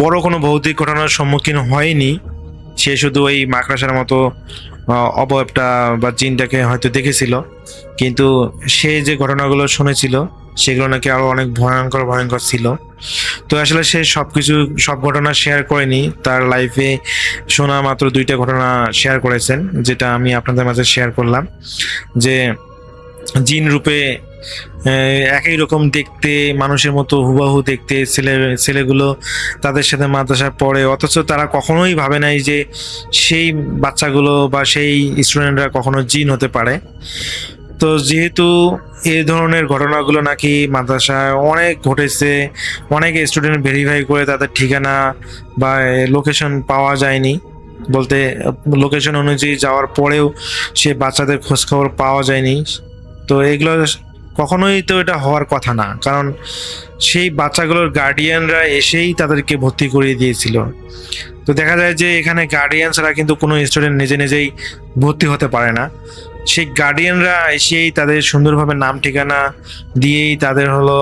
বড় কোনো ভৌতিক ঘটনার সম্মুখীন হয়নি, সে শুধু ওই মাকড়াসার মতো অবয়বটা বা জিনটাকে হয়তো দেখেছিল, কিন্তু সে যে ঘটনাগুলো শুনেছিল সেগুলো নাকি আরো অনেক ভয়ঙ্কর ভয়ঙ্কর ছিল। তো আসলে সে সব ঘটনা শেয়ার করেনি, তার লাইফে শোনা মাত্র 2টা ঘটনা শেয়ার করেছেন, যেটা আমি আপনাদের মাঝে শেয়ার করলাম। যে জিন রূপে একই রকম দেখতে, মানুষের মতো হুবাহু দেখতে ছেলেগুলো তাদের সাথে মাদ্রাসায় পড়ে, অথচ তারা কখনোই ভাবে নাই যে সেই বাচ্চাগুলো বা সেই স্টুডেন্টরা কখনো জিন হতে পারে। তো যেহেতু এই ধরনের ঘটনাগুলো নাকি মাদ্রাসায় অনেক ঘটেছে, অনেক স্টুডেন্ট ভেরিফাই করে তাদের ঠিকানা বা লোকেশন পাওয়া যায়নি, বলতে লোকেশন অনুযায়ী যাওয়ার পরেও সে বাচ্চাদের খোঁজখবর পাওয়া যায়নি। তো এগুলো কখনোই তো এটা হওয়ার কথা না, কারণ সেই বাচ্চাগুলোর গার্ডিয়ানরা এসেই তাদেরকে ভর্তি করিয়ে দিয়েছিল। তো দেখা যায় যে এখানে গার্ডিয়ান ছাড়া কিন্তু কোনো স্টুডেন্ট নিজে নিজেই ভর্তি হতে পারে না, সেই গার্ডিয়ানরা এসেই তাদের সুন্দরভাবে নাম ঠিকানা দিয়েই তাদের হলো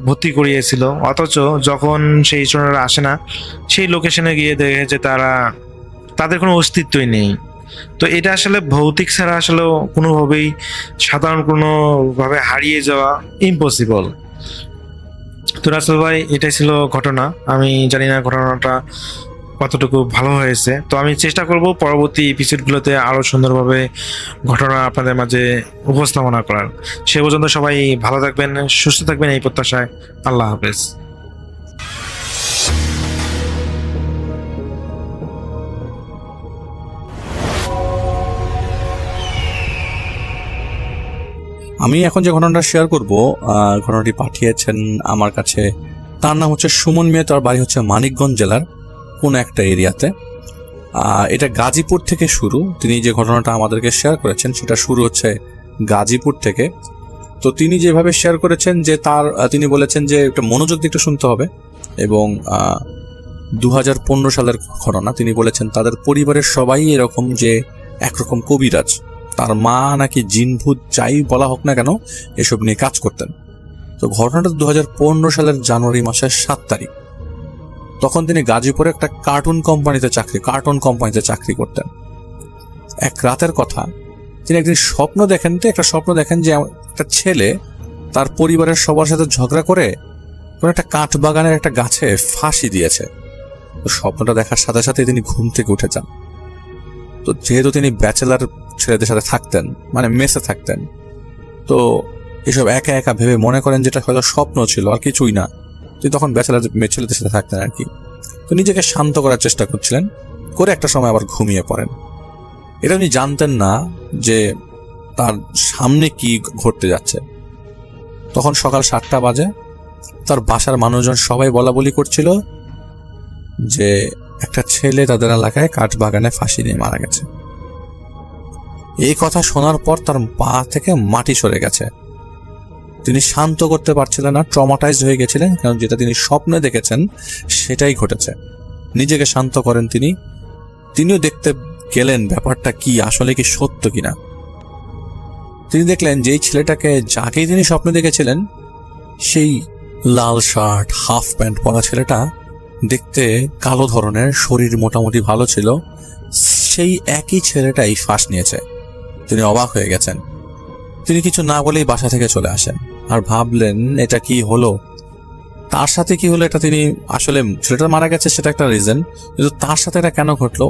ভর্তি করিয়েছিল। অথচ যখন সেই স্টুডেন্টরা আসে না, সেই লোকেশনে গিয়ে দেখে যে তাদের কোনো অস্তিত্বই নেই। তো এটা আসলে ভৌতিক ছাড়া আসলে কোনোভাবেই সাধারণ কোনোভাবে হারিয়ে যাওয়া ইম্পসিবল। তো রাসেল ভাই, এটাই ছিল ঘটনা। আমি জানি না ঘটনাটা কতটুকু ভালো হয়েছে, তো আমি চেষ্টা করব পরবর্তী এপিসোডগুলোতে আরো সুন্দরভাবে ঘটনা আপনাদের মাঝে উপস্থাপনা করার। সে পর্যন্ত সবাই ভালো থাকবেন, সুস্থ থাকবেন এই প্রত্যাশায়। আল্লাহ হাফেজ। আমি এখন যে ঘটনাটা শেয়ার করব, ঘটনাটি পাঠিয়েছেন আমার কাছে, তার নাম হচ্ছে সুমন মিয়া। তার বাড়ি হচ্ছে মানিকগঞ্জ জেলার কোন একটা এরিয়াতে। এটা গাজীপুর থেকে শুরু। তিনি যে ঘটনাটা আমাদেরকে শেয়ার করেছেন সেটা শুরু হচ্ছে গাজীপুর থেকে। তো তিনি যেভাবে শেয়ার করেছেন যে তিনি বলেছেন যে একটা মনোযোগ দিয়ে একটু শুনতে হবে, এবং 2015 সালের ঘটনা। তিনি বলেছেন তাদের পরিবারের সবাই এরকম, যে একরকম কবিরাজ, তার মা নাকি জিনভূত যাই বলা হোক না কেন এসব নিয়ে কাজ করতেন। তো ঘটনাটা 2015 সালের জানুয়ারি মাসের 7 তারিখ। তখন তিনি গাজীপুরে একটা কার্টুন কোম্পানিতে চাকরি করতেন। এক রাতের কথা, তিনি একদিন একটা স্বপ্ন দেখেন যে একটা ছেলে তার পরিবারের সবার সাথে ঝগড়া করে কোনো একটা কাঠ বাগানের একটা গাছে ফাঁসি দিয়েছে। তো স্বপ্নটা দেখার সাথে সাথে তিনি ঘুম থেকে উঠে যান। তো যেহেতু তিনি ব্যাচেলার ছেলেদের সাথে থাকতেন, মানে মেসে থাকতেন, তো এসব একা একা ভেবে মনে করেন যেটা হয়তো স্বপ্ন ছিল আর কিছুই না। তিনি তখন ব্যাচেলার ছেলেদের সাথে থাকতেন আর কি। তো নিজেকে শান্ত করার চেষ্টা করছিলেন, করে একটা সময় আবার ঘুমিয়ে পড়েন। এটা উনি জানতেন না যে তার সামনে কি ঘটতে যাচ্ছে। তখন সকাল 7টা বাজে। তার বাসার মানুষজন সবাই বলা বলি করছিল যে একটা ছেলে তাদের এলাকায় কাঠ বাগানে ফাঁসি নিয়ে মারা গেছে। এই কথা শোনার পর তার পা থেকে মাটি সরে গেছে। তিনি শান্ত করতে পারছিলেন না, ট্রমাটাইজড হয়ে গেছিলেন, কারণ যেটা তিনি স্বপ্নে দেখেছেন সেটাই ঘটেছে। নিজেকে শান্ত করেন তিনিও দেখতে গেলেন ব্যাপারটা কি, আসলে কি সত্য কিনা। তিনি দেখলেন যে এই ছেলেটাকে যাকেই তিনি স্বপ্নে দেখেছিলেন, সেই লাল শার্ট হাফ প্যান্ট পরা ছেলেটা, দেখতে কালো ধরনের, শরীর মোটামুটি ভালো ছিল, সেই একই ছেলেটাই ফাঁস নিয়েছে। তিনি অবাক হয়ে গেছেন। তিনি কিছু না বলেই বাসা থেকে চলে আসেন আর ভাবলেন এটা কি হলো, তার সাথে কি হলো। এটা তিনি আসলে ছেলেটা মারা গেছে সেটা একটা রিজন, কিন্তু তার সাথে এটা কেন ঘটলো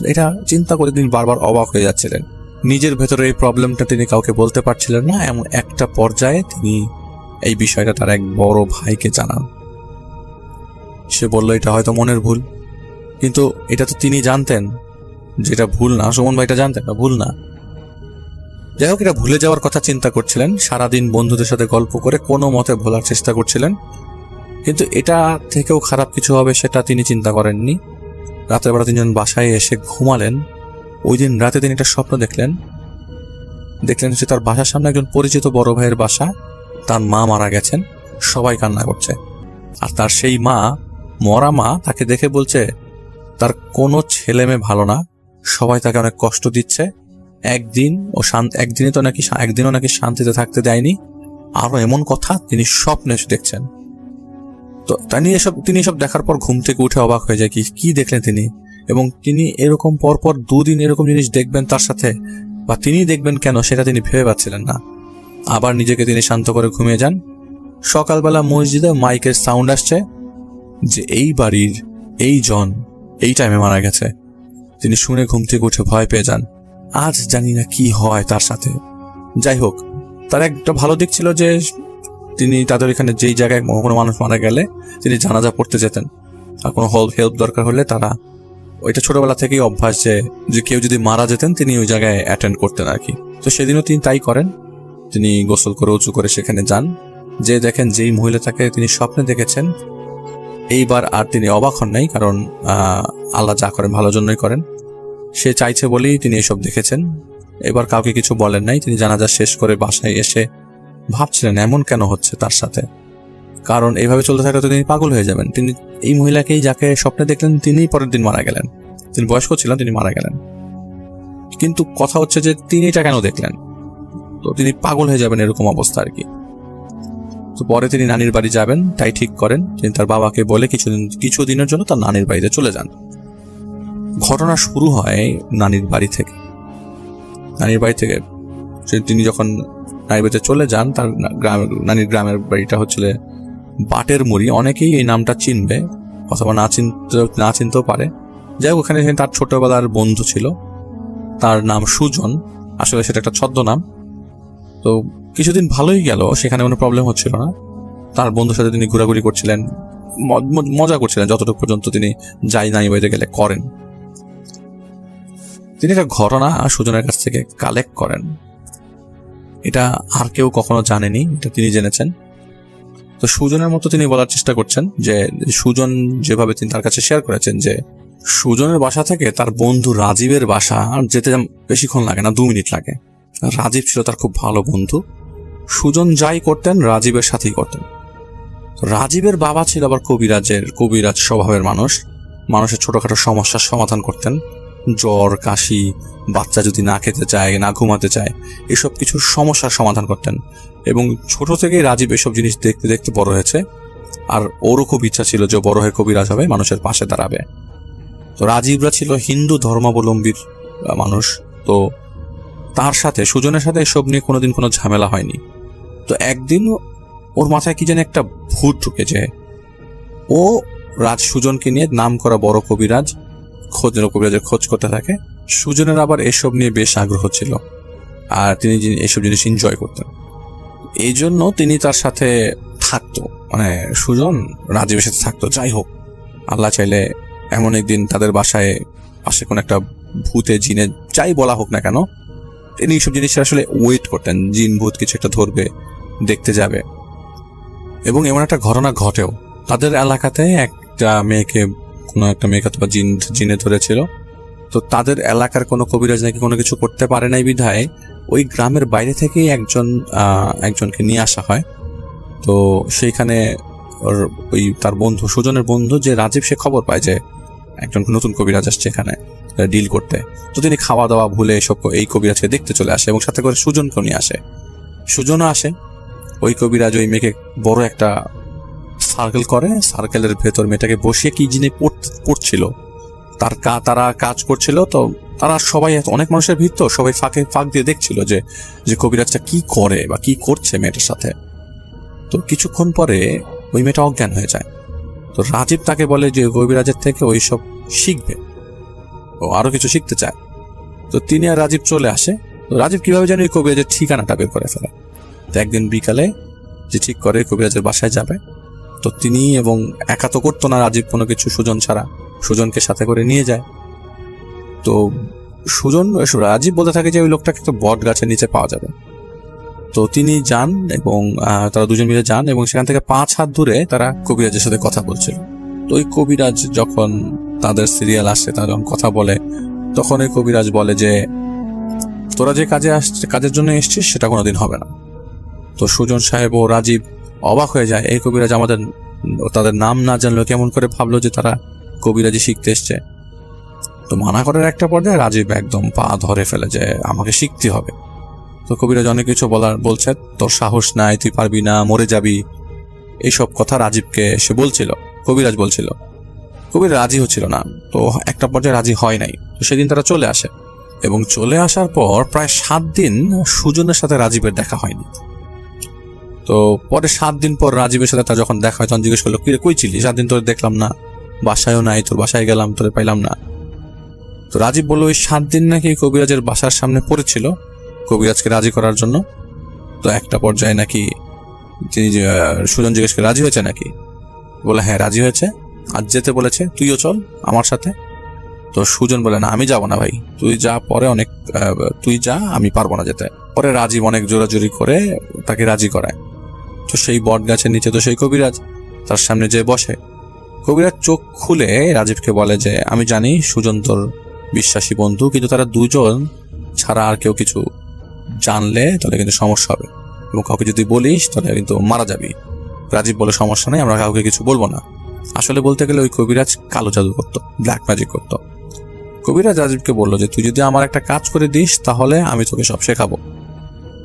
এটা চিন্তা করে তিনি বারবার অবাক হয়ে যাচ্ছিলেন। নিজের ভেতরে এই প্রবলেমটা তিনি কাউকে বলতে পারছিলেন না। এমন একটা পর্যায়ে তিনি এই বিষয়টা তার এক বড় ভাইকে জানান। সে বলল এটা হয়তো মনের ভুল, কিন্তু এটা তো তিনি জানতেন যে এটা ভুল না। সুমন ভাই এটা জানতেন ভুল না। যাই হোক, এটা ভুলে যাওয়ার কথা চিন্তা করছিলেন। সারাদিন বন্ধুদের সাথে গল্প করে কোনো মতে ভোলার চেষ্টা করছিলেন, কিন্তু এটা থেকেও খারাপ কিছু হবে সেটা তিনি চিন্তা করেননি। রাতের বেলা তিনি যখন বাসায় এসে ঘুমালেন, ওই দিন রাতে তিনি একটা স্বপ্ন দেখলেন যে তার বাসার সামনে একজন পরিচিত বড় ভাইয়ের বাসা, তার মা মারা গেছেন, সবাই কান্না করছে। আর তার সেই মরা মা তাকে দেখে বলছে তার কোনো ছেলে মেয়ে ভালো না, সবাই তাকে অনেক কষ্ট দিচ্ছে, একদিনও নাকি শান্তিতে থাকতে দেয়নি। আরো এমন কথা তিনি স্বপ্নে দেখছেন। তো তিনি এসব দেখার পর ঘুম থেকে উঠে অবাক হয়ে যায় কি দেখলেন তিনি, এবং তিনি এরকম পরপর 2 দিন এরকম জিনিস দেখবেন তার সাথে, বা তিনি দেখবেন কেন সেটা তিনি ভেবে পাচ্ছিলেন না। আবার নিজেকে তিনি শান্ত করে ঘুমিয়ে যান। সকালবেলা মসজিদে মাইকের সাউন্ড আসছে যে এই বাড়ির এই জন এই টাইমে মারা গেছে। তিনি শুনে ঘুম থেকে উঠে ভয় পেয়ে যান। আজ জানি না কি হয় তার সাথে। যাই হোক, তার একটা ভালো দিক ছিল যে তিনি তাদের এখানে যেই জায়গায় কোনো মানুষ মারা গেলে তিনি জানাজা পড়তে যেতেন, আর কোনো হেল্প দরকার হলে তারা ওইটা ছোটবেলা থেকেই অভ্যাস যে কেউ যদি মারা যেতেন তিনি ওই জায়গায় অ্যাটেন্ড করতেন আর কি। তো সেদিনও তিনি তাই করেন। তিনি গোসল করে উঁচু করে সেখানে যান, যে দেখেন যেই মহিলাটাকে তিনি স্বপ্নে দেখেছেন, এইবার আর তিনি অবাক হন নাই, কারণ আল্লাহ যা করেন ভালোর জন্যই করেন। সে চাইছে বলেই তিনি এসব দেখেছেন। এবার কাউকে কিছু বলেন নাই। তিনি জানাজা শেষ করে বাসায় এসে ভাবছিলেন এমন কেন হচ্ছে তার সাথে, কারণ এইভাবে চলতে থাকলে তো তিনি পাগল হয়ে যাবেন। তিনি এই মহিলাকেই যাকে স্বপ্নে দেখলেন তিনিই পরের দিন মারা গেলেন। তিনি বয়স্ক ছিলেন, তিনি মারা গেলেন। কিন্তু কথা হচ্ছে যে তিনি এটা কেন দেখলেন, তো তিনি পাগল হয়ে যাবেন এরকম অবস্থা আর কি। তো পরে তিনি নানির বাড়ি যাবেন তাই ঠিক করেন। তিনি তার বাবাকে বলে কিছুদিনের জন্য তার নানির বাড়িতে চলে যান। ঘটনা শুরু হয় নানির বাড়ি থেকে। তিনি যখন নানির বাড়িতে চলে যান, তার নানির গ্রামের বাড়িটা হচ্ছিল বাটের মুড়ি। অনেকেই এই নামটা চিনবে অথবা না চিনতেও পারে। যাই হোক, ওখানে তার ছোটবেলার বন্ধু ছিল, তার নাম সুজন। আসলে সেটা একটা ছদ্মনাম। তো কিছুদিন ভালোই গেল, সেখানে কোনো প্রবলেম হচ্ছিল না। তার বন্ধুর সাথে তিনি ঘোরাঘুরি করছিলেন, মজা করছিলেন, যতটুকু পর্যন্ত তিনি যাই নানি বাড়িতে গেলে করেন। তিনি একটা ঘটনা সুজনের কাছ থেকে কালেক্ট করেন। এটা আর কেউ কখনো জানেনি, এটা তিনি জেনেছেন। তো সুজনের মতো তিনি বলার চেষ্টা করছেন যে সুজন যেভাবে তিনি তার কাছে শেয়ার করেছেন যে সুজনের বাসা থেকে তার বন্ধু রাজীবের বাসা যেতে বেশিক্ষণ লাগে না, 2 মিনিট লাগে। রাজীব ছিল তার খুব ভালো বন্ধু। সুজন যাই করতেন রাজীবের সাথেই করতেন। রাজীবের বাবা ছিল আবার কবিরাজ স্বভাবের মানুষ। মানুষের ছোটখাটো সমস্যার সমাধান করতেন। জ্বর, কাশি, বাচ্চা যদি না খেতে চায়, না ঘুমাতে চায়, এসব কিছু সমস্যার সমাধান করতেন। এবং ছোট থেকেই রাজীব এসব জিনিস দেখতে দেখতে বড় হয়েছে। আর ওরও খুব ইচ্ছা ছিল যে বড় হয়ে কবিরাজ হবে, মানুষের পাশে দাঁড়াবে। তো রাজীবরা ছিল হিন্দু ধর্মাবলম্বীর মানুষ। তো তার সাথে সুজনের সাথে এসব নিয়ে কোনোদিন কোনো ঝামেলা হয়নি। তো একদিন ওর মাথায় কি যেন একটা ভূত ঢুকে যায়। ও সুজনকে নিয়ে নাম করা বড় কবিরাজের খোঁজ করতে থাকে। সুজনের আবার এসব নিয়ে বেশ আগ্রহ ছিল, আর তিনি এসব জিনিস এনজয় করতেন। এই জন্য তিনি তার সাথে থাকতো, মানে সুজন রাজীবের সাথে থাকতো। যাই হোক, আল্লাহ চাইলে এমন একদিন তাদের বাসায় পাশে কোনো একটা ভূতে, জিনে, যাই বলা হোক না কেন, তিনি এইসব জিনিসের আসলে ওয়েট করতেন, জিন ভূত কিছু একটা ধরবে, দেখতে যাবে। এবং এমন একটা ঘটনা ঘটেও। তাদের এলাকাতে কোনো একটা মেয়েকে অথবা জিনে ধরেছিল। তো তাদের এলাকার কোনো কবিরাজ নাকি কোনো কিছু করতে পারে নাই বিধায় ওই গ্রামের বাইরে থেকেই একজনকে নিয়ে আসা হয়। তো সেইখানে ওই তার বন্ধু, সুজনের বন্ধু যে রাজীব, সে খবর পায় যে একজন নতুন কবিরাজ আসছে এখানে ডিল করতে। তো তিনি খাওয়া দাওয়া ভুলে এই কবিরাজকে দেখতে চলে আসে এবং সাথে করে সুজনকেও নিয়ে আসে। সুজনও আসে। ওই কবিরাজ ওই মেয়েকে বড় একটা সার্কেল করে, সার্কেলের ভেতর মেয়েটাকে বসিয়ে কি জিনিস পড়ছিল, তারা কাজ করছিল। তো তারা সবাই, অনেক মানুষের ভিড়, তো সবাই ফাঁক দিয়ে দেখছিল যে কবিরাজটা কি করে বা কি করছে মেয়েটার সাথে। তো কিছুক্ষণ পরে ওই মেয়েটা অজ্ঞান হয়ে যায়। তো রাজীব তাকে বলে যে কবিরাজের থেকে ওই সব শিখবে, ও আরো কিছু শিখতে চায়। তো তিনি আর রাজীব চলে আসে। তো রাজীব কিভাবে জানি ওই কবিরাজের ঠিকানাটা বের করে ফেলে। তো একদিন বিকালে যে ঠিক করে কবিরাজের বাসায় যাবে, তো তিনি, এবং একা তো করতো না রাজীব কোনো কিছু সুজন ছাড়া, সুজনকে সাথে করে নিয়ে যায়। তো রাজীব বলতে থাকে যে ওই লোকটাকে একটা বট গাছের নিচে পাওয়া যাবে। তো তিনি যান এবং তারা দুজন মিলে যান এবং সেখান থেকে 5 হাত দূরে তারা কবিরাজের সাথে কথা বলছিল। তো ওই কবিরাজ যখন তাদের সিরিয়াল আসে, তারা যখন কথা বলে, তখন ওই কবিরাজ বলে যে তোরা যে কাজের জন্য এসছিস সেটা কোনোদিন হবে না। তো সুজন সাহেব ও রাজীব অবাক হয়ে যায়। এই কবিরাজ তাদের নাম না জানলেও কেমন করে ভাবলো যে তারা কবিরাজি শিখতে এসছে। তো মানা করার একটা পর্যায়ে রাজীব একদম পা ধরে ফেলে যে আমাকে শিখতে হবে। তো কবিরাজ অনেক কিছু বলছে, তোর সাহস নাই, তুই পারবি না, মরে যাবি, এইসব কথা রাজীবকে সে বলছিল, কবিরাজ বলছিল। কবির রাজি হচ্ছিল না। তো একটা পর্যায়ে রাজি হয় নাই। তো সেদিন তারা চলে আসে এবং চলে আসার পর প্রায় 7 দিন সুজনের সাথে রাজীবের দেখা হয়নি। তো পরে 7 দিন পর রাজীবের সাথে তার যখন দেখা হয়, তখন জিজ্ঞেস করলো, কিরে কই ছিলি? 7 দিন তোর দেখলাম না, বাসায়ও নাই, তোর বাসায় গেলাম, তোরে পাইলাম না। তো রাজীব বললো ওই 7 দিন নাকি কবিরাজের বাসার সামনে পড়েছিল কবিরাজকে রাজি করার জন্য। তো একটা পর্যায়ে নাকি সুজন জিজ্ঞেস করে, রাজি হয়েছে নাকি? বলে হ্যাঁ রাজি হয়েছে, আজ যেতে বলেছে, তুইও চল আমার সাথে। তো সুজন বলে, না আমি যাব না ভাই, তুই যা, পরে অনেক তুই যা, আমি পারবো না যেতে। পরে রাজীব অনেক জোরাজুরি করে তাকে রাজি করায়। তো সেই বট গাছের নিচে তো সেই কবিরাজ তার সামনে যে বসে। কবিরাজ চোখ খুলে রাজীবকে বলে যে, আমি জানি সুজন তোর বিশ্বাসী বন্ধু, কিন্তু তারা দুজন ছাড়া আর কেউ কিছু জানলে তাহলে কিন্তু সমস্যা হবে, এবং কাউকে যদি বলিস তাহলে কিন্তু মারা যাবি। রাজীব বলে, সমস্যা নেই, আমরা কাউকে কিছু বলবো না। আসলে বলতে গেলে ওই কবিরাজ কালো জাদু করতো, ব্ল্যাক ম্যাজিক করতো। কবিরাজ রাজীবকে বললো যে, তুই যদি আমার একটা কাজ করে দিস তাহলে আমি তোকে সব শেখাবো।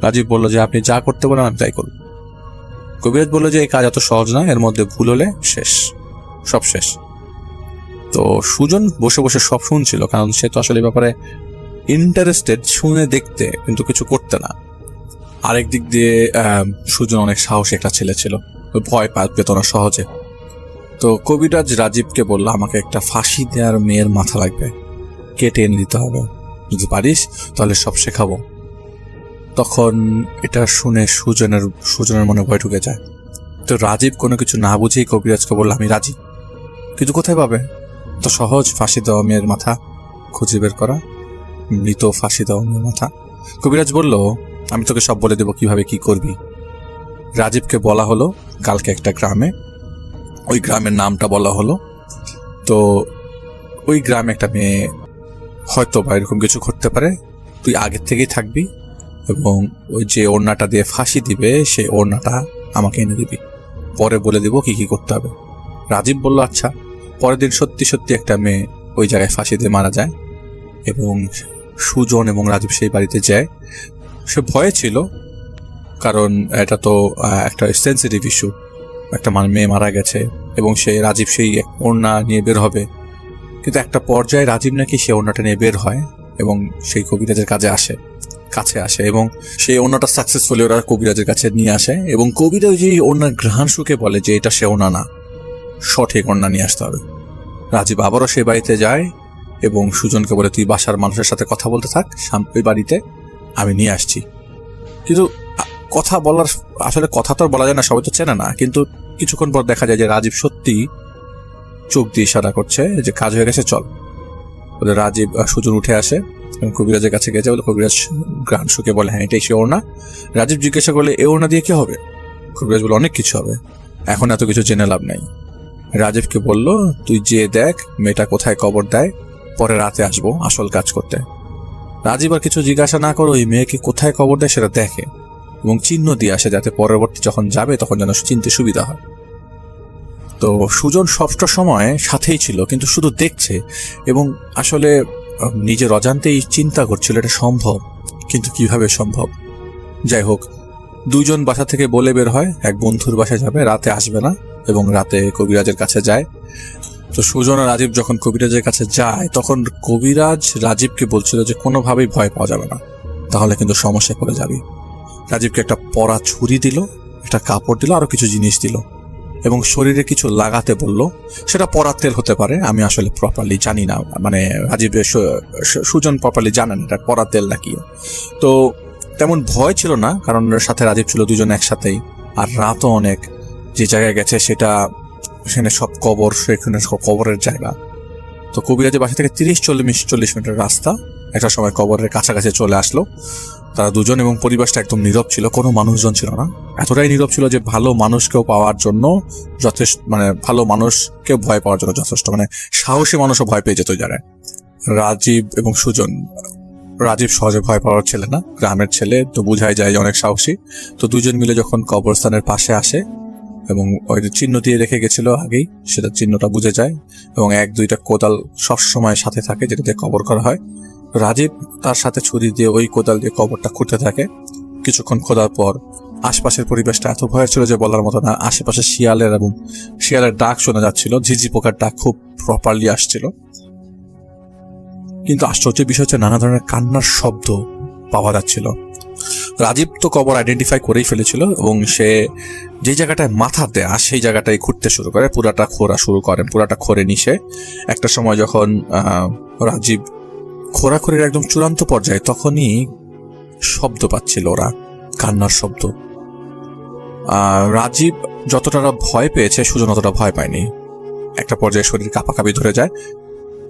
রাজীব বলল যে, আপনি যা করতে বলেন আমি তাই করব। কবিরাজ বললো যে, এই কাজ এত সহজ না, এর মধ্যে ভুল হলে শেষ, সব শেষ। তো সুজন বসে বসে সব শুনছিল, কারণ সে তো আসলে এই ব্যাপারে ইন্টারেস্টেড, শুনে দেখতে, কিন্তু কিছু করতে না। আরেক দিক দিয়ে সুজন অনেক সাহসী একটা ছেলে ছিল, ভয় পেত না সহজে। তো কবিরাজ রাজীবকে বলল, আমাকে একটা ফাঁসি দেওয়ার মেয়ের মাথা লাগবে, কেটে এনে দিতে হবে, যদি পারিস তাহলে সব শেখাবো। তখন এটা শুনে সুজনের মনে ভয় ঢুকে যায়। তো রাজীব কোনো কিছু না বুঝেই কবিরাজকে বলল, আমি রাজি, কিন্তু কোথায় পাবে? তো সহজ, ফাঁসি দেওয়া মেয়ের মাথা খুঁজে বের করা, মৃত ফাঁসি দেওয়া মেয়ের মাথা। কবিরাজ বলল, আমি তোকে সব বলে দেবো কিভাবে কি করবি। রাজীবকে বলা হলো কালকে একটা গ্রামে, ওই গ্রামের নামটা বলা হলো। তো ওই গ্রামে একটা মেয়ে হয়তো বা এরকম কিছু করতে পারে, তুই আগের থেকেই থাকবি, এবং ওই যে ওড়নাটা দিয়ে ফাঁসি দিবে সেই ওড়নাটা আমাকে এনে দিবি, পরে বলে দিব কি কি করতে হবে। রাজীব বলল, আচ্ছা। পরের দিন সত্যি সত্যি একটা মেয়ে ওই জায়গায় ফাঁসি দিয়ে মারা যায়, এবং সুজন এবং রাজীব সেই বাড়িতে যায়। সে ভয়ে ছিল, কারণ এটা তো একটা সেন্সিটিভ ইস্যু, একটা মেয়ে মারা গেছে, এবং রাজীব সেই ওড়না নিয়ে বের হবে। কিন্তু একটা পর্যায়ে রাজীব নাকি সে ওড়নাটা নিয়ে বের হয় এবং সেই কবিরাজের কাছে আসে, এবং সেই ওড়নাটা সাকসেসফুলি ওরা কবিরাজের কাছে নিয়ে আসে, এবং কবিরাজ যে ওড়নার ঘ্রাণ শুকে বলে যে এটা সে ওড়না না, সঠিক ওড়না নিয়ে আসতে হবে। রাজীব আবারও সেই বাড়িতে যায় এবং সুজনকে বলে, তুই বাসার মানুষের সাথে কথা বলতে থাক, ওই বাড়িতে আমি নিয়ে আসছি। কিন্তু কথা বলার, আসলে কথা তো বলা যায় না, সবাই তো চেনে না। কিন্তু কিছুক্ষণ পর দেখা যায় যে রাজীব সত্যি চোখ দিয়ে ইশারা করছে যে কাজ হয়ে গেছে, চল। বলে রাজীব, সুজন উঠে আসে এবং কবিরাজের কাছে গেছে। বলে কবিরাজ ঘ্রাণ শুকে বলে, হ্যাঁ এটাই সে ওড়না। রাজীব জিজ্ঞাসা করলে, এ ওড়না দিয়ে কি হবে? কবিরাজ বলে, অনেক কিছু হবে, এখন এত কিছু জেনে লাভ নাই। রাজীবকে বলল, তুই যে দেখ মেয়েটা কোথায় কবর দেয়, পরে রাতে আসবো আসল কাজ করতে। রাজীব আর কিছু জিজ্ঞাসা না করে ওই মেয়েকে কোথায় কবর দেয় সেটা দেখে এবং চিহ্ন দিয়ে আসে, যাতে পরবর্তী যখন যাবে তখন যেন চিনতে সুবিধা হয়। তো সুজন সবটা সময় সাথেই ছিল, কিন্তু শুধু দেখছে, এবং আসলে নিজের অজান্তেই চিন্তা করছিল এটা সম্ভব, কিন্তু কিভাবে সম্ভব। যাই হোক, দুজন বাসা থেকে বলে বের হয় এক বন্ধুর বাসায় যাবে, রাতে আসবে না, এবং রাতে কবিরাজের কাছে যায়। তো সুজন আর রাজীব যখন কবিরাজের কাছে যায়, তখন কবিরাজ রাজীবকে বলছিল যে কোনোভাবেই ভয় পাওয়া যাবে না, তাহলে কিন্তু সমস্যায় পড়ে যাবি। রাজীবকে একটা পরা ছুরি দিল, একটা কাপড় দিল, আরো কিছু জিনিস দিল, এবং শরীরে কিছু লাগাতে বলল। সেটা পরার তেল হতে পারে, আমি আসলে প্রপারলি জানি না, মানে রাজীব সুজন প্রপারলি জানেন এটা পরার তেল নাকি। তো তেমন ভয় ছিল না, কারণ সাথে রাজীব ছিল, দুজন একসাথেই। আর রাতও অনেক, যে জায়গায় গেছে সেখানে সব কবর, সেখানে সব কবরের জায়গা। তো কবিরাজের বাসা থেকে 30-40 মিনিটের রাস্তা। একটা সময় কবরের কাছাকাছি চলে আসলো তারা দুজন, এবং পরিবেশটা একদম নীরব ছিল, কোনো মানুষজন ছিল না। এতটাই নীরব ছিল যে ভালো মানুষকেও পাওয়ার জন্য যথেষ্ট, মানে ভালো মানুষকেও ভয় পাওয়ার জন্য যথেষ্ট, মানে সাহসী মানুষও ভয় পেয়ে যেত ওই জায়গায়। রাজীব এবং সুজন, রাজীব সহজে ভয় পাওয়ার ছেলে না, গ্রামের ছেলে, তো বোঝাই যায় যে অনেক সাহসী। তো দুজন মিলে যখন কবরস্থানের পাশে আসে, এবং ওই চিহ্ন দিয়ে রেখে গেছিল আগেই, সেটা চিহ্নটা বুঝে যায়, এবং 1-2টা কোদাল সবসময় সাথে থাকে যেটা দিয়ে কবর করা হয়। রাজীব তার সাথে ছুরি দিয়ে ওই কোদাল দিয়ে কবরটা খুঁড়তে থাকে। কিছুক্ষণ খোদার পর আশপাশের পরিবেশটা এত ভয়ের ছিল যে বলার মতো না। আশেপাশে শিয়ালের ডাক শোনা যাচ্ছিল, ঝিঝি পোকার ডাক খুব প্রপারলি আসছিল। কিন্তু আশ্চর্যের বিষয় হচ্ছে নানা ধরনের কান্নার শব্দ পাওয়া যাচ্ছিল। রাজীব তো কবর আইডেন্টিফাই করেই ফেলেছিল, এবং সে যে জায়গাটায় মাথা দেয়া সেই জায়গাটায় খুঁড়তে শুরু করে, পুরাটা খোঁড়ে নিশে একটা সময় যখন রাজীব খোঁড়াখড়ির একদম চূড়ান্ত পর্যায়ে, তখনই শব্দ পাচ্ছিল ওরা, কান্নার শব্দ। রাজীব যতটা ভয় পেয়েছে সুজন অতটা ভয় পায়নি। একটা পর্যায়ে শরীর কাঁপাকাঁপি ধরে যায়,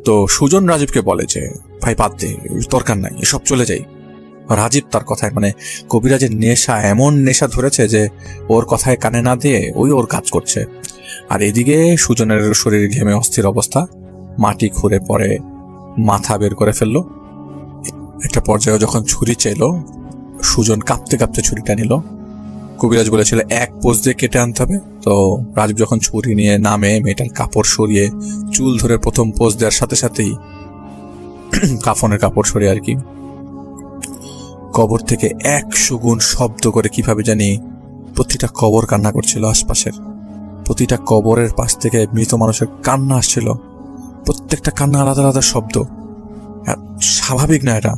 তো সুজন রাজীবকে বলে যে ভাই বাদ দে, দরকার নাই, এসব চলে যাই। রাজীব তার কথায় মানে কবিরাজের নেশা, এমন নেশা ধরেছে যে ওর কথায় কানে না দিয়ে ওর কাজ করছে। আর এদিকে সুজনের শরীর ঘেমে অস্থির অবস্থা, মাটি খুঁড়ে পরে মাথা বের করে ফেললো। একটা পর্যায়ে যখন ছুরি চাইলো, সুজন কাঁপতে কাঁপতে ছুরিটা নিল। কবিরাজ বলেছিল এক পোজ দিয়ে কেটে আনতে হবে। তো রাজীব যখন ছুরি নিয়ে নামে, মেয়েটার কাপড় সরিয়ে চুল ধরে প্রথম পোজ দেওয়ার সাথে সাথেই কাফনের কাপড় সরিয়ে আর কি, কবর থেকে 100 গুণ শব্দ করে কিভাবে জানি প্রতিটা কবর কান্না করছিল। আশপাশের প্রতিটা কবরের পাশ থেকে মৃত মানুষের কান্না আসছিল, প্রত্যেকটা কান্না আলাদা আলাদা শব্দ। স্বাভাবিক না, এটা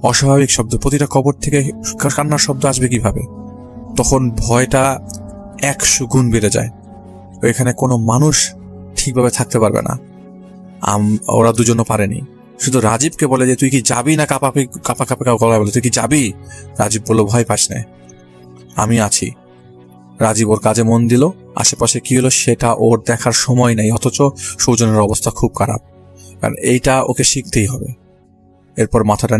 অস্বাভাবিক শব্দ। প্রতিটা কবর থেকে কান্নার শব্দ আসবে কিভাবে? তখন ভয়টা 100 গুণ বেড়ে যায়। এখানে কোনো মানুষ ঠিকভাবে থাকতে পারবে না। ওরা দুজনও পারেনি। শুধু রাজীবকে বলে যে তুই কি যাবি না, কাপা গলায় বলে তুই কি যাবি? রাজীব বলল ভয় পাস না, আমি আছি। রাজীব ওর কাজে মন দিল। আশেপাশে কি হলো সেটা ওর দেখার সময় নাই, অথচ সৌজনের অবস্থা খুব খারাপ। কারণ এইটা ওকে শিখতেই হবে। এরপর মাথাটা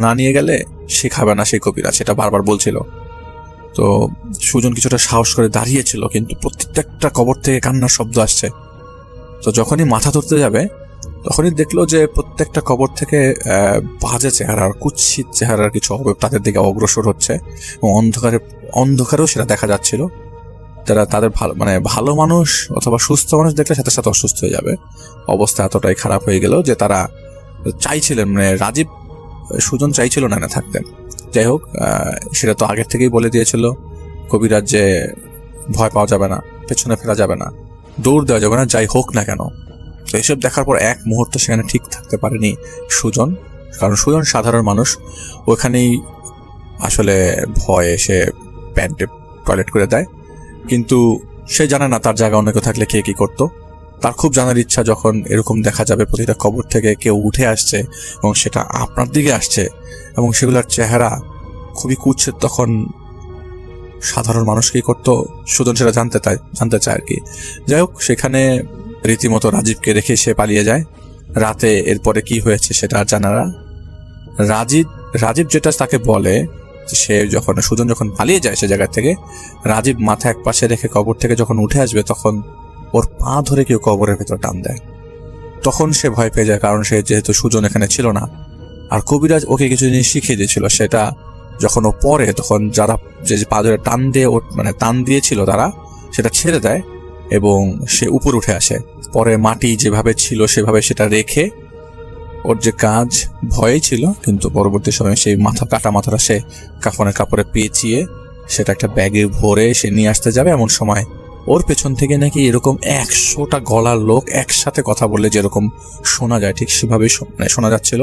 না নিয়ে গেলে শেখাবে না সেই কবিরা, সেটা বারবার বলছিল। তো সুজন কিছুটা সাহস করে দাঁড়িয়েছিল, কিন্তু প্রত্যেকটা কবর থেকে কান্নার শব্দ আসছে। তো যখনই মাথা ধরতে যাবে তখনই দেখলো যে প্রত্যেকটা কবর থেকে বাজে চেহারার, কুৎসিত চেহারার কিছু অবয়ব তাদের দিকে অগ্রসর হচ্ছে এবং অন্ধকারেও সেটা দেখা যাচ্ছিল। তাদের ভালো মানুষ অথবা সুস্থ মানুষ দেখলে সাথে সাথে অসুস্থ হয়ে যাবে। অবস্থা এতটাই খারাপ হয়ে গেল যে তারা চাইছিলেন, সুজন চাইছিল না থাকতেন। যাই হোক, সেটা তো আগের থেকেই বলে দিয়েছিল কবিরাজ যে ভয় পাওয়া যাবে না, পেছনে ফেরা যাবে না, দৌড় দেওয়া যাবে না, যাই হোক না কেন। তো এসব দেখার পর এক মুহূর্ত সেখানে ঠিক থাকতে পারেনি সুজন, কারণ সুজন সাধারণ মানুষ। ওখানেই আসলে ভয়ে সে প্যান্টে টয়লেট করে দেয়, কিন্তু সে জানে না তার জায়গা অন্য কেউ থাকলে কে কি করতো। তার খুব জানার ইচ্ছা, যখন এরকম দেখা যাবে প্রতিটা কবর থেকে কেউ উঠে আসছে এবং সেটা আপনার দিকে আসছে এবং সেগুলোর চেহারা খুবই কুৎসিত, তখন সাধারণ মানুষ কি করতো সুজন সেটা জানতে চায় আর কি। যাই হোক, সেখানে রীতিমতো রাজীবকে রেখে সে পালিয়ে যায় রাতে। এরপরে কি হয়েছে সেটা আর জানা না। রাজীব যেটা তাকে বলে, সে সুজন যখন পালিয়ে যায় সে জায়গা থেকে, রাজীব মাথা এক পাশে রেখে কবর থেকে যখন উঠে আসবে তখন ওর পা ধরে কেউ কবরের ভেতর টান দেয়। তখন সে ভয় পেয়ে যায়, কারণ সে যেহেতু সুজন এখানে ছিল না। আর কবিরাজ ওকে কিছু জিনিস শিখিয়ে দিয়েছিল, সেটা যখন ও পরে তখন যারা যে পা ধরে টান দিয়েছিল তারা সেটা ছেড়ে দেয় এবং সে উপরে উঠে আসে। পরে মাটি যেভাবে ছিল সেভাবে সেটা রেখে, ওর যে কাজ ভয়ে ছিল, কিন্তু পরবর্তী সময়ে সেই কাটা মাথাটা সে কাফনের কাপড়ে পেঁচিয়ে সেটা একটা ব্যাগে ভরে সে নিয়ে আসতে যাবে। এমন সময় ওর পেছন থেকে নাকি এরকম 100টা গলার লোক একসাথে কথা বললে যেরকম শোনা যায়, ঠিক সেভাবেই শোনা যাচ্ছিল।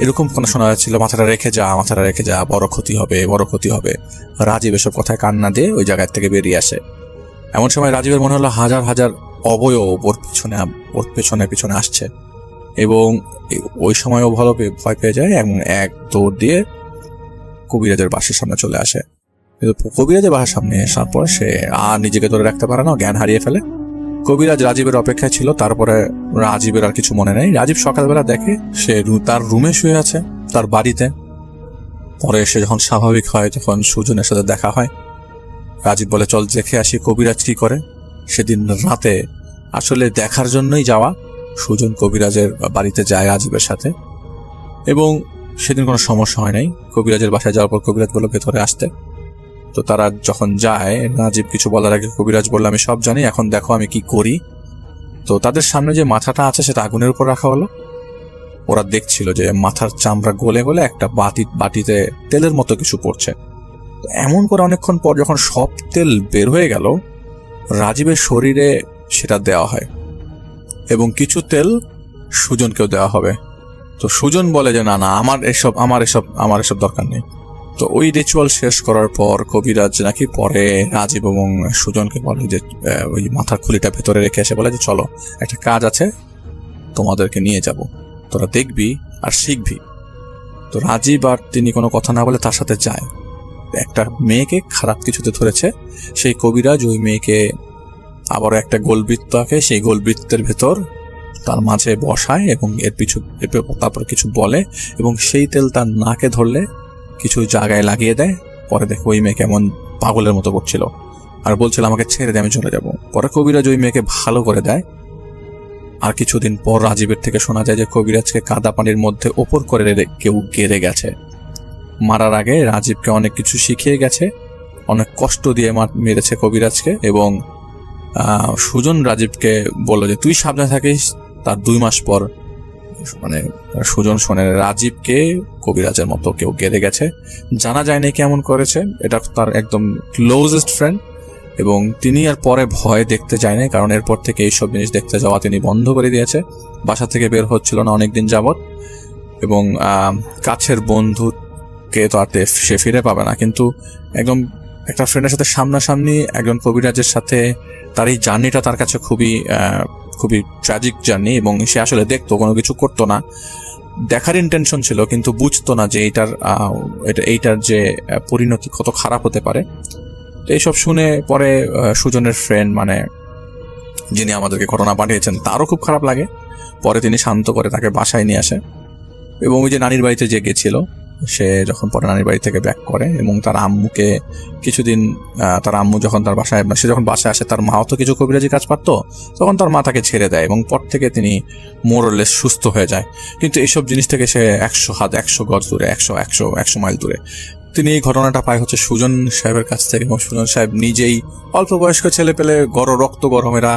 এরকম কোনো শোনা যাচ্ছিল, মাথাটা রেখে যা, বড় ক্ষতি হবে। রাজীব এসব কথায় কান্না দিয়ে ওই জায়গা থেকে বেরিয়ে আসে। এমন সময় রাজীবের মনে হলো হাজার হাজার অবয়ব ওর পেছনে আসছে এবং ওই সময়ও ভালো ভয় পেয়ে যায় এবং এক দৌড় দিয়ে কবিরাজের বাসার সামনে চলে আসে। কিন্তু কবিরাজের বাসার সামনে আসার পর সে আর নিজেকে ধরে রাখতে পারে না, জ্ঞান হারিয়ে ফেলে। কবিরাজ রাজীবের অপেক্ষায় ছিল, তারপরে রাজীবের আর কিছু মনে নেই। রাজীব সকালবেলা দেখে সে তার রুমে শুয়ে আছে তার বাড়িতে। পরে সে যখন স্বাভাবিক হয় তখন সুজনের সাথে দেখা হয়। রাজীব বলে চল দেখে আসি কবিরাজ কি করে। সেদিন রাতে আসলে দেখার জন্যই যাওয়া, সুজন কবিরাজের বাড়িতে যায় রাজীবের সাথে এবং সেদিন কোনো সমস্যা হয় নাই। কবিরাজের বাসায় যাওয়ার পর কবিরাজ বলল ভেতরে আসতে। তো তারা যখন যায়, রাজীব কিছু বলার আগে কবিরাজ বলল আমি সব জানি, এখন দেখো আমি কি করি। তো তাদের সামনে যে মাথাটা আছে সেটা আগুনের উপর রাখা হলো। ওরা দেখছিল যে মাথার চামড়া গলে গলে একটা বাটিতে তেলের মতো কিছু পড়ছে। এমন করে অনেকক্ষণ পর যখন সব তেল বের হয়ে গেল, রাজীবের শরীরে সেটা দেওয়া হয় এবং কিছু তেল সুজনকেও দেওয়া হবে। তো সুজন বলে যে না আমার এসব দরকার নেই। তো ওই রিচুয়াল শেষ করার পর কবিরাজ নাকি পরে রাজীব এবং সুজনকে বলে যে ওই মাথার খুলিটা ভেতরে রেখে এসে বলে যে চলো একটা কাজ আছে, তোমাদেরকে নিয়ে যাব, তোরা দেখবি আর শিখবি। তো রাজীব আর তিনি কোনো কথা না বলে তার সাথে যায়। একটা মেয়েকে খারাপ কিছুতে ধরেছে, সেই কবিরাজ ওই মেয়েকে আবারও একটা গোলবৃত্ত আঁকে, সেই গোলবৃত্তের ভেতর তার মাঝে বসায় এবং তারপর কিছু বলে এবং সেই তেল তার নাকে ধরলে কিছু জায়গায় লাগিয়ে দেয়। পরে দেখো ওই মেয়ে কেমন পাগলের মতো করছিল আর বলছিল আমাকে ছেড়ে দিয়ে আমি চলে যাব। পরে কবিরাজ ওই মেয়েকে ভালো করে দেয়। আর কিছুদিন পর রাজীবের থেকে শোনা যায় যে কবিরাজকে কাদা পানির মধ্যে ওপর করে কেউ গেড়ে গেছে। মারার আগে রাজীবকে অনেক কিছু শিখিয়ে গেছে, অনেক কষ্ট দিয়ে মেরেছে কবিরাজকে। এবং সুজন রাজীবকে বলল যে তুই সাবধানে থাকিস। তার 2 মাস পর মানে সুজন শোনে রাজীবকে কবিরাজের মতো কেউ গেড়ে গেছে। জানা যায় না কেমন করেছে, এটা তার একদম ক্লোজেস্ট ফ্রেন্ড। এবং তিনি আর পরে ভয় দেখতে যায় না, কারণ এরপর থেকে এইসব জিনিস দেখতে যাওয়া তিনি বন্ধ করে দিয়েছে। বাসা থেকে বের হচ্ছিল না অনেকদিন যাবৎ। এবং কাছের বন্ধুকে তো আর সে ফিরে পাবে না, কিন্তু একদম একটা ফ্রেন্ডের সাথে সামনাসামনি একজন কবিরাজের সাথে তার এই জার্নিটা তার কাছে খুবই ট্র্যাজিক জার্নি। এবং সে আসলে দেখতো, কোনো কিছু করতো না, দেখার ইন্টেনশন ছিল কিন্তু বুঝতো না যে এইটার যে পরিণতি কত খারাপ হতে পারে। তো এইসব শুনে পরে সুজনের ফ্রেন্ড মানে যিনি আমাদেরকে ঘটনা পাঠিয়েছেন তারও খুব খারাপ লাগে। পরে তিনি শান্ত করে তাকে বাসায় নিয়ে আসে এবং ওই যে নানির বাড়িতে যে গেছিল সে যখন পরে নানির বাড়ি থেকে ব্যাক করে এবং তার আম্মুকে কিছুদিন তার আম্মু যখন তার বাসায় সে যখন বাসায় আসে তার মাও তো কিছু কবিরাজি কাজ পারতো, তখন তার মা তাকে ছেড়ে দেয় এবং পর থেকে তিনি মোরলেস সুস্থ হয়ে যায়। কিন্তু এইসব জিনিস থেকে সে 100 গজ দূরে, 100 মাইল দূরে। তিনি এই ঘটনাটা পায় হচ্ছে সুজন সাহেবের কাছ থেকে এবং সুজন সাহেব নিজেই অল্প বয়স্ক ছেলে পেলে রক্ত গরমেরা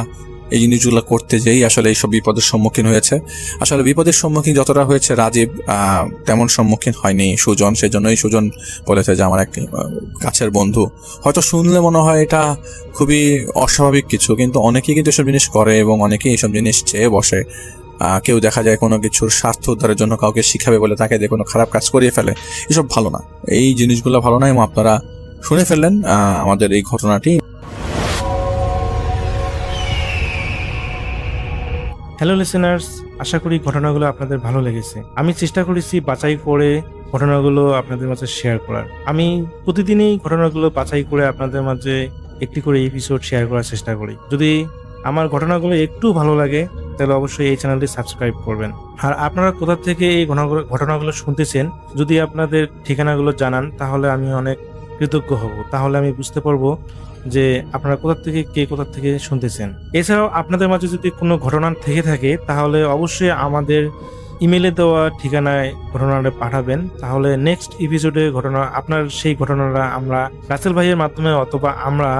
এই জিনিসগুলো করতে যেই আসলে এইসব বিপদের সম্মুখীন হয়েছে। আসলে বিপদের সম্মুখীন যতটা হয়েছে রাজীব তেমন সম্মুখীন হয়নি সুজন। সেজন্যই সুজন বলেছে যে আমার এক কাছের বন্ধু। হয়তো শুনলে মনে হয় এটা খুবই অস্বাভাবিক কিছু, কিন্তু অনেকেই কিন্তু এসব জিনিস করে এবং অনেকেই এইসব জিনিস চেয়ে বসে। কেউ দেখা যায় কোনো কিছুর স্বার্থ উদ্ধারের জন্য কাউকে শিখাবে বলে তাকে দিয়ে কোনো খারাপ কাজ করিয়ে ফেলে। এসব ভালো না, এই জিনিসগুলো ভালো না। এবং আপনারা শুনে ফেললেন আমাদের এই ঘটনাটি। হ্যালো লিসেনার্স, আশা করি ঘটনাগুলো আপনাদের ভালো লেগেছে। আমি চেষ্টা করেছি বাছাই করে ঘটনাগুলো আপনাদের মাঝে শেয়ার করার। আমি প্রতিদিনই ঘটনাগুলো বাছাই করে আপনাদের মাঝে একটি করে এপিসোড শেয়ার করার চেষ্টা করি। যদি আমার ঘটনাগুলো একটু ভালো লাগে তাহলে অবশ্যই এই চ্যানেলটি সাবস্ক্রাইব করবেন। আর আপনারা কোথা থেকে এই ঘটনাগুলো শুনতেছেন যদি আপনাদের ঠিকানাগুলো জানান তাহলে আমি অনেক কৃতজ্ঞ হব। তাহলে আমি বুঝতে পারবো যে আপনারা কোথা থেকে শুনতেছেন। এছাড়াও আপনাদের মাঝে যদি কোনো ঘটনা থেকে থাকে তাহলে অবশ্যই আমাদের ইমেলে দেওয়া ঠিকানায় ঘটনাটা পাঠাবেন। তাহলে নেক্সট এপিসোডে আপনার সেই ঘটনাটা আমরা রাসেল ভাইয়ের মাধ্যমে অথবা আমরা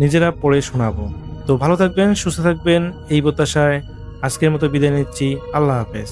নিজেরা পড়ে শোনাবো। তো ভালো থাকবেন, সুস্থ থাকবেন, এই প্রত্যাশায় আজকের মতো বিদায় নিচ্ছি। আল্লাহ হাফেজ।